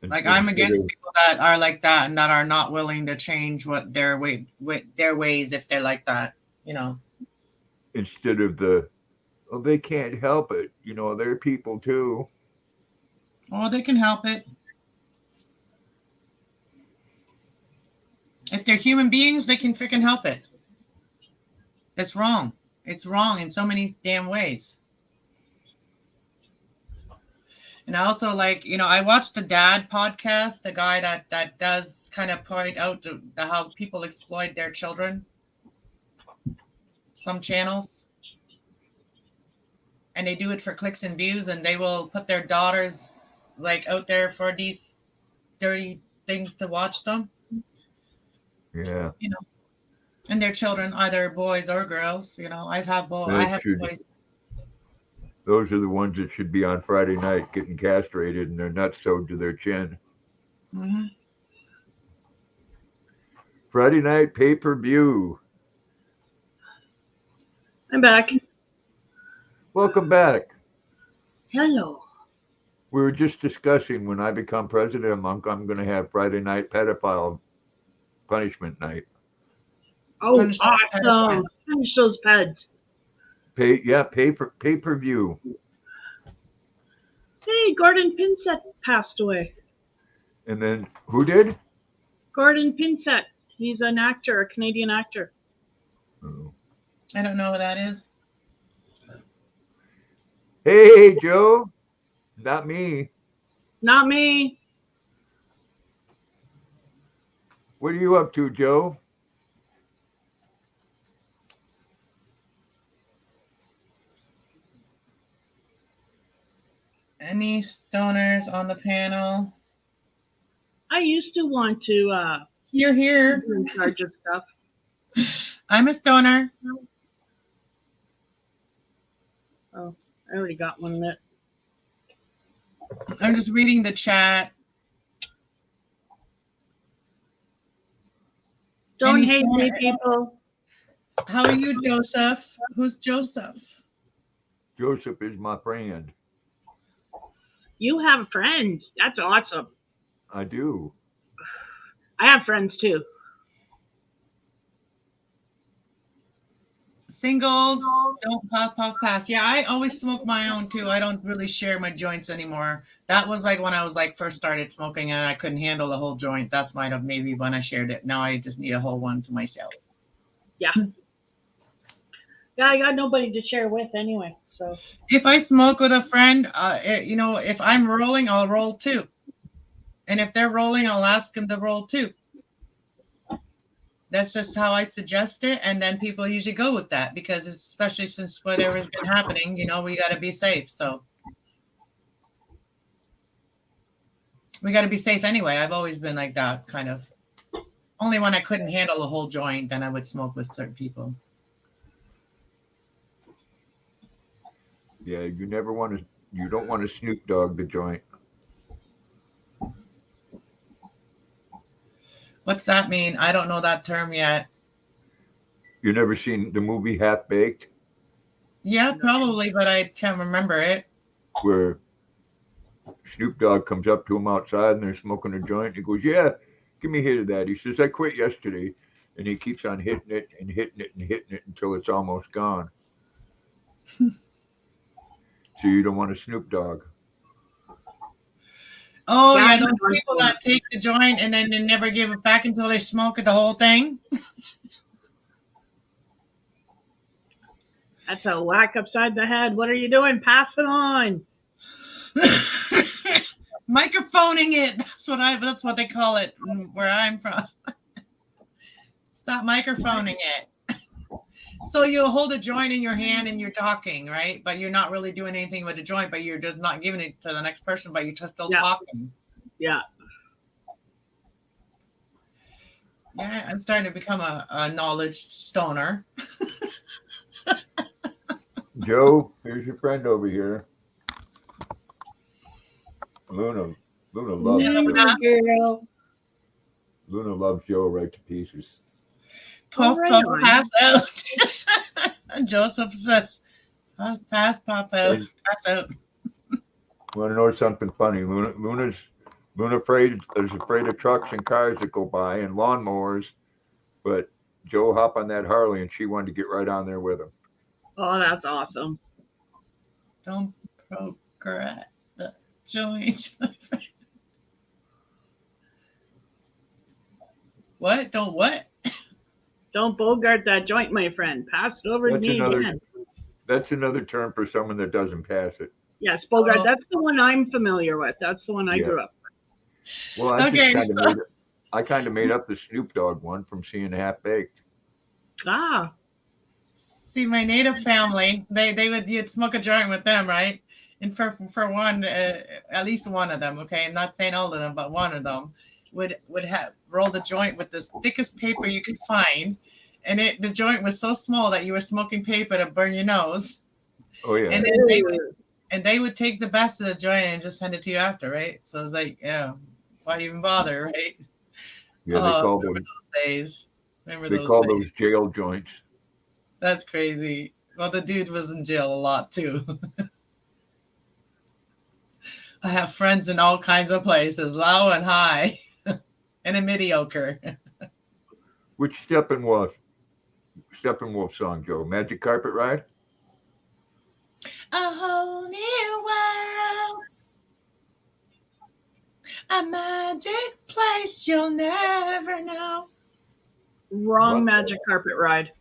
Like I'm against people that are like that and that are not willing to change what their ways if they're like that, you know. Instead of they can't help it. You know, they're people too. Oh, they can help it. If they're human beings, they can freaking help it. That's wrong. It's wrong in so many damn ways. And I also I watched the Dad podcast, the guy that does kind of point out how people exploit their children. Some channels. And they do it for clicks and views, and they will put their daughters out there for these dirty things to watch them. Yeah. You know, and their children, either boys or girls. You know, I have boys. Those are the ones that should be on Friday night getting castrated and their nuts sewed to their chin. Mm-hmm. Friday night pay-per-view. I'm back. Welcome back. Hello. We were just discussing when I become president, I'm going to have Friday night pedophile punishment night. Oh, Punish those awesome. Punish those peds. Pay-per-view. Hey, Gordon Pinsett passed away. And then who did? Gordon Pinsett. He's an actor, a Canadian actor. Oh. I don't know what that is. Hey, Joe. Not me. Not me. What are you up to, Joe? Any stoners on the panel? I used to want to You're here. be in charge of stuff. I'm a stoner. Oh, I already got one that. I'm just reading the chat. Don't Any hate me, stoner- people. How are you, Joseph? Who's Joseph? Joseph is my friend. You have friends. That's awesome. I do. I have friends too. Singles, don't puff pass. Yeah, I always smoke my own too. I don't really share my joints anymore. That was like when I was like first started smoking and I couldn't handle the whole joint. That's might have maybe when I shared it. Now I just need a whole one to myself. Yeah, I got nobody to share with anyway. So If I smoke with a friend, if I'm rolling, I'll roll too. And if they're rolling, I'll ask them to roll too. That's just how I suggest it. And then people usually go with that because it's, especially since whatever's been happening, we got to be safe. So we got to be safe anyway. I've always been like that kind of. Only when I couldn't handle a whole joint, then I would smoke with certain people. Yeah, you don't want to Snoop Dogg the joint. What's that mean? I don't know that term yet. You never seen the movie Half Baked, Yeah, probably, but I can't remember it. where Snoop Dogg comes up to him outside and they're smoking a joint. He goes, "Yeah, give me a hit of that." He says, "I quit yesterday," and he keeps on hitting it and hitting it and hitting it until it's almost gone. So you don't want a Snoop Dogg. Oh, yeah, That's those one people thing. that take the joint and then they never give it back until they smoke it the whole thing. that's a whack upside the head. What are you doing? Pass it on. Microphoning it. That's what they call it where I'm from. Stop microphoning it. So you hold a joint in your hand and you're talking, right? But you're not really doing anything with the joint, but you're just not giving it to the next person, but you're just still Yeah. talking. Yeah. Yeah, I'm starting to become a knowledge stoner. Joe, here's your friend over here. Luna loves Yeah, Joe. Girl. Luna loves Joe right to pieces. Puff, right puff, on. pass out. Joseph says, puff, pass, pop out, pass out. Want to know something funny? Luna's is afraid of trucks and cars that go by and lawnmowers, but Joe hopped on that Harley and she wanted to get right on there with him. Oh, that's awesome. Don't progress the joint. What? Don't what? Don't bogart that joint, my friend. Pass it over to me again. That's another term for someone that doesn't pass it. Yes, bogart. Oh. That's the one I'm familiar with. That's the one I Yeah. grew up Well, I Okay, kind of made up the Snoop Dogg one from seeing Half Baked. with. Ah, See, my native family, you'd smoke a joint with them, right? And for one, at least one of them, okay, I'm not saying all of them, but one of them would have rolled a joint with the thickest paper you could find, and the joint was so small that you were smoking paper to burn your nose, Oh yeah. and then they would take the best of the joint and just send it to you after, right? So it's like, yeah, why even bother, right? Yeah, Oh, they call remember those those days. Remember they those call days. those jail joints. That's crazy. Well, the dude was in jail a lot too. I have friends in all kinds of places, low and high, and a mediocre. Which Steppenwolf song, Joe? Magic Carpet Ride? A whole new world, a magic place you'll never know. wrong What? magic carpet ride.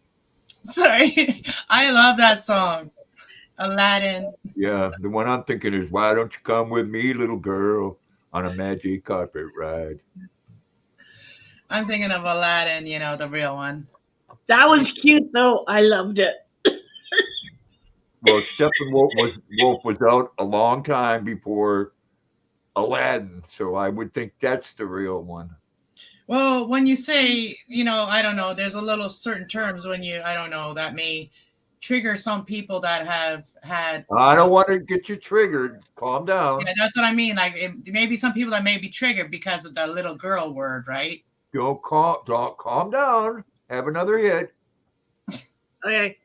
Sorry, I love that song. Aladdin. Yeah, the one I'm thinking is, why don't you come with me, little girl, on a magic carpet ride? I'm thinking of Aladdin, the real one. That was cute though. I loved it. Well, Steppenwolf was out a long time before Aladdin, so I would think that's the real one. Well, when you say, I don't know, there's a little certain terms I don't know, that may trigger some people that have had. I don't want to get you triggered. Calm down. Yeah, that's what I mean. Like, maybe some people that may be triggered because of the little girl word, right? Don't calm down. Have another hit. Okay.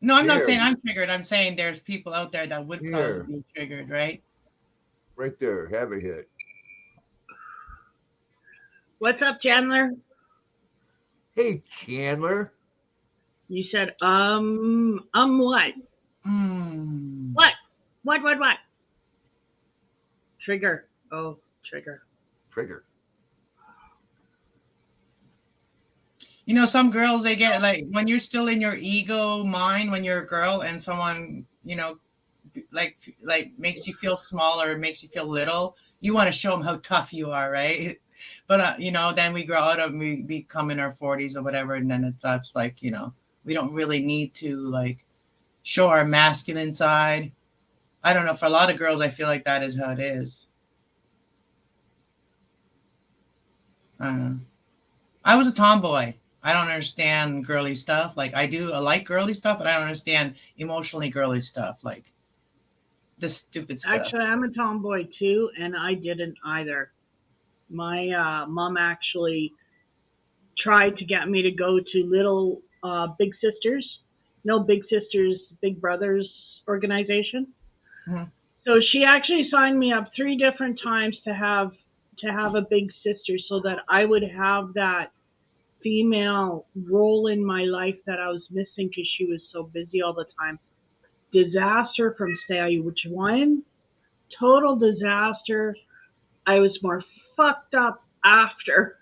No, I'm not Here. saying I'm triggered. I'm saying there's people out there that would Here. probably be triggered, right? Right there. Have a hit. What's up, Chandler? Hey, Chandler. You said, what? Mm. What? Trigger. Oh, trigger. Trigger. Some girls, they get like, when you're still in your ego mind, when you're a girl and someone, like makes you feel smaller, makes you feel little, you want to show them how tough you are, right? But then we grow out of, we become in our 40s or whatever, and then that's like, we don't really need to like show our masculine side. I don't know, for a lot of girls I feel like that is how it is. I don't know. I was a tomboy. I don't understand girly stuff. Like, I like girly stuff, but I don't understand emotionally girly stuff, like this stupid stuff. Actually, I'm a tomboy too, and I didn't either. My mom actually tried to get me to go to little Big Sisters, Big Sisters, Big Brothers organization. Mhm. So she actually signed me up 3 different times to have a big sister, so that I would have that female role in my life that I was missing because she was so busy all the time. Disaster from stage 1, total disaster. I was more fucked up after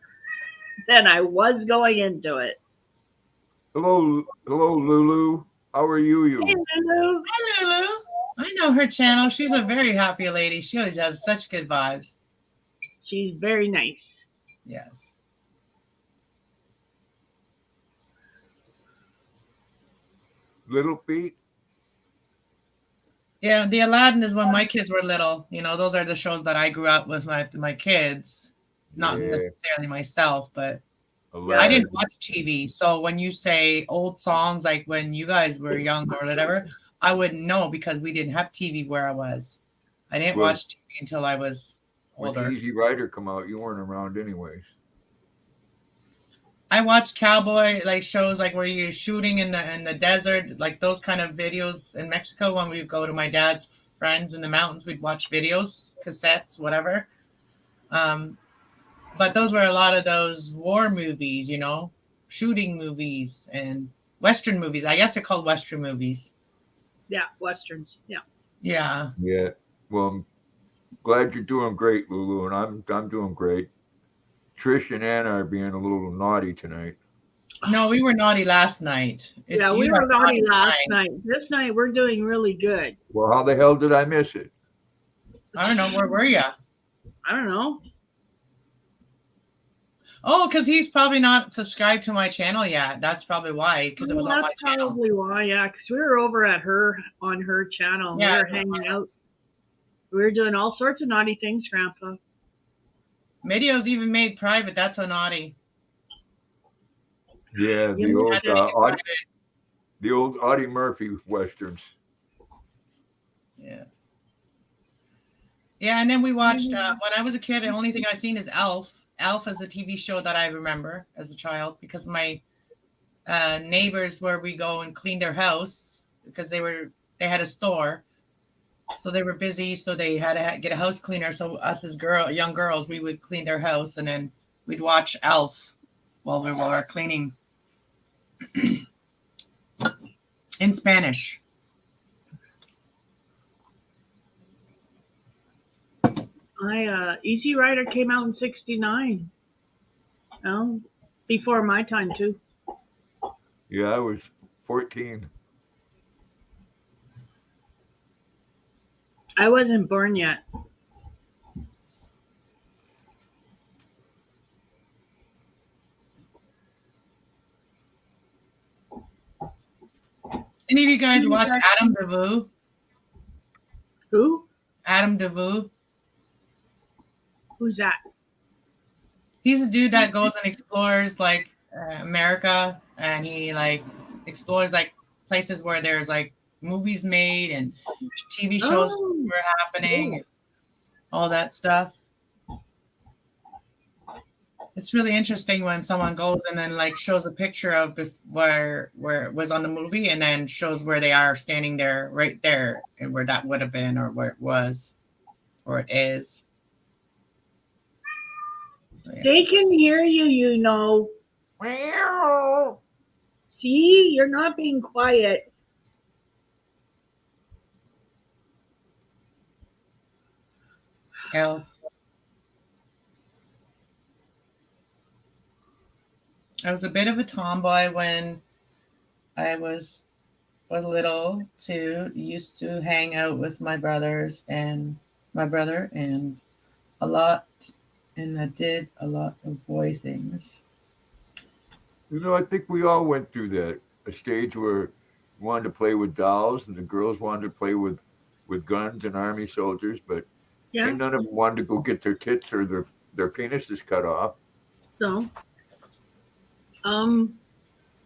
than I was going into it. Hello, Lulu. How are you? Hey, Lulu. Hi, Lulu. I know her channel. She's a very happy lady. She always has such good vibes. She's very nice. Yes. Little feet. Yeah, the Aladdin is when my kids were little. Those are the shows that I grew up with my kids. Not Yeah. necessarily myself, but I Aladdin. didn't watch TV. So when you say old songs, like when you guys were young or whatever, I wouldn't know because we didn't have TV where I was. I didn't Well, watch TV until I was When older. Easy Rider come out, you weren't around anyways. I watched cowboy like shows like where you're shooting in the desert, like those kind of videos in Mexico. When we go to my dad's friends in the mountains, we'd watch videos, cassettes, whatever. But those were a lot of those war movies, shooting movies and Western movies. I guess they're called Western movies. Yeah, Westerns. Yeah. Yeah. Yeah. Well, I'm glad you're doing great, Lulu, and I'm doing great. Trish and Anna are being a little naughty tonight. No, we were naughty last night. Yeah, we were naughty last night. This night we're doing really good. Well, how the hell did I miss it? I don't know. Where were you? I don't know. Oh, because he's probably not subscribed to my channel yet. That's probably why, because it was on my That's channel. probably why, yeah, because we were over at on her channel. Yeah, we were hanging out. We were doing all sorts of naughty things, Grandpa. Videos even made private. That's so naughty. Yeah, the old Audie Murphy westerns. Yeah. Yeah, and then we watched, when I was a kid, the only thing I've seen is Elf. Elf is a TV show that I remember as a child because my neighbors where we go and clean their house because they had a store. So they were busy, so they had to get a house cleaner. So us as young girls, we would clean their house and then we'd watch Elf while we were cleaning in Spanish. Easy Rider came out in '69. Oh, before my time too. Yeah, I was 14. I wasn't born yet. Any of you guys watch Adam DeVoe? Who? Adam DeVoe. Who's that? He's a dude that goes and explores like America, and he like explores like places where there's like movies made and TV shows Oh, were happening, all that stuff. It's really interesting when someone goes and then like shows a picture of where it was on the movie, and then shows where they are standing there, right there, and where that would have been, or where it was, or it is. So, yeah. they can hear you, you know. See, you're not being quiet. Elf. I was a bit of a tomboy when I was little too. Used to hang out with my brothers and my brother and a lot, and I did a lot of boy things. You know, I think we all went through that. A stage where we wanted to play with dolls and the girls wanted to play with guns and army soldiers, but Yeah. ain't none of them wanted to go get their tits or their penises cut off. So,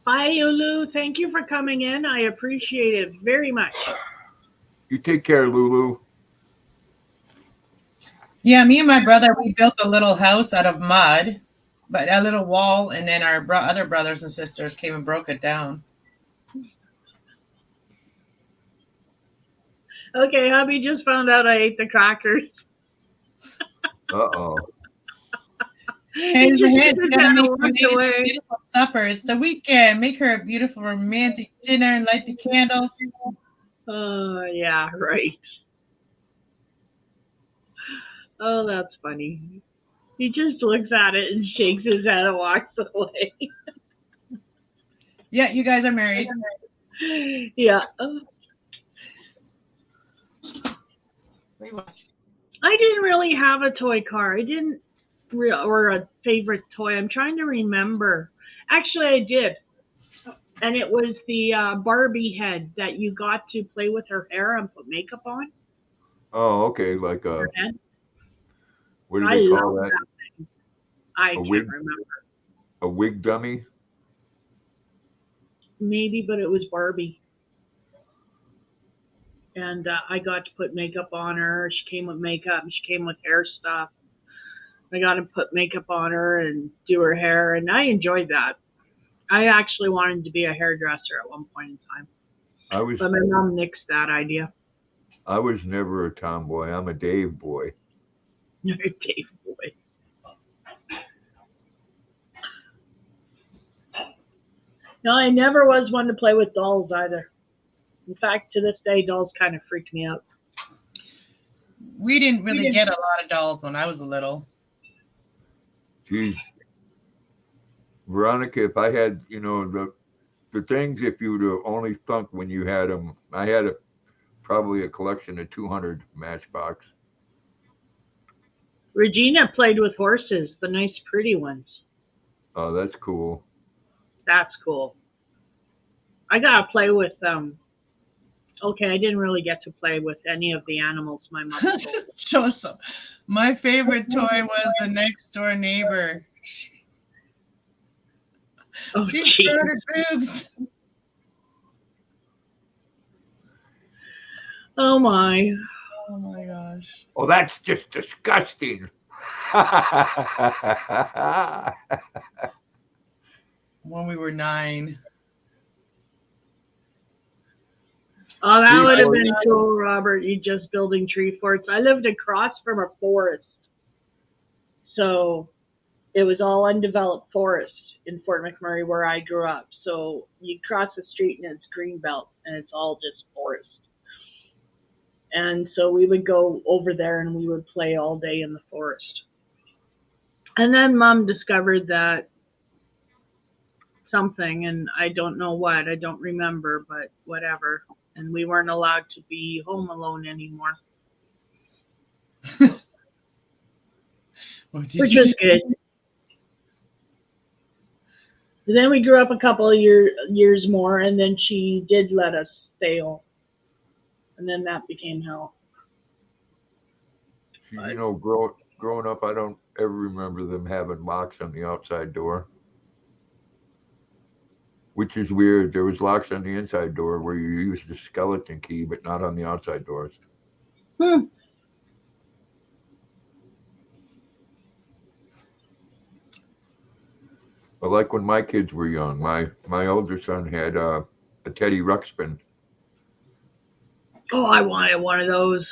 bye, Ulu. Thank you for coming in. I appreciate it very much. You take care, Lulu. Yeah, me and my brother, we built a little house out of mud, but a little wall, and then our other brothers and sisters came and broke it down. Okay, hubby just found out I ate the crackers. Uh-oh. Hey, He the just head, took his gotta hand make and her walked nice away. beautiful supper. It's the weekend. Make her a beautiful romantic dinner and light the candles. Oh, yeah, right. Oh, that's funny. He just looks at it and shakes his head and walks away. Yeah, you guys are married. Yeah. I didn't really have a toy car. I didn't or a favorite toy. I'm trying to remember. Actually, I did. And it was the Barbie head that you got to play with her hair and put makeup on Oh, okay. Like her head. what do I they call love that? that thing. I A can't wig? remember. A wig dummy? Maybe, but it was Barbie. And I got to put makeup on her. She came with makeup. She came with hair stuff. I got to put makeup on her and do her hair, and I enjoyed that. I actually wanted to be a hairdresser at one point in time, I was but my mom nixed that idea. never a tomboy. I'm a Dave boy. Dave boy. No, I never was one to play with dolls either. In fact, to this day, dolls kind of freak me out. We didn't really get a lot of dolls when I was little. Geez. Veronica, if I had, the things, if you would have only thunk when you had them, I had probably a collection of 200 Matchbox. Regina played with horses, the nice, pretty ones. Oh, that's cool. That's cool. I got to play with Okay, I didn't really get to play with any of the animals my mom told. Joseph, my favorite toy was the next door neighbor. Oh, She geez. showed her boobs. Oh my. Oh my gosh. Oh, that's just disgusting. When we were 9. Oh, that Tree would have forts. been cool, Robert. You just building tree forts. I lived across from a forest. So it was all undeveloped forest in Fort McMurray where I grew up. So you cross the street and it's greenbelt and it's all just forest. And so we would go over there and we would play all day in the forest. And then Mom discovered that something, and I don't know what, I don't remember, but whatever. And we weren't allowed to be home alone anymore. What did which you was good. Then we grew up a couple of years more, and then she did let us stay home, and then that became hell. You know, growing up, I don't ever remember them having locks on the outside door, which is weird. There was locks on the inside door where you used the skeleton key, but not on the outside doors. Hmm. But like when my kids were young, my older son had a Teddy Ruxpin. Oh, I wanted one of those.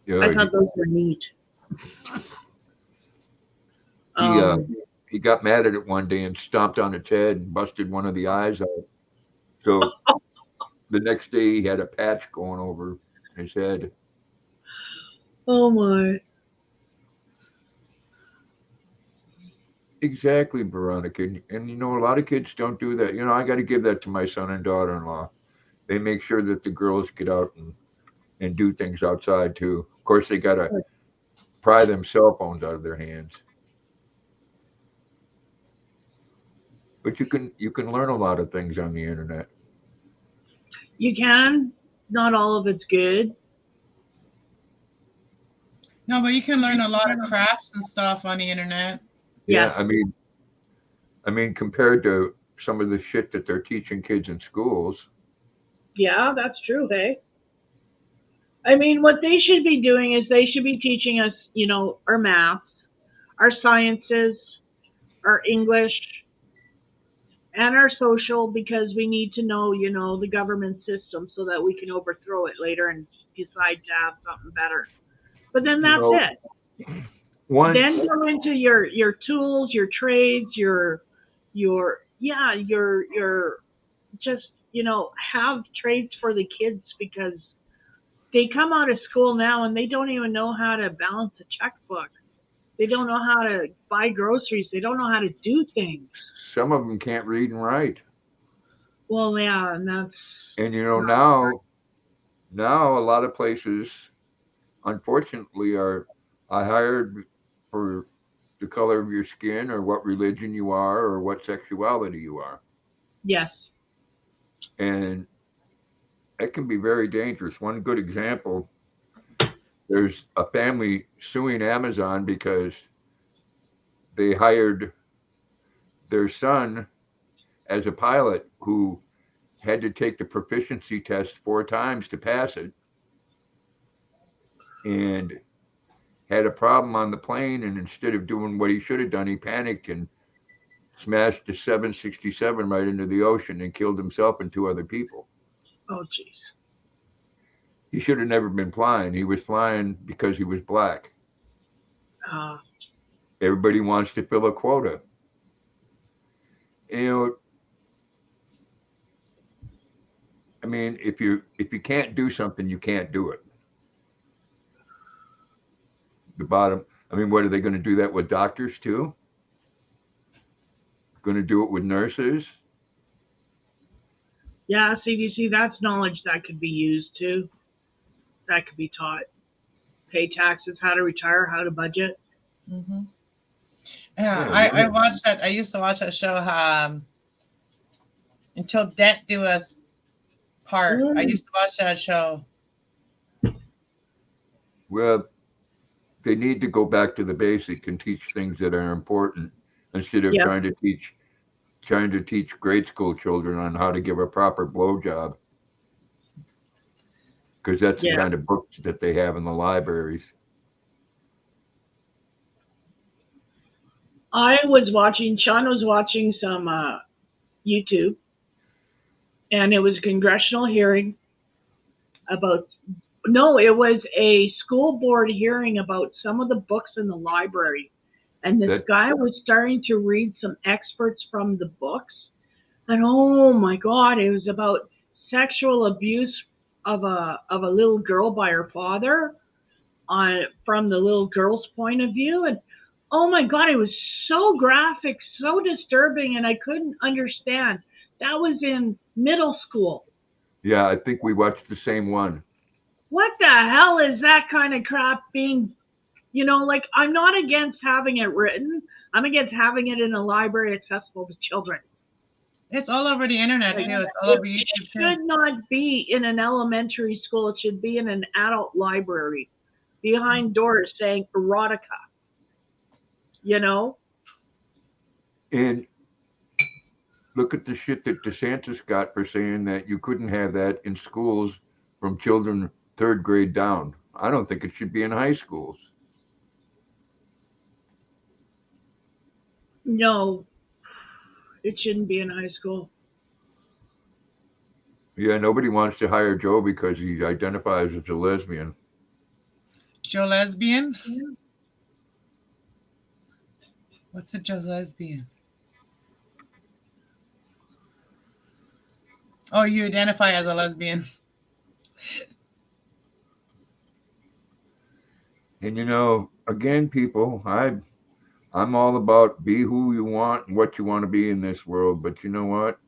Yeah, I thought those were neat. he Um, he got mad at it one day and stomped on its head and busted one of the eyes out. So the next day he had a patch going over his head. oh my. Exactly, Veronica. And you know, a lot of kids don't do that. You know, I got to give that to my son and daughter-in-law. They make sure that the girls get out and do things outside too. Of course, they got to pry them cell phones out of their hands. But you can learn a lot of things on the internet. You can. Not all of it's good. No, but you can learn a lot of crafts and stuff on the internet. Yeah, Yes. I mean, compared to some of the shit that they're teaching kids in schools, Yeah, that's true, hey? I mean, what they should be doing is they should be teaching us, our math, our sciences, our English, and our social because we need to know, the government system so that we can overthrow it later and decide to have something better. But then you that's know, it. one Then go into your tools, your trades, your just have trades for the kids because they come out of school now and they don't even know how to balance a checkbook. They don't know how to buy groceries. They don't know how to do things. some of them can't read and write. Well, yeah, and that's And you know, not. now a lot of places, unfortunately, are I hired for the color of your skin or what religion you are or what sexuality you are. Yes. And that can be very dangerous. One good example, there's a family suing Amazon because they hired their son as a pilot who had to take the proficiency test 4 times to pass it and had a problem on the plane. And instead of doing what he should have done, he panicked and smashed the 767 right into the ocean and killed himself and 2 other people. Oh, jeez. He should have never been flying. He was flying because he was black. Uh, Everybody wants to fill a quota. You know, I mean, if you can't do something, you can't do it. The bottom. I mean, what are they going to do that with doctors too? Going to do it with nurses? yeah, CDC, that's knowledge that could be used too. That could be taught. Pay taxes, how to retire, how to budget. Hmm. Yeah, I watched that. I used to watch that show. Until Death Do Us Part. I used to watch that show. well, they need to go back to the basic and teach things that are important instead of Yep. trying to teach grade school children on how to give a proper blowjob because that's the Yeah. kind of books that they have in the libraries. Sean was watching some YouTube, and it was a congressional hearing about, no, it was a school board hearing about some of the books in the library. And this That guy was starting to read some excerpts from the books. And oh my God, it was about sexual abuse of a little girl by her father from the little girl's point of view. And oh my God, it was so graphic, so disturbing, and I couldn't understand. That was in middle school. Yeah, I think we watched the same one. what the hell is that kind of crap being, like, I'm not against having it written. I'm against having it in a library accessible to children. It's all over the internet Like, too. It's all over it YouTube too. should not be in an elementary school. It should be in an adult library behind doors saying erotica. And look at the shit that DeSantis got for saying that you couldn't have that in schools from children 3rd grade down. I don't think it should be in high schools. No, it shouldn't be in high school. Yeah, nobody wants to hire Joe because he identifies as a lesbian. Joe Lesbian? Yeah. What's a Joe Lesbian? Oh, you identify as a lesbian. And again, people, I'm all about be who you want and what you want to be in this world. But you know what?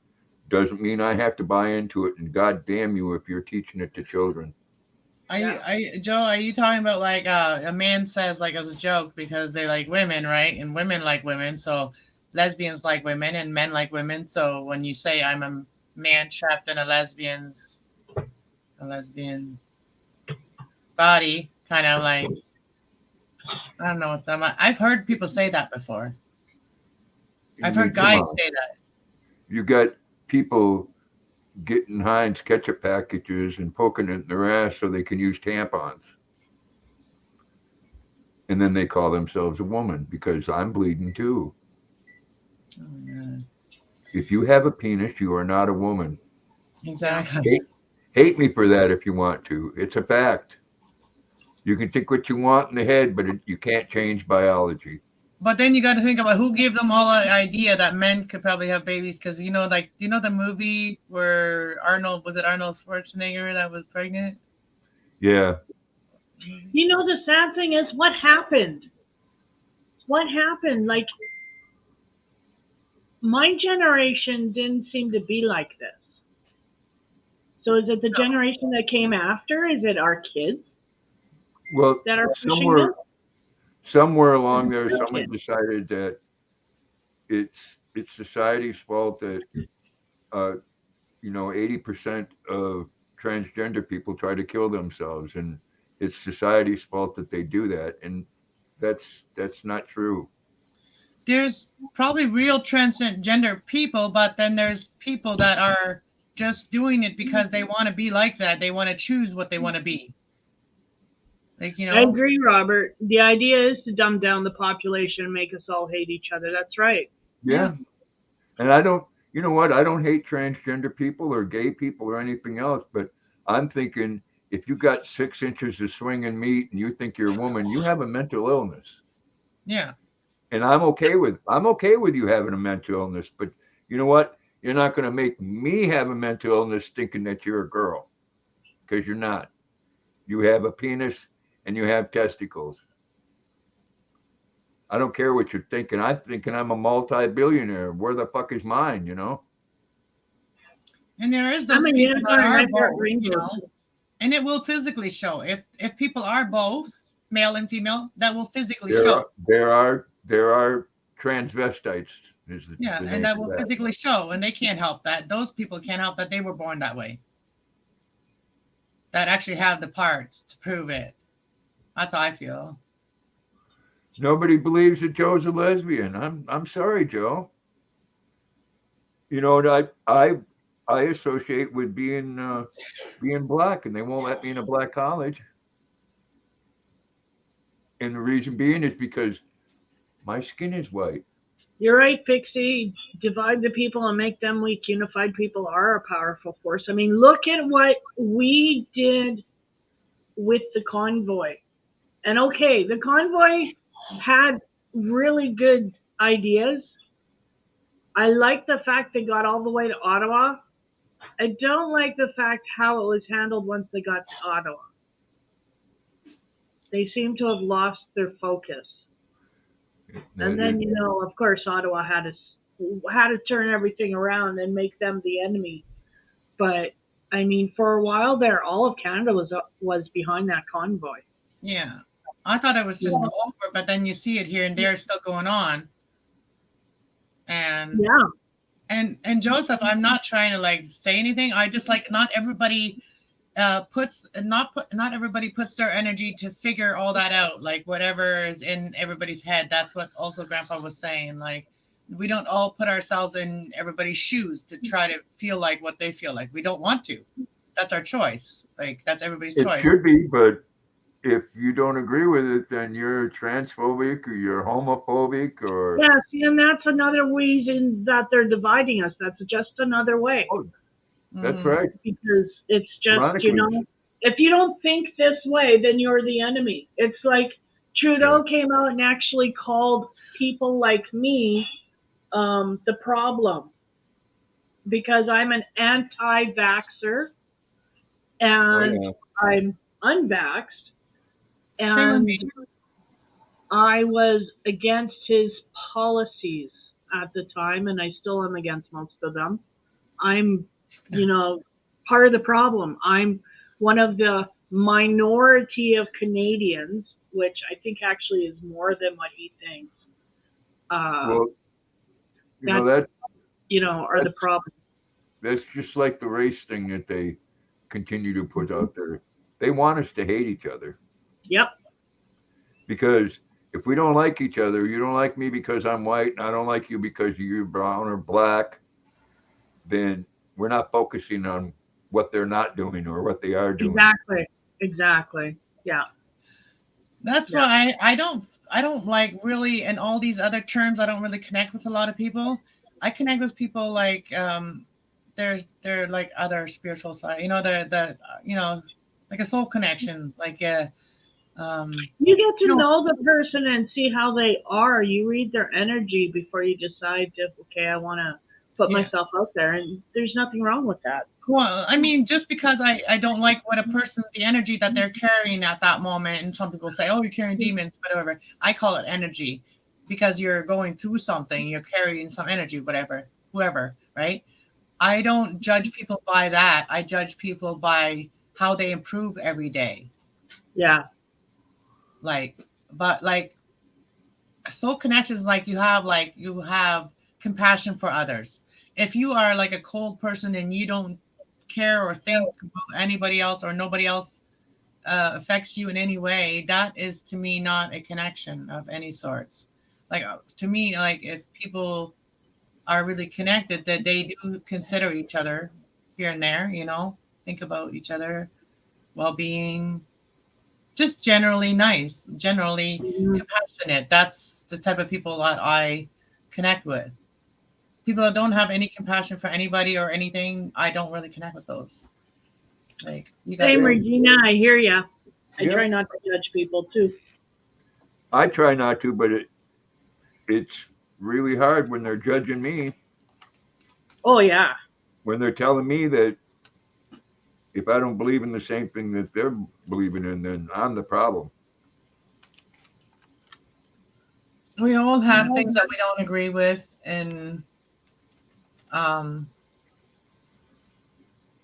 Doesn't mean I have to buy into it. And God damn you if you're teaching it to children. Joe, are you talking about like a man says like as a joke because they like women, right? And women like women, so lesbians like women and men like women. So when you say I'm a man trapped in a lesbian body, kind of like I don't know what I've heard people say that before. I've heard guys say that. You got people getting Heinz ketchup packages and poking it in their ass so they can use tampons. And then they call themselves a woman because I'm bleeding too. Oh, yeah. If you have a penis, you are not a woman. Exactly. Hate me for that if you want to. It's a fact. You can think what you want in the head, but you can't change biology. But then you got to think about who gave them all the idea that men could probably have babies. Because, the movie where Arnold Schwarzenegger that was pregnant? Yeah. The sad thing is what happened? What happened? Like, my generation didn't seem to be like this. So is it the generation that came after? Is it our kids Well, that are pushing this? Somewhere along there, someone decided that it's society's fault that 80% of transgender people try to kill themselves, and it's society's fault that they do that, and that's not true. There's probably real transgender people, but then there's people that are just doing it because they want to be like that. They want to choose what they want to be. Like, I agree, Robert. The idea is to dumb down the population and make us all hate each other. That's right. Yeah. And I don't hate transgender people or gay people or anything else, but I'm thinking if you got 6 inches of swinging meat and you think you're a woman, you have a mental illness. Yeah. And I'm okay with you having a mental illness, but you know what? You're not going to make me have a mental illness thinking that you're a girl, because you're not. You have a penis and you have testicles. I don't care what you're thinking. I'm thinking I'm a multi-billionaire. Where the fuck is mine, And there is those people that are both, and it will physically show. If people are both male and female, that will physically show. There are transvestites. And that will physically show, and they can't help that. Those people can't help that they were born that way. That actually have the parts to prove it. That's how I feel. Nobody believes that Joe's a lesbian. I'm sorry, Joe. I associate with being black, and they won't let me in a black college. And the reason being is because my skin is white. You're right, Pixie. Divide the people and make them weak. Unified people are a powerful force. I mean, look at what we did with the convoy. And okay, the convoy had really good ideas. I like the fact they got all the way to Ottawa. I don't like the fact how it was handled once they got to Ottawa. They seem to have lost their focus. And then, of course, Ottawa had to turn everything around and make them the enemy. But I mean, for a while there, all of Canada was behind that convoy. Yeah. I thought it was just Yeah. over, but then you see it here and there still going on. And Yeah, and Joseph, I'm not trying to like say anything. I just like not everybody not everybody puts their energy to figure all that out. Like whatever is in everybody's head. That's what also Grandpa was saying. Like we don't all put ourselves in everybody's shoes to try to feel like what they feel like. We don't want to. That's our choice. Like that's everybody's It choice. should be, but if you don't agree with it, then you're transphobic or you're homophobic or yeah. See, and that's another reason that they're dividing us. That's just another way. oh, that's Mhm. right. Because it's just, Ironically, if you don't think this way, then you're the enemy. It's like Trudeau came out and actually called people like me the problem because I'm an anti-vaxxer and yeah. I'm unvaxxed, Same with and me. I was against his policies at the time, and I still am against most of them. I'm, part of the problem. I'm one of the minority of Canadians, which I think actually is more than what he thinks. Well, That are the problem. that's just like the race thing that they continue to put out there. They want us to hate each other Yep. because if we don't like each other, you don't like me because I'm white, and I don't like you because you're brown or black, then we're not focusing on what they're not doing or what they are doing. Exactly. Yeah. That's Yeah. why I don't like really, and all these other terms, I don't really connect with a lot of people. I connect with people like they're like other spiritual side, the like a soul connection, like You get to know the person and see how they are. You read their energy before you decide to, okay, I want to put myself out there, and there's nothing wrong with that. Well, I mean, just because I don't like what a person, the energy that they're carrying at that moment, and some people say, oh, you're carrying demons, whatever. I call it energy because you're going through something, you're carrying some energy, whoever, right? I don't judge people by that. I judge people by how they improve every day. Yeah. But soul connections, like you have compassion for others. If you are like a cold person and you don't care or think about anybody else or nobody else affects you in any way, that is to me not a connection of any sorts. Like to me, like if people are really connected, that they do consider each other here and there, think about each other well-being, just generally nice, generally compassionate. That's the type of people that I connect with. People that don't have any compassion for anybody or anything, I don't really connect with those. Like you guys. Same, Regina. I hear ya. I Yeah. try not to judge people too. I try not to, but it's really hard when they're judging me, Oh yeah. when they're telling me that if I don't believe in the same thing that they're believing in, then I'm the problem. We all have things that we don't agree with, and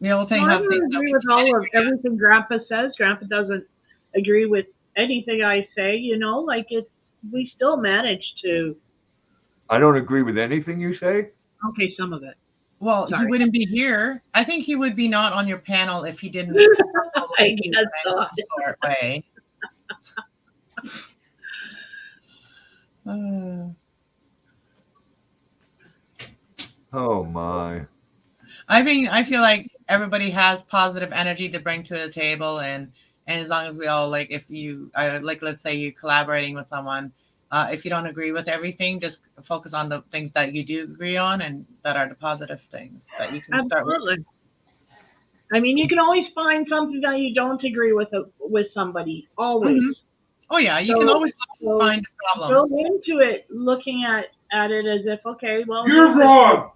we all I have don't things that agree we with can't all of agree on. everything Grandpa says. Grandpa doesn't agree with anything I say. We still manage to. I don't agree with anything you say. Okay, some of it. Well, he Sorry. wouldn't be here. I think he would be not on your panel if he didn't. I guess so. Sort way. Oh my. I feel like everybody has positive energy to bring to the table, and as long as we all like, if you let's say you're collaborating with someone, if you don't agree with everything, just focus on the things that you do agree on and that are the positive things that you can start with. Absolutely. I mean, you can always find something that you don't agree with somebody. Always. Oh yeah, you can always find problems. Go into it looking at it as if, okay, well, You're wrong.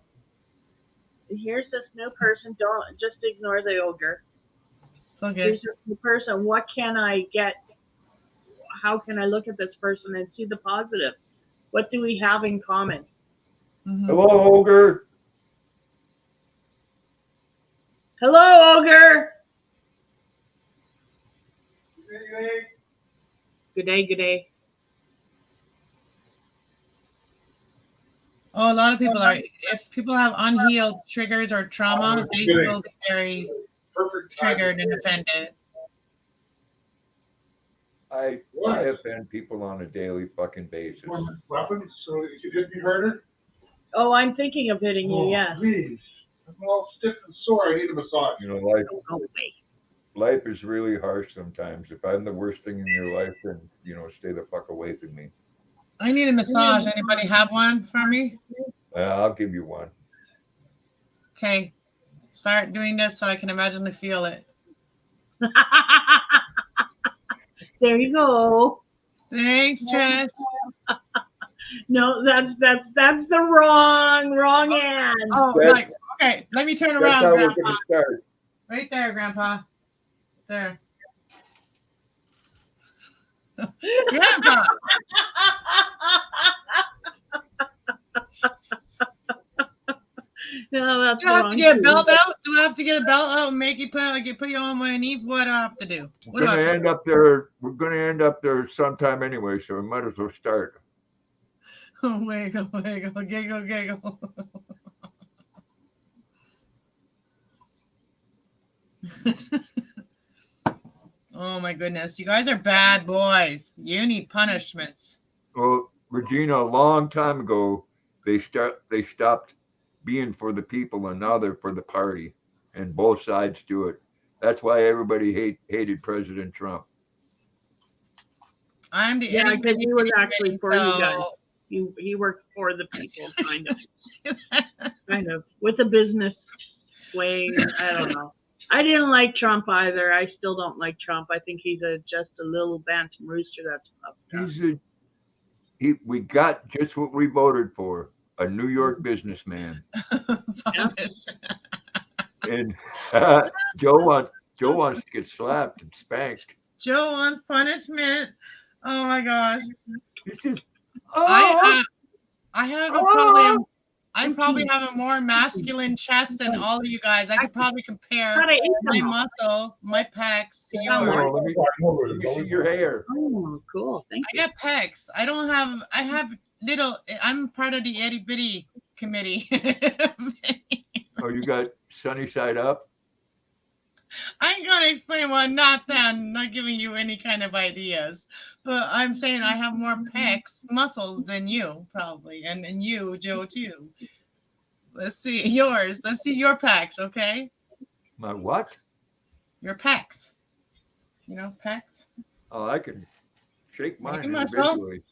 Here's this new person. Don't just ignore the ogre. It's okay. Here's this new person. What can I get? How can I look at this person and see the positive? What do we have in common? 嗯 Mm-hmm. 嗯 Hello, ogre. 'Cause Hello, Ogre. Good day, good day. Oh, a lot of people are. If people have unhealed triggers or trauma, they will be very triggered and offended. I offend people on a daily fucking basis. Weapons, so it could hit me harder? Oh, I'm thinking of hitting you, yeah. Please. I'm all stiff and sore. I need a massage. You know, life Oh, wait. life is really harsh sometimes. If I'm the worst thing in your life, then stay the fuck away from me. I need a massage. Anybody have one for me? I'll give you one. Okay. Start doing this so I can imagine feel it. There you go. Thanks, Trish. No, that's the wrong hand. Oh, That's- okay. Let me turn That's around, how we're Grandpa. gonna start. Right there, Grandpa. There. Grandpa. No, that's Do I have wrong to get a too. belt out? Do I have to get a belt out and make you put you on my knee? What do I have to do? What do I have to do? We're gonna end up there sometime anyway, so we might as well start. Wiggle, wiggle, giggle, giggle. Oh my goodness. You guys are bad boys. You need punishments. Well, Regina, a long time ago, they stopped being for the people, and now they're for the party, and both sides do it. That's why everybody hated President Trump. I'm the Yeah, itty because he bitty was bitty actually bitty, for you so- guys. He worked for the people, kind of, with a business way. I don't know. I didn't like Trump either. I still don't like Trump. I think he's just a little bantam rooster that's puffed up. We got just what we voted for, a New York businessman. And Joe wants to get slapped and spanked. Joe wants punishment. Oh my gosh. It's just, I probably have a more masculine chest than all of you guys. I could probably compare But I ate my them all. muscles, my pecs to Oh, yours. let me see your hair. Oh, cool. Thank I you. got pecs. I have little. I'm part of the itty bitty committee. Oh, you got sunny side up? I ain't gonna explain why not that. I'm not giving you any kind of ideas, but I'm saying I have more pecs, muscles than you probably, and you, Joe, too. Let's see yours. Let's see your pecs, okay? My what? Your pecs. You know, pecs. Oh, I can shake mine Make a muscle. individually.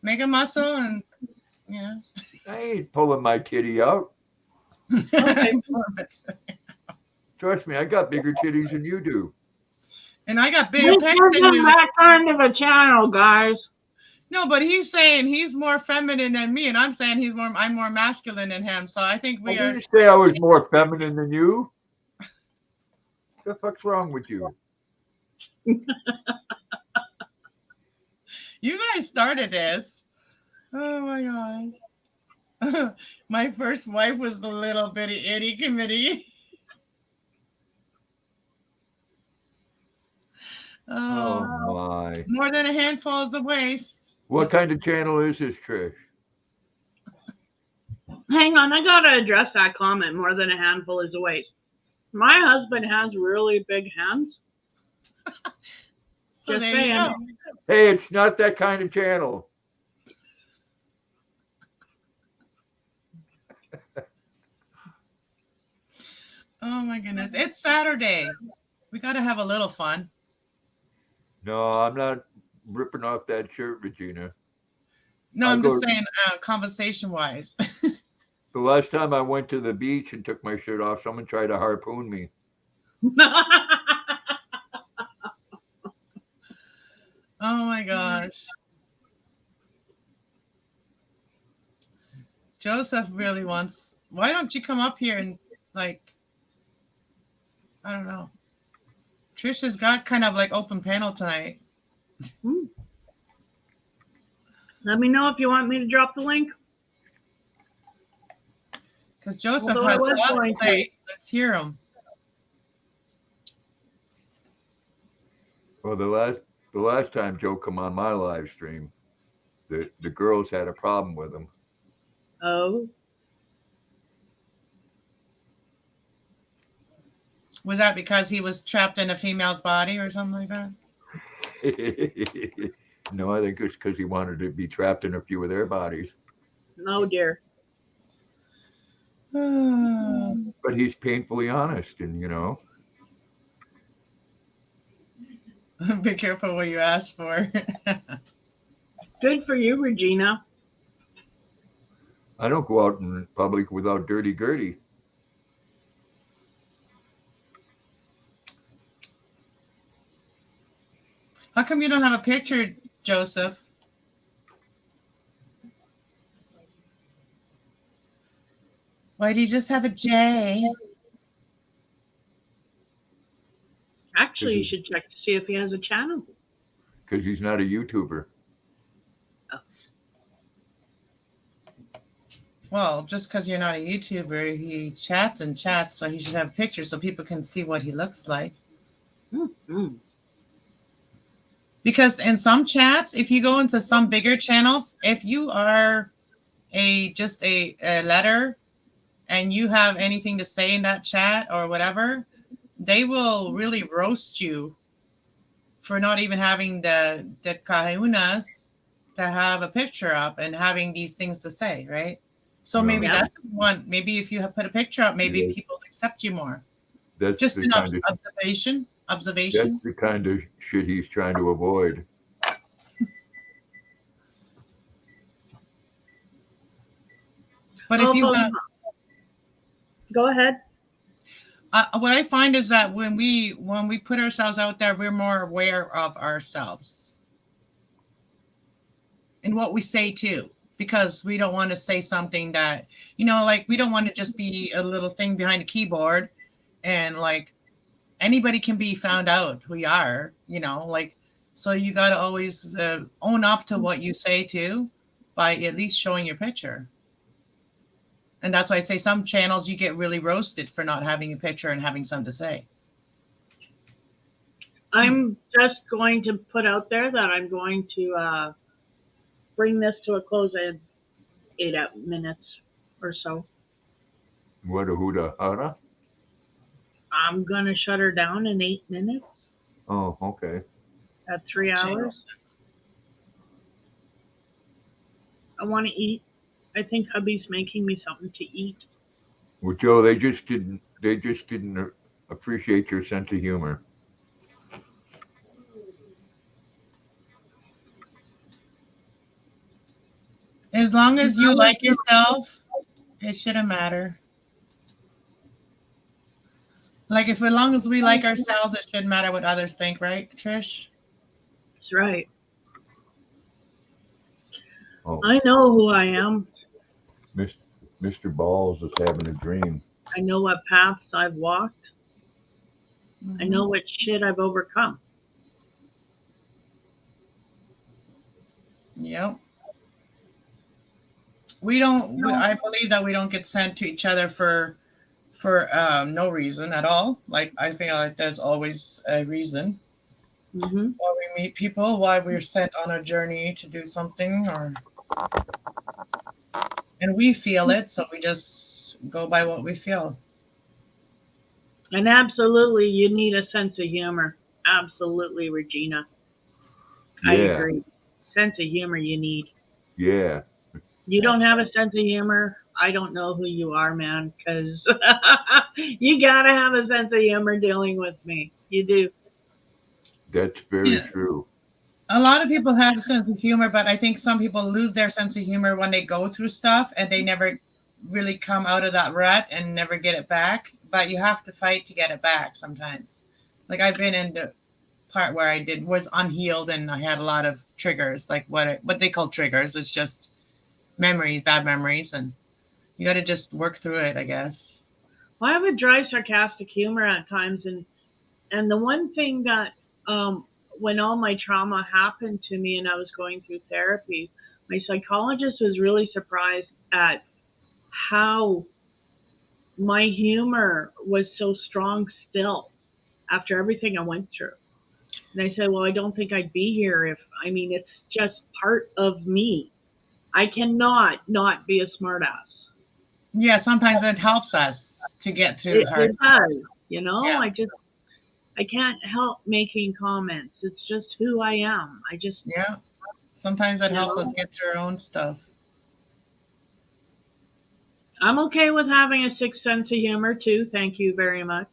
Make a muscle, and yeah. I ain't pulling my titty out. Trust me, I got bigger titties than you do. And I got bigger This pecs than isn't you. that kind of a channel, guys. No, but he's saying he's more feminine than me, and I'm saying I'm more masculine than him. So I think we I are. didn't say I was more feminine than you. What the fuck's wrong with you? You guys started this. Oh my gosh. My first wife was the little bitty itty committee. Oh my. More than a handful is a waste. What kind of channel is this, Trish? Hang on, I gotta address that comment. More than a handful is a waste. My husband has really big hands. So Just there saying. you go. Hey, it's not that kind of channel. Oh my goodness. It's Saturday. We got to have a little fun. No, I'm not ripping off that shirt, Regina. No, I'll I'm just go- saying conversation wise. The last time I went to the beach and took my shirt off, someone tried to harpoon me. Oh my gosh. Joseph really wants. Why don't you come up here and I don't know. Trisha's got kind of like open panel tonight. Let me know if you want me to drop the link. Because Joseph Although I has a was lot going to to. say. Let's hear him. Well, the last time Joe come on my live stream, the girls had a problem with him. Oh, Was that because he was trapped in a female's body or something like that? No, I think it's because he wanted to be trapped in a few of their bodies. no, dear. But he's painfully honest, and Be careful what you ask for. Good for you, Regina. I don't go out in public without dirty Gertie. How come you don't have a picture, Joseph? Why do you just have a J? Actually, you should check to see if he has a channel. Because he's not a YouTuber. Well, just because you're not a YouTuber, he chats and chats, so he should have pictures so people can see what he looks like. Mm-hmm. Because in some chats, if you go into some bigger channels, if you are just a letter and you have anything to say in that chat or whatever, they will really roast you for not even having the kahunas to have a picture up and having these things to say, right? So maybe Yeah. that's one. Maybe if you have put a picture up, maybe Yeah. people accept you more. That's Just the an kind of observation. that's the kind of shit he's trying to avoid. But if you have, Go ahead. what I find is that when we put ourselves out there, we're more aware of ourselves and what we say too, because we don't want to say something that, like we don't want to just be a little thing behind a keyboard and like anybody can be found out who you are, like, so you got to always own up to what you say too by at least showing your picture. And that's why I say some channels you get really roasted for not having a picture and having something to say. I'm just going to put out there that I'm going to bring this to a close in 8 minutes or so. What a huda hara? I'm going to shut her down in 8 minutes Oh, okay. at 3 hours. I want to eat. I think hubby's making me something to eat. Well, Joe, they just didn't appreciate your sense of humor. As long as you like yourself, it shouldn't matter. Like as long as we like ourselves, it shouldn't matter what others think, right, Trish? That's right. Oh, I know who I am. Mr. Balls is having a dream. I know what paths I've walked. I know what shit I've overcome. Yep. I believe that we don't get sent to each other for no reason at all. Like I feel like there's always a reason Mm-hmm. why we meet people, why we're sent on a journey to do something, and we feel it, so we just go by what we feel. And absolutely, you need a sense of humor. Absolutely, Regina. I Yeah. agree. Sense of humor you need. Yeah. You don't have a sense of humor, I don't know who you are, man, because you got to have a sense of humor dealing with me. You do. That's very true. A lot of people have a sense of humor, but I think some people lose their sense of humor when they go through stuff and they never really come out of that rut and never get it back. But you have to fight to get it back sometimes. Like I've been in the part where I was unhealed and I had a lot of triggers, like what they call triggers. It's just memories, bad memories, and you got to just work through it, I guess. Well, I have a dry, sarcastic humor at times, and the one thing that when all my trauma happened to me and I was going through therapy, my psychologist was really surprised at how my humor was so strong still after everything I went through. And I said, well, I don't think I'd be here if, I mean, it's just part of me. I cannot not be a smartass. Yeah, sometimes it helps us to get through It hard does, times. you know. Yeah. I can't help making comments. It's just who I am. I just, Yeah. Sometimes it you helps us know, get through our own stuff. I'm okay with having a sixth sense of humor too. Thank you very much.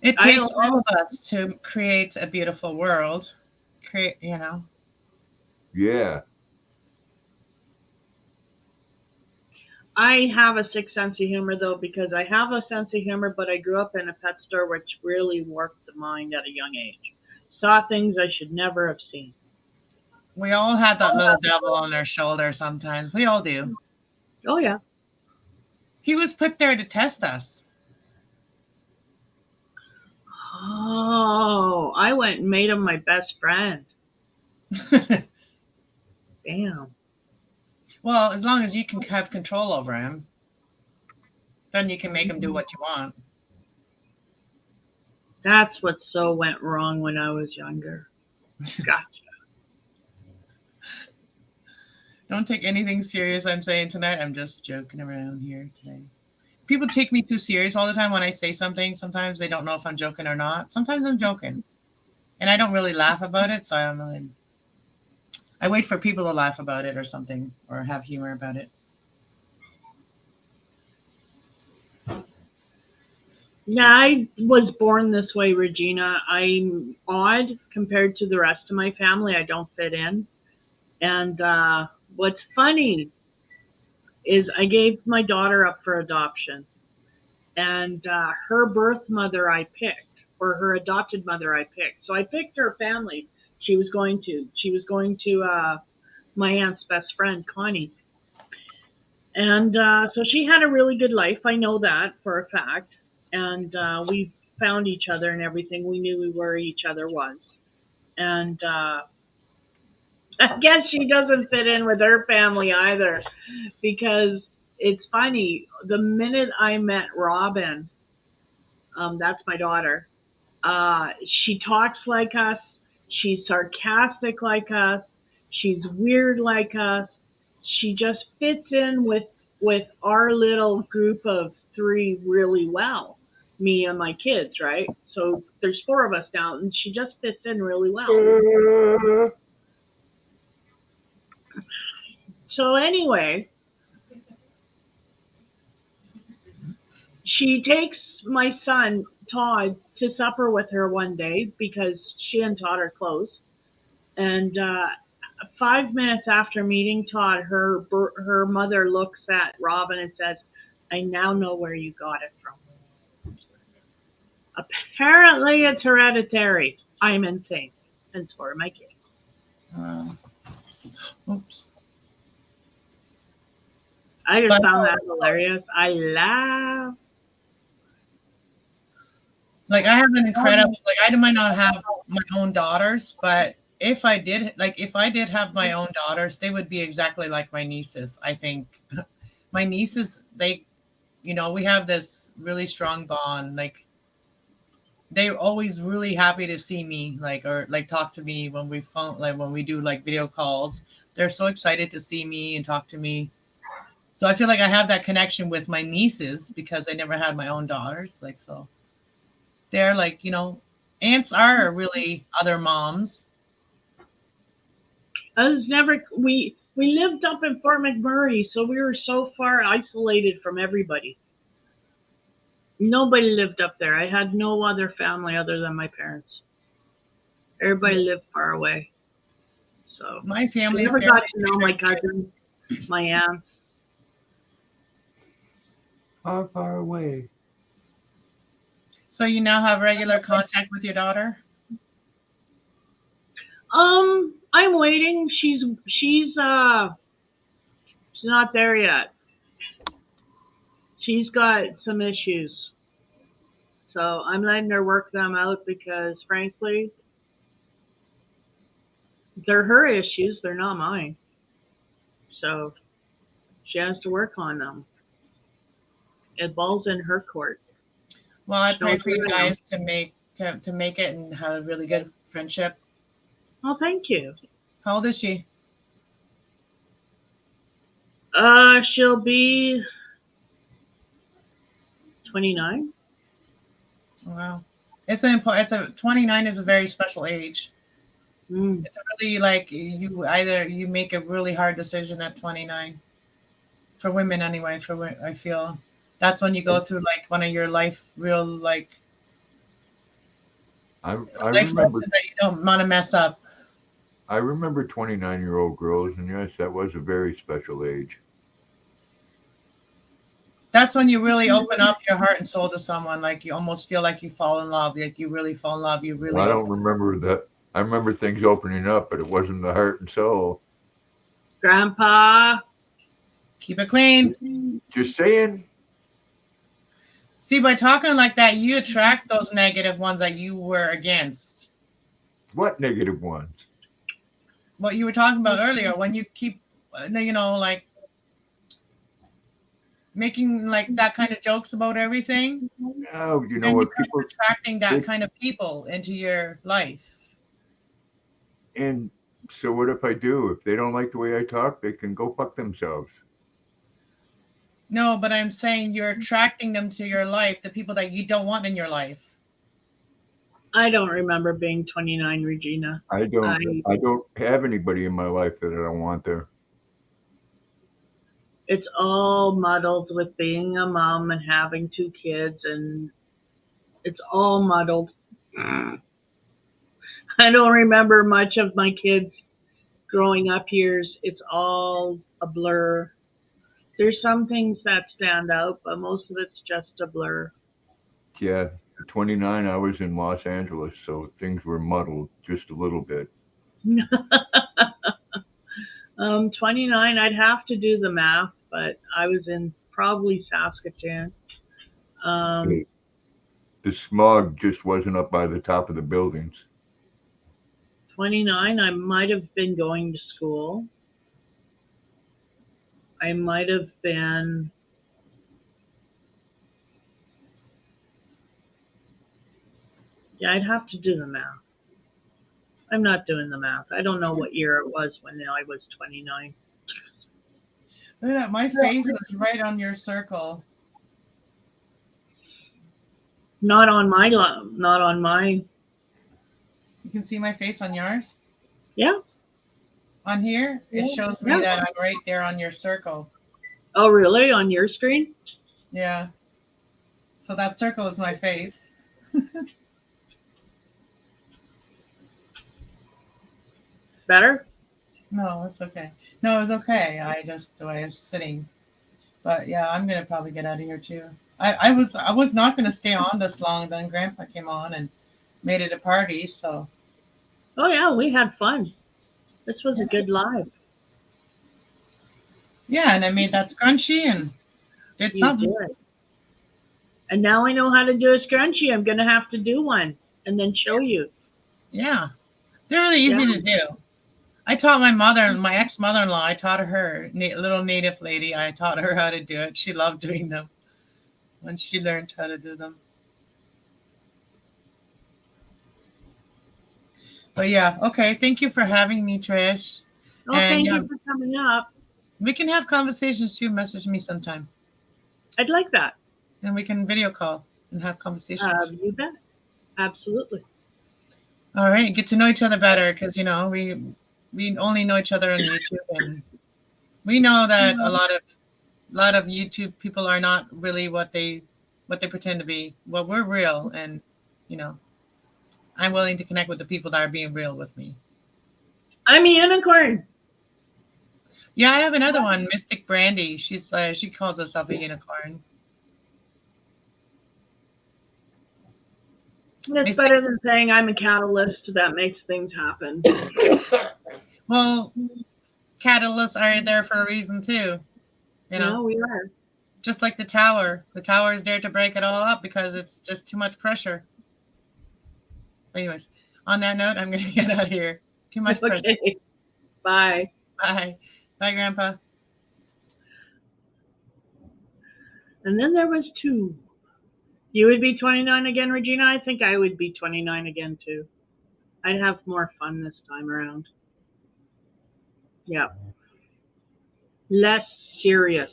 It I takes don't. all of us to create a beautiful world. Create, you know. Yeah. I have a sixth sense of humor though because I have a sense of humor, but I grew up in a pet store, which really warped the mind at a young age. Saw things I should never have seen. We all have that little devil on our shoulder sometimes. We all do. Oh yeah. He was put there to test us. Oh, I went and made him my best friend. Damn. Well, as long as you can have control over him, then you can make him do what you want. That's what so went wrong when I was younger. Gotcha. Don't take anything serious I'm saying tonight. I'm just joking around here today. People take me too serious all the time when I say something. Sometimes they don't know if I'm joking or not. Sometimes I'm joking. And I don't really laugh about it, so I don't really. I wait for people to laugh about it or something, or have humor about it. Yeah, I was born this way, Regina. I'm odd compared to the rest of my family. I don't fit in. And what's funny is I gave my daughter up for adoption. And her birth mother I picked, or her adopted mother I picked. So I picked her family she was going to. She was going to my aunt's best friend, Connie. And so she had a really good life. I know that for a fact. And we found each other and everything. We knew we were each other was. And I guess she doesn't fit in with her family either because it's funny. The minute I met Robin, that's my daughter, she talks like us. She's sarcastic like us. She's weird like us. She just fits in with our little group of three really well. Me and my kids, right? So there's four of us now, and she just fits in really well. So anyway, she takes my son Todd to supper with her one day because she and Todd are close. And 5 minutes after meeting Todd, her mother looks at Robin and says, "I now know where you got it from." Apparently, it's hereditary. I'm insane, and so are my kids. Oops. I just found that hilarious. I laugh. Like I have an incredible. Like I might not have my own daughters, but if I did have my own daughters, they would be exactly like my nieces. I think my nieces, we have this really strong bond. Like they're always really happy to see me, or talk to me when we do like video calls. They're so excited to see me and talk to me. So I feel like I have that connection with my nieces because I never had my own daughters. So they're aunts are really other moms. We lived up in Fort McMurray, so we were so far isolated from everybody. Nobody lived up there. I had no other family other than my parents. Everybody lived far away. So my I family never got to know my cousins, my aunts. Far away. So you now have regular contact with your daughter? I'm waiting. She's not there yet. She's got some issues. So I'm letting her work them out because frankly, they're her issues, they're not mine. So she has to work on them. It ball's in her court. Well, I pray for you guys to make to make it and have a really good friendship. Oh, thank you. How old is she? She'll be 29. Wow. It's an important. It's a 29 is a very special age. Mm. It's really like you make a really hard decision at 29 for women anyway. I feel that's when you go through like one of your life real like I life remember lessons that you don't want to mess up. I remember 29-year-old girls, and yes, that was a very special age. That's when you really open up your heart and soul to someone. Like you almost feel like you fall in love. Like you really fall in love. You really. Well, I don't remember that. I remember things opening up, but it wasn't the heart and soul. Grandpa. Keep it clean. Just saying. See, by talking like that, you attract those negative ones that you were against. What negative ones? What you were talking about earlier, when you keep, like making like that kind of jokes about everything, No, you know then you what? start People, attracting that they- kind of people into your life. and so what if I do? If they don't like the way I talk, they can go fuck themselves. No, but I'm saying you're attracting them to your life, the people that you don't want in your life. I don't remember being 29, Regina. I don't have anybody in my life that I don't want there. It's all muddled with being a mom and having 2 kids, and it's all muddled. I don't remember much of my kids' growing up years. It's all a blur. There's some things that stand out, but most of it's just a blur. Yeah, at 29, I was in Los Angeles, so things were muddled just a little bit. 29, I'd have to do the math, but I was in probably Saskatoon. Hey, the smog just wasn't up by the top of the buildings. 29, I might have been going to school. I might have been. Yeah, I'd have to do the math. I'm not doing the math. I don't know what year it was when I was 29. Look at that. My face is right on your circle. Not on my. Not on my. You can see my face on yours. Yeah. On here, it shows me that I'm right there on your circle. Oh, really? On your screen? Yeah. So that circle is my face. Better? No, it's okay. No, it was okay. I just the way I was sitting. But yeah, I'm gonna probably get out of here too. I was not gonna stay on this long. Then Grandpa came on and made it a party. So Oh yeah, we had fun. This was a good live. yeah, and I made that scrunchie and did You something. did. And now I know how to do a scrunchie. I'm gonna have to do one and then show you. Yeah, they're really easy to do. I taught my ex-mother-in-law. I taught her, little native lady. I taught her how to do it. She loved doing them when she learned how to do them. But yeah, okay. Thank you for having me, Trish. Oh, And, thank you for coming up. We can have conversations too. Message me sometime, I'd like that. and we can video call and have conversations. You bet. Absolutely. All right, get to know each other better because we only know each other on YouTube, and we know that a lot of YouTube people are not really what they pretend to be. Well, we're real, and I'm willing to connect with the people that are being real with me. I'm a unicorn. Yeah, I have another one, Mystic Brandy. She calls herself a unicorn. It's better than saying I'm a catalyst that makes things happen. Well, catalysts are there for a reason too. No, we are. Just like the tower. The tower is there to break it all up because it's just too much pressure. Anyways, on that note, I'm going to get out of here. Too much pressure. Okay. Bye. Bye. Bye, Grandpa. And then there was 2. You would be 29 again, Regina? I think I would be 29 again, too. I'd have more fun this time around. Yeah. Less serious.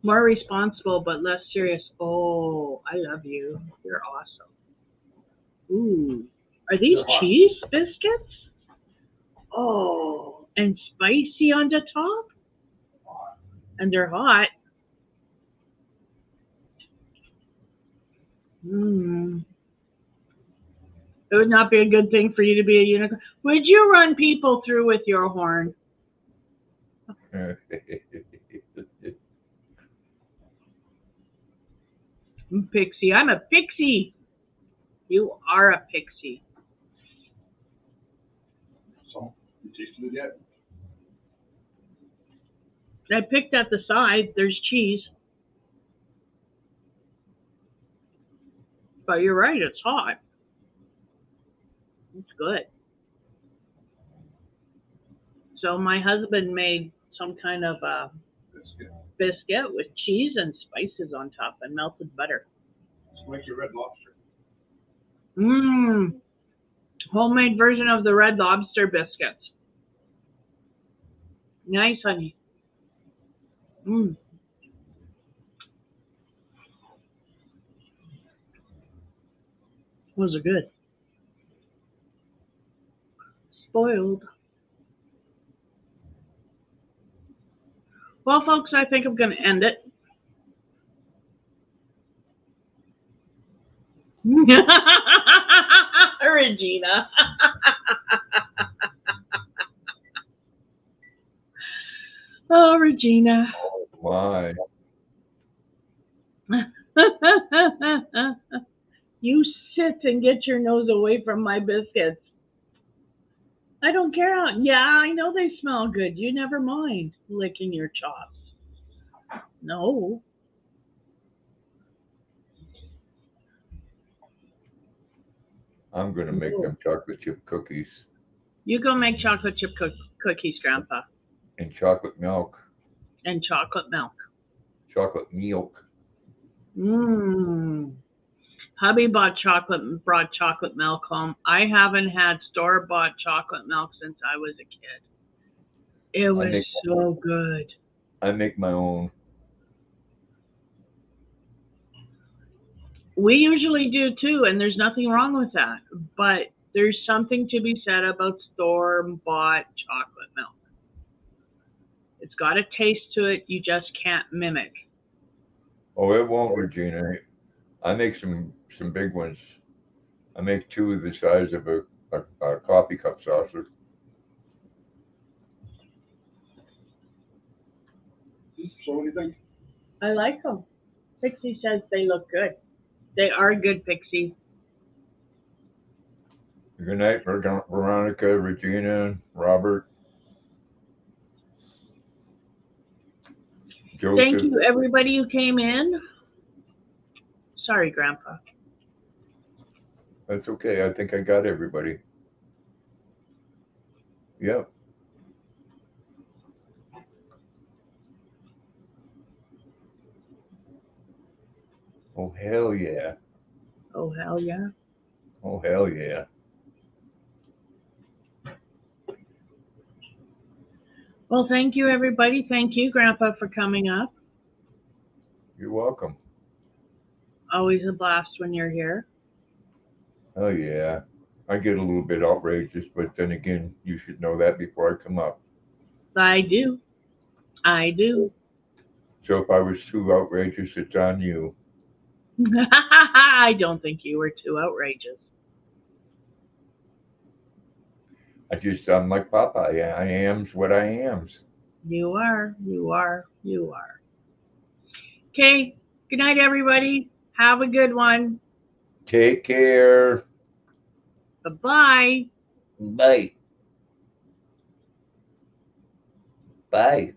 More responsible, but less serious. Oh, I love you. You're awesome. Ooh. Are these They're hot. cheese biscuits? Oh, and spicy on the top? And they're hot. Mmm. It would not be a good thing for you to be a unicorn. Would you run people through with your horn? Pixie. I'm a pixie. You are a pixie. So, you tasted it yet? I picked at the side. There's cheese. But you're right. It's hot. It's good. So my husband made some kind of a Biscuit. biscuit with cheese and spices on top and melted butter. It's like your Red Lobster. Mmm. Homemade version of the Red Lobster biscuits. Nice, honey. Mmm. Those are good. Spoiled. Well, folks, I think I'm going to end it. Regina. Oh, Regina. Why? You sit and get your nose away from my biscuits. I don't care. Yeah, I know they smell good. You never mind licking your chops. No. I'm gonna make them chocolate chip cookies You go make chocolate chip cookies, Grandpa, and chocolate milk. and chocolate milk. Chocolate milk. Mmm. Hubby brought chocolate milk home. I haven't had store-bought chocolate milk since I was a kid. It was so good. I make my own. We usually do too, and there's nothing wrong with that. But there's something to be said about store-bought chocolate milk. It's got a taste to it you just can't mimic. Oh, it won't, Regina. I make some big ones. I make two the size of a coffee cup saucer. So what do you think? I like them. Pixie says they look good. They are good, Pixie. Good night, Veronica, Regina, Robert, Joseph. Thank you, everybody who came in. Sorry, Grandpa. That's okay. I think I got everybody. Yep. Oh, hell yeah. Oh, hell yeah. Oh, hell yeah. Well, thank you, everybody. Thank you, Grandpa, for coming up. You're welcome. Always a blast when you're here. Oh, yeah. I get a little bit outrageous, but then again, you should know that before I come up. I do. I do. So if I was too outrageous, it's on you. I don't think you were too outrageous. I'm like Popeye. I am's what I am's. You are. You are. You are. Okay. Good night, everybody. Have a good one. Take care. Bye-bye. Bye. Bye.